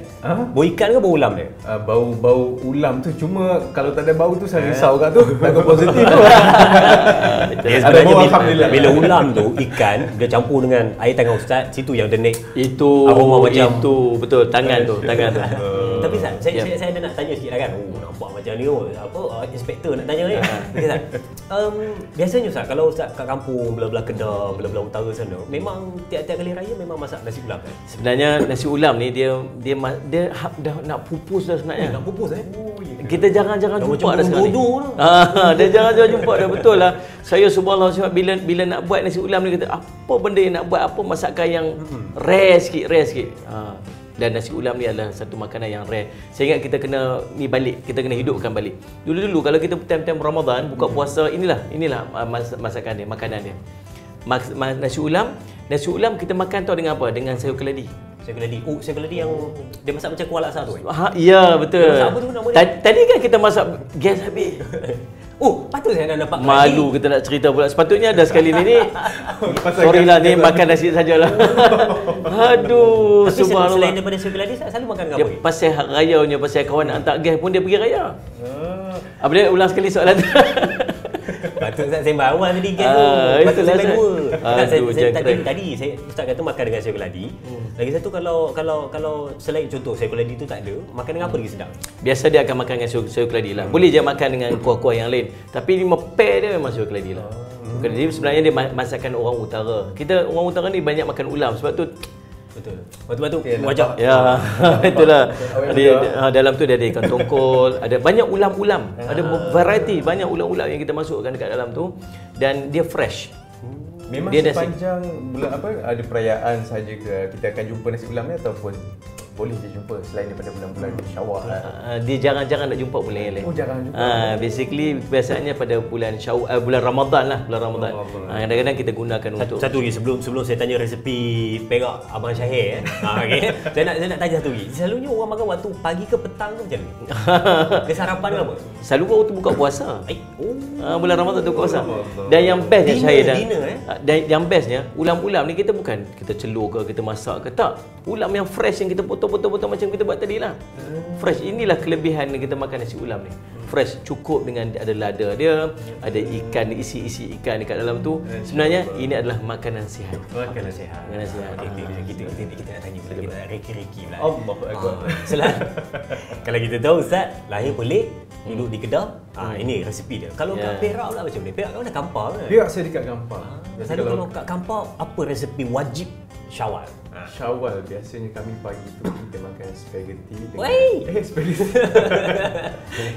Bau ikan ke bau ulam dia? Bau ulam tu, cuma kalau tak ada bau tu saya risau kat tu. Takut positif tu. Dia sebenarnya bila ulam tu ikan dia campur dengan air tangan Ustaz, situ yang dia naik aroma macam itu betul tangan tu. Tapi Ustaz, saya ada nak tanya sikit lah kan. Nampak macam ni inspektor nak tanya ni. Ustaz, biasanya Ustaz kalau Ustaz kat kampung belah-belah Kedah, belah-belah utara sana, memang tiap-tiap kali raya memang masak nasi ulam kan? Sebenarnya nasi ulam ni dia dah nak pupus dah sebenarnya. Nak pupus Kita jarang-jarang jumpa dah sekarang ni. Dia jarang-jarang jumpa dah, betul lah. Saya subhanallah sebab bila nak buat nasi ulam ni kata apa benda yang nak buat, apa masakan yang rare sikit. Dan nasi ulam ni adalah satu makanan yang rare. Saya ingat kita kena kita kena hidupkan balik. Dulu kalau kita time-time Ramadan buka puasa, inilah masakan dia, makanan dia. Nasi ulam kita makan tahu dengan apa? Dengan sayur keladi. Sayur keladi yang dia masak macam kuah laksa tu. Ya, betul. Masak apa tu nama dia? Tadi kan kita masak gas habis. Patut saya nak dapat malu kita nak cerita pula. Sepatutnya ada sekali ni sorry lah ni makan nasi sajalah. Aduh, tapi subhanallah. Selain daripada sayur keladi, saya selalu makan apa? Dia pasal hak raya punya, pasal kawan nak hantar gas pun dia pergi raya. Apa dia ulang sekali soalan tu? Patut Ustaz sembang awal tadi gas tu. Patut saya dua. Tadi Ustaz kata makan dengan sayur keladi. Lagi satu kalau selain contoh sayur keladi tu tak ada, makan dengan apa lagi sedap? Biasa dia akan makan dengan sayur keladi lah. Boleh je makan dengan kuah-kuah yang lain. Tapi ni pair dia memang sayur keladi lah. Jadi sebenarnya dia masakan orang utara. Kita orang utara ni banyak makan ulam, sebab tu betul. Waktu-waktu wajah. Ya, itulah. Dalam tu dia ada ikan tongkol, ada banyak ulam-ulam. Ada variety, banyak ulam-ulam yang kita masukkan dekat dalam tu dan dia fresh. Memang dia sepanjang bulan ada perayaan saja ke kita akan jumpa nasi ulam ni, ataupun boleh dia jumpa selain daripada bulan-bulan Syawal? Dia jarang-jarang nak jumpa bulan yang lain. Jarang jumpa. Basically biasanya pada bulan Syawal, bulan Ramadan lah, bulan Ramadan. Kadang-kadang kita gunakan untuk satu lagi sebelum saya tanya resepi perak Abang Syahir okay. Saya nak tanya satu lagi. Selalunya orang makan waktu pagi ke petang ke macam ni? Dia sarapan ke apa? Selalu waktu buka puasa. Bulan Ramadan tu buka puasa. Dan yang bestnya Syahir dan yang bestnya ulam-ulam ni kita bukan kita celur ke, kita masak ke, tak. Ulam yang fresh yang kita potong macam kita buat tadi lah. Fresh. Inilah kelebihan kita makan nasi ulam ni. Fresh, cukup dengan ada lada dia, ada ikan, isi ikan dekat dalam tu. Sebenarnya ini adalah makanan sihat. Makanan sihat. Kita nak tanya pula, reki-reki pula. Allahu Akbar. Kalau kita tahu Ustaz lahir Perlis, duduk di Kedah. Ini resepi dia. Kalau kat Perak pula macam ni? Perak kan ada Kampar kan? Perak saya dekat Kampar. Selalu kalau kat Kampar, apa resepi wajib Syawal? Syawal biasanya kami pagi tu kita makan spaghetti dengan spaghetti.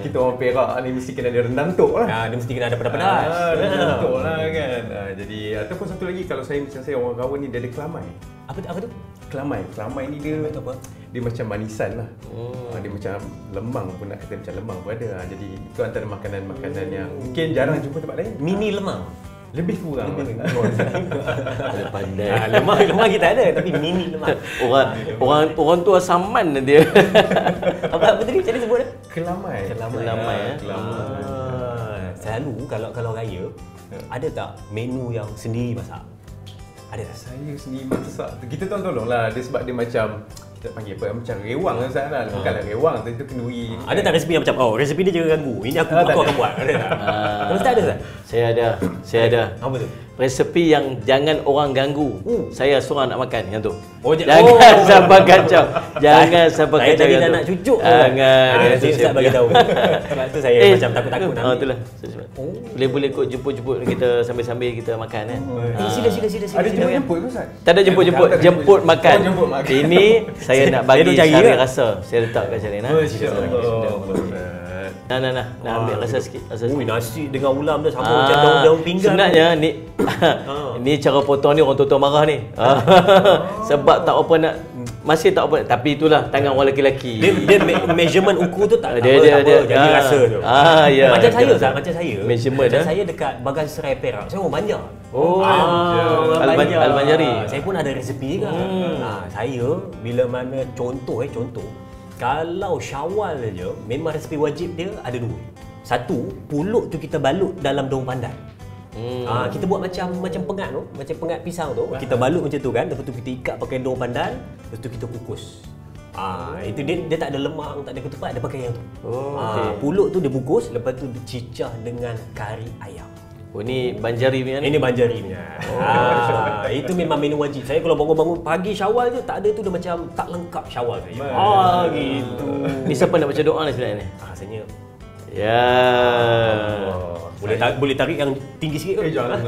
Kita orang Perak ni mesti kena ada rendang tok lah. Dia mesti kena ada pedas-pedas. Rendang tok lah kan. Jadi ataupun satu lagi, kalau saya macam saya orang kawan ni dia ada kelamai. Apa tu? Kelamai ni dia apa? Dia macam manisan lah. Dia macam lemang pun, nak kata macam lemang pun ada. Jadi itu antara makanan-makanan yang mungkin jarang jumpa tempat lain. Mini lemang. Lebih kurang. Pandai. Lemang kita ada, tapi mini lemang. Orang tu asaman dia. Apa tadi macam ni sebut dia? Kelamai. Selalu kalau raya ada tak menu yang sendiri masak? Ada tak? Saya sendiri masak. Kita tolong-tolonglah. Dia sebab dia macam kita panggil apa, macam rewang Ustaz lah. Bukanlah rewang, itu kenduri. Ada tak resepi yang macam resepi dia jangan ganggu. Ini aku akan buat. Ada tak? Kalau tak ada Ustaz? Saya ada. Apa tu? resepi yang jangan orang ganggu. Saya seorang nak makan yang tu. Oh, jangan sampai kacau. Jangan sampai Saya kacau. tadi yang dah tu. nak cucuk. Jangan. Nanti Ustaz bagi tahu. Sebab tu saya macam takut-takut nak. Itulah. Boleh kot jemput-jemput kita sambil-sambil kita makan kan. Sila. Ada jemput tu Ustaz? Tak ada jemput-jemput, jemput makan. Oh, jemput makan. Ini saya nak bagi cari cari ke? rasa. Saya letak kat sini nah. Masya-Allah. Nah. Nak ambil rasa sikit. Ui, nasi dengan ulam dah sama macam daun pinggan. Sebenarnya ni ni cara potong ni orang tua-tua marah ni. Sebab tak apa nak masih tak apa, tapi itulah tangan orang lelaki. Dia measurement ukur tu tak Dia jadi rasa tu. ya. Macam saya Zat, macam saya. Measurement, macam saya dekat Bagan Serai Perak. Saya orang Banjar. Oh, orang Banjar. Al-Banjari. Saya pun ada resepi kan. Saya bila mana contoh. Kalau Syawal saja, memang resepi wajib dia ada dua. Satu, pulut tu kita balut dalam daun pandan. Kita buat macam pengat tu, macam pengat pisang tu. Kita balut macam tu kan, lepas tu kita ikat pakai daun pandan, lepas tu kita kukus. Itu dia tak ada lemang, tak ada ketupat, dia pakai yang tu. Pulut tu dia bungkus, lepas tu dicicah dengan kari ayam. Oh ni Banjari punya ni. Ini Banjari punya. Itu memang menu wajib. Saya kalau bangun-bangun pagi Syawal je tak ada tu, dia macam tak lengkap Syawal saya. Gitu. Ni siapa nak baca doa ni sebenarnya ni? Rasanya Ya. boleh tarik yang tinggi sikit ke? Jangan.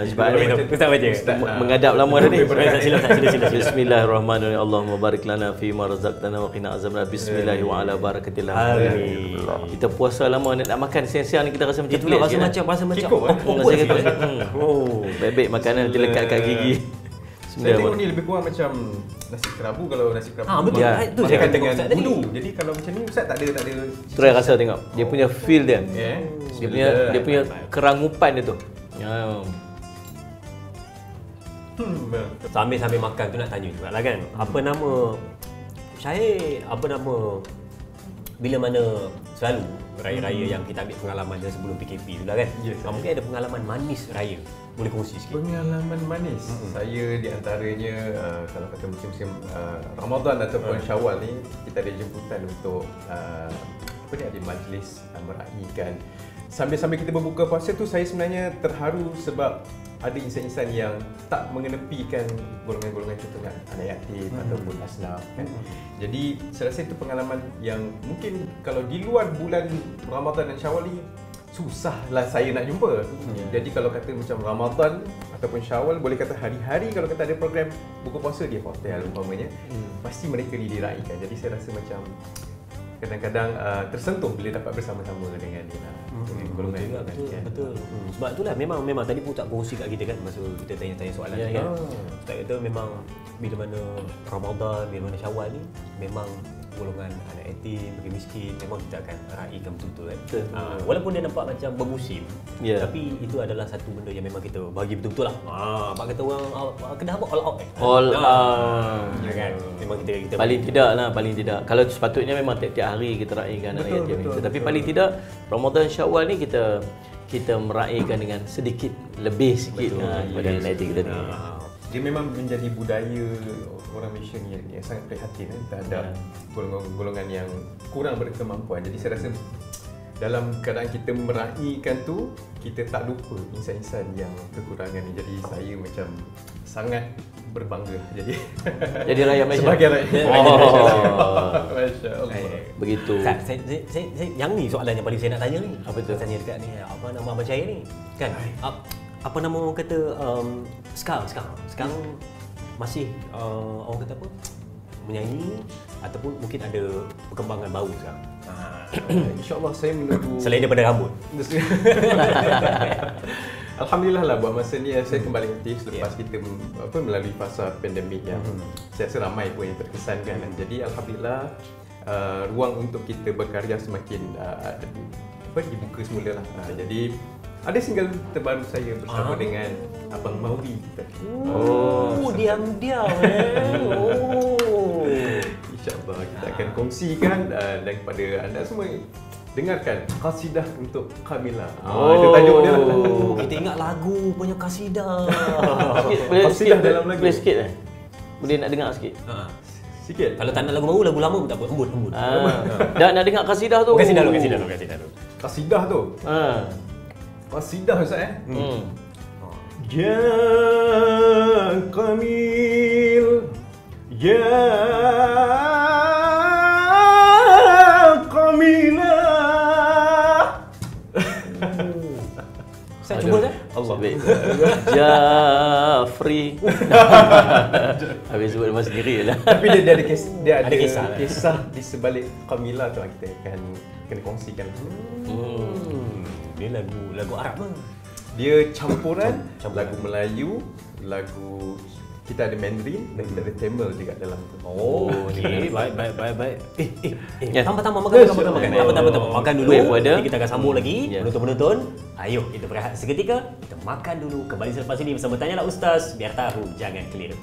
Sebab Ustaz baca. mengadap lama dah ni. Sila. Bismillahirrahmanirrahim. Allahumma barik lana fi ma razaqtana wa qina azabannar. Bismillahirrahmanirrahim wa ala barakatillah. Amin. Kita puasa lama nak makan siang-siang ni kita rasa macam Itulah tulis rasa macam. Cukup, Rasa kita baik-baik makanan nanti lekat kat gigi. Saya tengok ni lebih kurang macam nasi kerabu. Kalau nasi kerabu betul. Itu saya makan kata dengan Ustaz tadi. bulu. Jadi kalau macam ni Ustaz tak ada Try rasa tengok. Dia punya feel dia. Dia punya kerangupan dia tu. Sambil makan tu nak tanya juga lah kan. Apa nama bila mana selalu raya-raya yang kita ambil pengalaman dan sebelum PKP tu lah kan. Mungkin ada pengalaman manis raya. Boleh kongsi sikit? Pengalaman manis. Saya di antaranya kalau kata musim-musim Ramadan ataupun Syawal ni, kita ada jemputan untuk ada majlis meraihkan. Sambil-sambil kita berbuka puasa tu, saya sebenarnya terharu sebab ada insan-insan yang tak mengenepikan golongan-golongan contohnya anak yatim ataupun asnaf kan. Jadi saya rasa itu pengalaman yang mungkin kalau di luar bulan Ramadan dan Syawal ni susahlah saya nak jumpa. Jadi kalau kata macam Ramadan ataupun Syawal, boleh kata hari-hari kalau kata ada program buka puasa di hotel umpamanya, pasti mereka ni diraikan. Jadi saya rasa macam kadang-kadang tersentuh bila dapat bersama-sama dengan golongan. Betul. Sebab itulah memang tadi pun tak kongsi kat kita kan masa kita tanya-tanya soalan ni kan. Ustaz kata memang bila mana Ramadan, bila mana Syawal ni memang golongan anak yatim, bagi miskin, memang kita akan raikan betul-betul kan. Walaupun dia nampak macam bermusim, tapi itu adalah satu benda yang memang kita bagi betul-betul lah. Apa kata orang Kedah apa all out All out. Kan. Memang kita paling tidak. Kalau sepatutnya memang tiap-tiap hari kita raikan anak yatim. Tapi paling tidak Ramadan Syawal ni kita meraihkan dengan sedikit lebih sikit daripada anak yatim kita ni. Dia memang menjadi budaya orang Malaysia ni yang sangat prihatin terhadap golongan-golongan yang kurang berkemampuan. Jadi saya rasa dalam keadaan kita meraihkan tu, kita tak lupa insan-insan yang kekurangan ni. Jadi saya macam sangat berbangga jadi rakyat Malaysia. Sebagai rakyat Masya-Allah. Begitu. Saya yang ni soalan yang paling saya nak tanya ni. Apa tu? Tanya dekat ni, apa nama abang saya ni? Kan? Apa nama orang kata sekarang masih orang kata apa? Menyanyi ataupun mungkin ada perkembangan baru sekarang. InsyaAllah saya menunggu. Selain daripada rambut. Alhamdulillah lah buat masa ni saya kembali aktif selepas kita melalui fasa pandemik yang saya rasa ramai pun yang terkesan kan. Jadi alhamdulillah ruang untuk kita berkarya semakin dibuka semula lah. Jadi ada single terbaru saya bersama dengan Abang Maudi kita. Diam-diam. InsyaAllah kita akan kongsikan dan kepada anda semua dengarkan Qasidah untuk Kamila. Itu tajuk dia lah. Kita ingat lagu punya Qasidah. Qasidah dalam lagu. Boleh sikit boleh nak dengar sikit? Sikit. Kalau tak nak lagu baru, lagu lama pun tak apa. Embut. Dah nak dengar Qasidah tu. Qasidah dulu. Qasidah tu. Qasidah Ustaz Ya Kamil, Ya Kamila. Saya cuba kan? Allah. Jafri. Habis sebut nama sendiri lah. Tapi dia ada Ada kisah. kisah di sebalik Kamila tu kita akan kena kongsikan. Dia lagu Arab ke? Dia campuran Campuran. lagu Melayu, lagu kita ada Mandarin dan kita ada Tamil juga dalam tu. Oh, ni baik. Ya. Tambah makan. Yes. Tambah. Makan dulu. Wave ada. Nanti kita akan sambung lagi. Ya. Penonton-penonton, ayo kita berehat seketika. Kita makan dulu. Kembali selepas ini bersama Tanyalah Ustaz. Biar tahu, jangan keliru.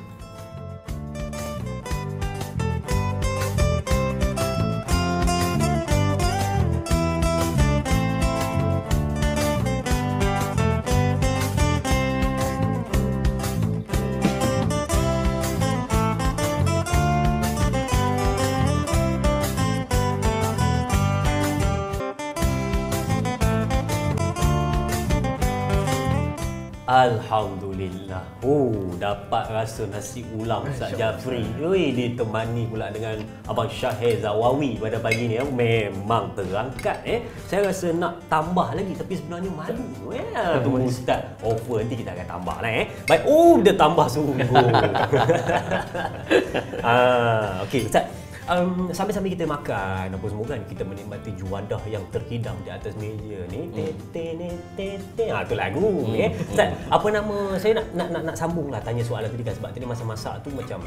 Alhamdulillah. Oh, dapat rasa nasi ulam Ustaz Jafri. Oi, ditemani pula dengan Abang Syahir Zawawi pada pagi ni. Memang terangkat Saya rasa nak tambah lagi tapi sebenarnya malu. Tunggu Ustaz offer nanti kita akan tambah lah Baik. Oh, dia tambah sungguh. Okey Ustaz. Sambil-sambil kita makan apa semua kan, kita menikmati juadah yang terhidang di atas meja ni. Tu lagu Ustaz, apa nama, saya nak sambunglah tanya soalan tadi kan, sebab tadi masa masak tu macam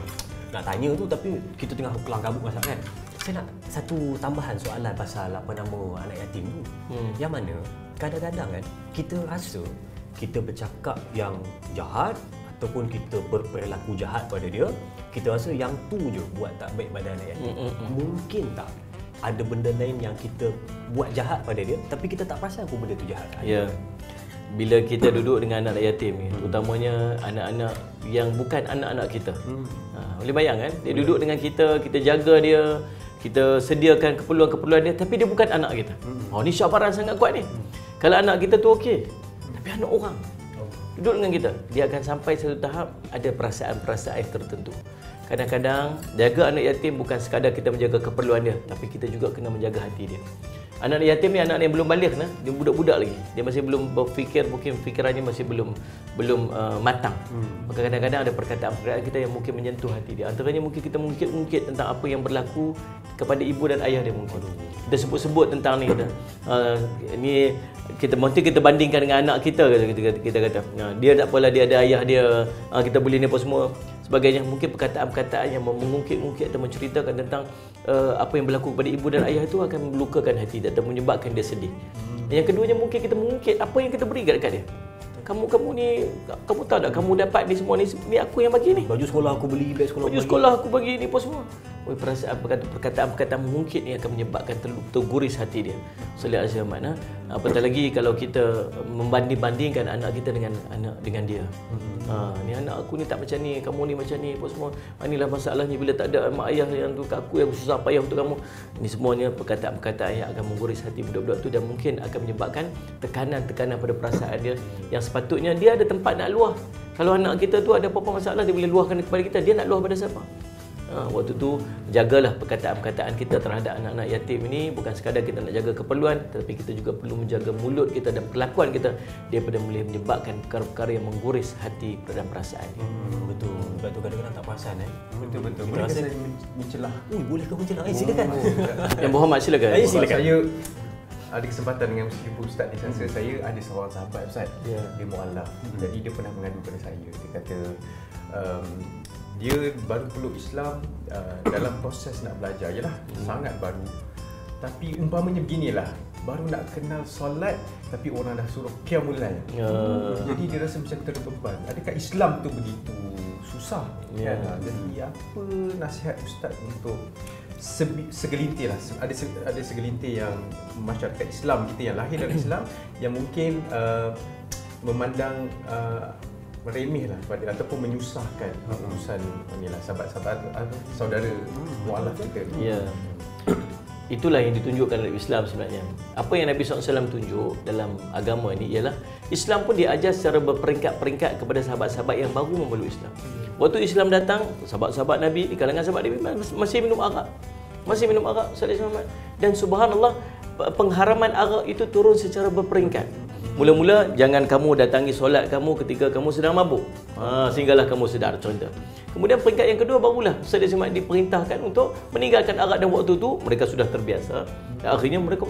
nak tanya tu tapi kita tengah kelang kabut masak kan. Saya nak satu tambahan soalan pasal apa nama anak yatim tu. Yang mana kadang-kadang kan kita rasa kita bercakap yang jahat ataupun kita berperilaku jahat pada dia, kita rasa yang tu je buat tak baik pada anak yatim. Mungkin tak ada benda lain yang kita buat jahat pada dia tapi kita tak perasan pun benda tu jahat. Ya. Bila kita duduk dengan anak yatim ni, terutamanya anak-anak yang bukan anak-anak kita. Boleh bayang kan? Dia duduk dengan kita, kita jaga dia, kita sediakan keperluan-keperluan dia, tapi dia bukan anak kita. Ni syabaran sangat kuat ni. Kalau anak kita tu okey, tapi anak orang duduk dengan kita, dia akan sampai satu tahap ada perasaan-perasaan tertentu. Kadang-kadang jaga anak yatim bukan sekadar kita menjaga keperluan dia, tapi kita juga kena menjaga hati dia. Anak yatim ni anak yang belum balik nah, dia budak-budak lagi. Dia masih belum berfikir, mungkin fikirannya masih belum matang. Maka kadang-kadang ada perkataan-perkataan kita yang mungkin menyentuh hati dia. Antaranya mungkin kita mengungkit tentang apa yang berlaku kepada ibu dan ayah dia mungkin. Kita sebut-sebut tentang ni ni kita mungkin kita bandingkan dengan anak kita kata. Dia tak apalah, dia ada ayah dia, kita boleh ni apa semua sebagainya. Mungkin perkataan-perkataan yang mengungkit-ungkit atau menceritakan tentang apa yang berlaku kepada ibu dan ayah itu akan melukakan hati dan menyebabkan dia sedih. Yang keduanya mungkin kita mengungkit apa yang kita beri dekat dia. Kamu ni, kamu tahu tak, kamu dapat ni semua ni aku yang bagi ni. Baju sekolah aku beli, beg sekolah aku bagi ni apa semua. Perasaan perkataan-perkataan mengungkit ni akan menyebabkan terguris hati dia. Selama zaman apatah lagi kalau kita membanding-bandingkan anak kita dengan dia. Ni anak aku ni tak macam ni, kamu ni macam ni apa semua. Inilah masalahnya bila tak ada mak ayah yang tu kat aku yang susah payah untuk kamu. Ini semuanya perkataan-perkataan yang akan mengguris hati budak-budak tu dan mungkin akan menyebabkan tekanan-tekanan pada perasaan dia yang sepatutnya dia ada tempat nak luah. Kalau anak kita tu ada apa-apa masalah, dia boleh luahkan kepada kita. Dia nak luah pada siapa? Waktu tu jagalah perkataan-perkataan kita terhadap anak-anak yatim ini. Bukan sekadar kita nak jaga keperluan, tetapi kita juga perlu menjaga mulut kita dan perlakuan kita daripada boleh menyebabkan perkara-perkara yang mengguris hati dan perasaan. Betul. Sebab tu kadang-kadang tak perasan Betul-betul. Kita Boleh rasa saya mencelah? boleh kau mencelah? Silakan. Yang Muhammad silakan. Silakan. Saya ada kesempatan dengan Ibu Ustaz di sana. Saya ada seorang sahabat Ustaz, dia mualaf. Jadi dia pernah mengadu pada saya. Dia kata dia baru peluk Islam, dalam proses nak belajar jelah, sangat baru. Tapi umpamanya beginilah, baru nak kenal solat tapi orang dah suruh qiyamul lail. Jadi dia rasa macam terbeban. Adakah Islam tu begitu susah? Kan? Jadi apa nasihat Ustaz untuk segelintir lah, ada segelintir yang masyarakat Islam kita yang lahir dari Islam yang mungkin memandang meremeh lah pada ataupun menyusahkan urusan inilah sahabat-sahabat saudara mualaf kita. Ya. Itulah yang ditunjukkan oleh Islam sebenarnya. Apa yang Nabi SAW tunjuk dalam agama ni ialah Islam pun diajar secara berperingkat-peringkat kepada sahabat-sahabat yang baru memeluk Islam. Waktu Islam datang, sahabat-sahabat Nabi, di kalangan sahabat Nabi masih minum arak. Masih minum arak, sallallahu alaihi wasallam. Dan subhanallah, pengharaman arak itu turun secara berperingkat. Mula-mula jangan kamu datangi solat kamu ketika kamu sedang mabuk. Sehinggalah kamu sedar, contoh. Kemudian peringkat yang kedua barulah sallallahu alaihi diperintahkan untuk meninggalkan arak, dan waktu itu mereka sudah terbiasa. Dan akhirnya mereka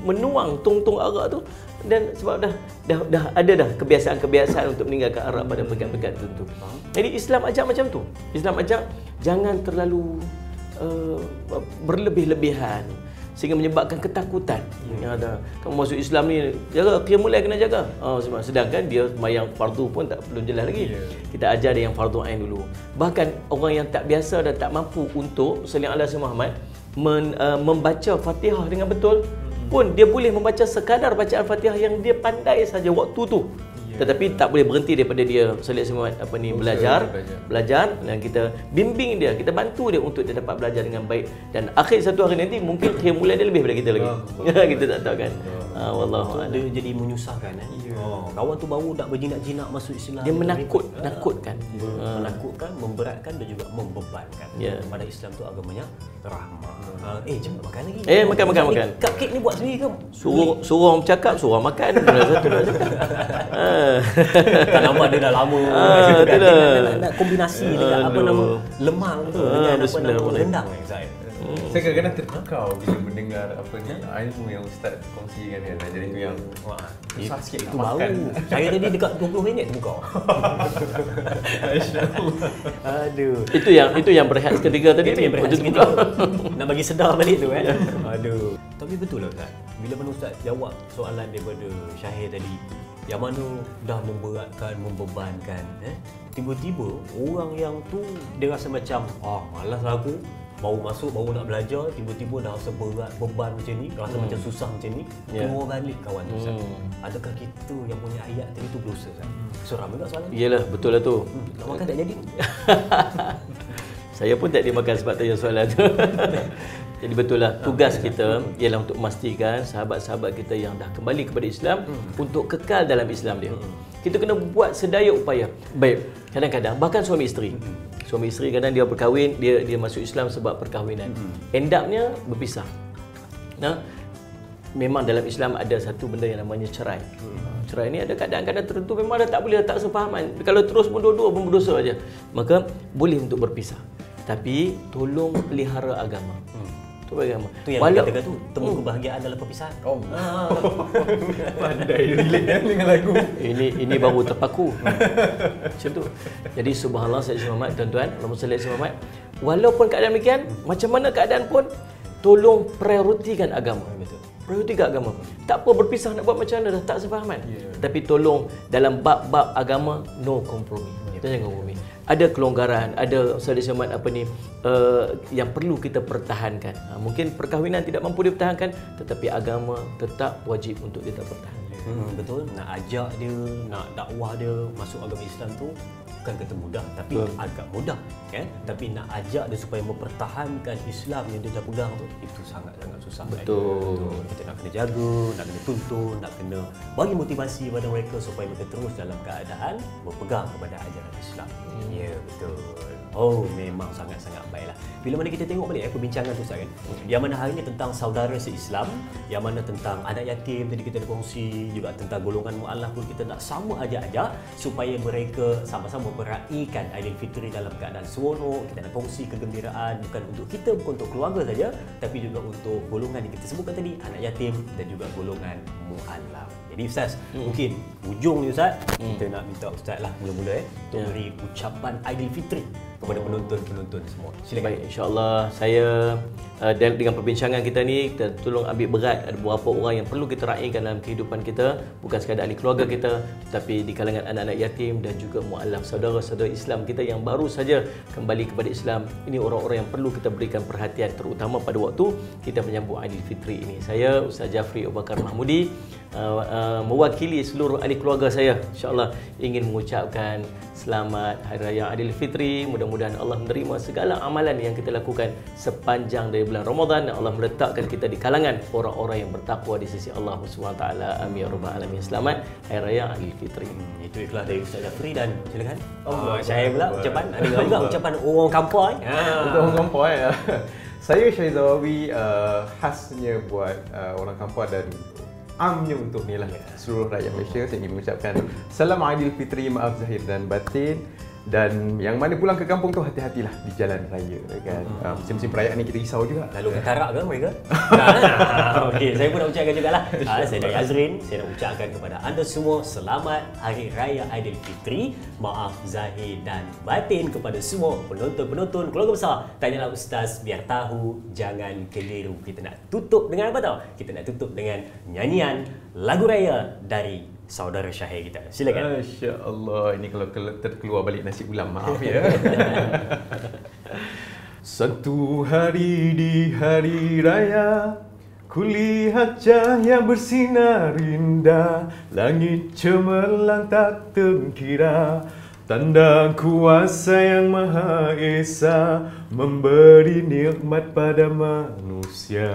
menuang tong-tong arak tu, dan sebab dah ada kebiasaan-kebiasaan untuk meninggalkan arak pada peringkat-peringkat tertentu. Jadi Islam ajak macam tu. Islam ajak jangan terlalu berlebih-lebihan sehingga menyebabkan ketakutan. Kamu masuk Islam ni, jaga qiyamul lail, kena jaga. Sedangkan dia sembahyang fardu pun tak perlu jelas lagi. Kita ajar dia yang fardu ain dulu. Bahkan orang yang tak biasa dan tak mampu untuk sallallahu alaihi Muhammad membaca Fatihah dengan betul pun, dia boleh membaca sekadar bacaan Fatihah yang dia pandai saja waktu tu. Tetapi tak boleh berhenti daripada dia belajar, dan kita bimbing dia, kita bantu dia untuk dia dapat belajar dengan baik, dan akhir satu hari nanti mungkin qiyamul lail dia lebih daripada kita lagi. Kita tak tahu kan. Wallahu a'lam. Dia jadi menyusahkan kawan tu baru nak berjinak-jinak masuk Islam, dia menakutkan, memberatkan dan juga membebankan. Pada Islam tu agamanya rahmah. Jom makan lagi. Makan. Cupcake ni buat sendiri ke? Suruh orang bercakap, suruh orang makan. Satu dah cakap. Tak nampak dia dah lama. Nak kombinasi dekat lemang tu dengan rendang saya. Saya kadang-kadang terpukau bila mendengar ilmu yang Ustaz kongsikan kan. Jadi itu yang susah sikit itu baru. Saya tadi dekat 20 minit terpukau. Aduh. Itu yang berehat ketiga tadi ni. Nak bagi sedar balik tu kan. Aduh. Tapi betul lah Ustaz. Bila mana Ustaz jawab soalan daripada Syahir tadi, yang mana dah memberatkan, membebankan, tiba-tiba orang yang tu dia rasa macam malaslah aku, baru masuk, baru nak belajar, tiba-tiba dah rasa berat, beban macam ni, rasa macam susah macam ni, keluar balik kawan tu Ustaz. Adakah kita yang punya ayat tadi tu berdosa Ustaz? Seram juga soalan ni. Iyalah, betul lah tu. Nak makan tak jadi. Saya pun tak dimakan sebab tanya soalan tu. Jadi betul lah, tugas kita ialah untuk memastikan sahabat-sahabat kita yang dah kembali kepada Islam untuk kekal dalam Islam dia. Kita kena buat sedaya upaya. Baik, kadang-kadang bahkan suami isteri. Suami isteri kadang dia berkahwin, dia masuk Islam sebab perkahwinan. End up-nya berpisah. Memang dalam Islam ada satu benda yang namanya cerai. Cerai ni ada keadaan-keadaan tertentu memang dah tak boleh, tak sefahaman. Kalau terus pun dua-dua pun berdosa aja. Maka boleh untuk berpisah. Tapi tolong pelihara agama. Agama. Tu yang kita kata tu, temu kebahagiaan dalam perpisahan. Pandai relate dengan lagu. Ini baru terpaku. Macam tu. Jadi subhanallah, Sayyidina Muhammad, tuan-tuan, Allahumma salli alaihi Muhammad. Walaupun keadaan demikian, macam mana keadaan pun, tolong prioritikan agama. Prioritikan agama. Tak apa berpisah nak buat macam mana, dah tak sefahaman. Tapi tolong dalam bab-bab agama, no kompromi. Jangan kompromi. Ada kelonggaran, ada Sayyidina Muhammad yang perlu kita pertahankan. Mungkin perkahwinan tidak mampu dipertahankan, tetapi agama tetap wajib untuk kita pertahankan. Betul, nak ajak dia, nak dakwah dia masuk agama Islam tu bukan kata mudah, tapi agak mudah kan. Tapi nak ajak dia supaya mempertahankan Islam yang dia dah pegang tu, itu sangat-sangat susah. Betul. Kita nak kena jaga, nak kena tuntun, nak kena bagi motivasi kepada mereka supaya mereka terus dalam keadaan berpegang kepada ajaran Islam. Ya, betul. Oh, memang sangat-sangat baiklah. Bila mana kita tengok balik perbincangan tu Ustaz kan, yang mana hari ni tentang saudara se-Islam, yang mana tentang anak yatim tadi kita ada kongsi, juga tentang golongan mu'alaf pun kita nak sama ajak-ajak supaya mereka sama-sama meraihkan Aidilfitri dalam keadaan seronok. Kita nak kongsi kegembiraan bukan untuk kita, bukan untuk keluarga saja, tapi juga untuk golongan yang kita sebutkan tadi, anak yatim dan juga golongan mu'alaf. Jadi Ustaz, mungkin ujung ni Ustaz, kita nak minta Ustaz lah mula-mula untuk beri ucapan Aidilfitri kepada penonton-penonton semua. Silakan. Baik, insya-Allah saya dengan perbincangan kita ni, kita tolong ambil berat ada beberapa orang yang perlu kita raikan dalam kehidupan kita, bukan sekadar ahli keluarga kita, tapi di kalangan anak-anak yatim dan juga mualaf, saudara-saudara Islam kita yang baru saja kembali kepada Islam. Ini orang-orang yang perlu kita berikan perhatian, terutama pada waktu kita menyambut Aidilfitri ini. Saya Ustaz Jafri Abu Bakar Mahmudi mewakili seluruh ahli keluarga saya, insya-Allah ingin mengucapkan selamat Hari Raya Aidilfitri. Mudah-mudahan Allah menerima segala amalan yang kita lakukan sepanjang dari bulan Ramadan dan Allah meletakkan kita di kalangan orang-orang yang bertakwa di sisi Allah SWT. Amin ya rabbal alamin. Selamat Hari Raya Aidilfitri. Itu ikhlas dari Ustaz Jafri dan silakan. Saya pula ucapan ada juga ucapan orang kampung. Untuk orang kampung saya Syahid Zawawi khasnya buat orang kampung dan amnya untuk ni lah seluruh rakyat Malaysia. Saya ingin mengucapkan Salam Aidilfitri, maaf zahir dan batin. Dan yang mana pulang ke kampung tu hati-hatilah di jalan raya kan. Musim-musim perayaan ni kita risau juga. Lalu katarak ke mereka? Okey, saya pun nak ucapkan jugalah. Saya dari Azrin, saya nak ucapkan kepada anda semua selamat Hari Raya Aidilfitri. Maaf zahir dan batin kepada semua penonton-penonton keluarga besar. Tanyalah Ustaz biar tahu, jangan keliru. Kita nak tutup dengan apa tau? Kita nak tutup dengan nyanyian lagu raya dari saudara Syahir kita. Silakan. Masya-Allah, ini kalau terkeluar balik nasi ulam, maaf ya. Satu hari di hari raya, kulihat cahaya bersinar indah, langit cemerlang tak terkira, tanda kuasa yang Maha Esa memberi nikmat pada manusia.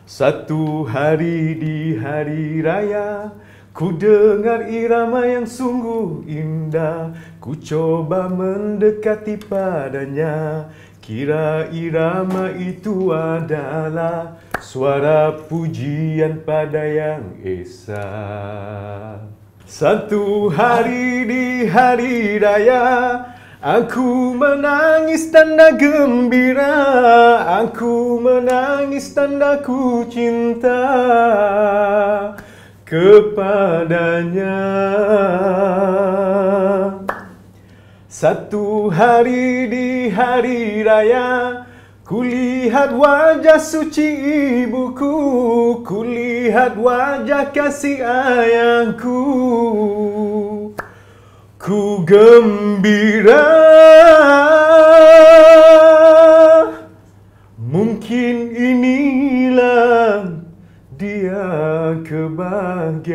Satu hari di hari raya, ku dengar irama yang sungguh indah, ku coba mendekati padanya, kira irama itu adalah suara pujian pada Yang Esa. Satu hari di hari raya, aku menangis tanda gembira, aku menangis tanda ku cinta kepadanya. Satu hari di hari raya, kulihat wajah suci ibuku, kulihat wajah kasih ayahku, ku gembira. Mungkin inilah dia kebahagiaan.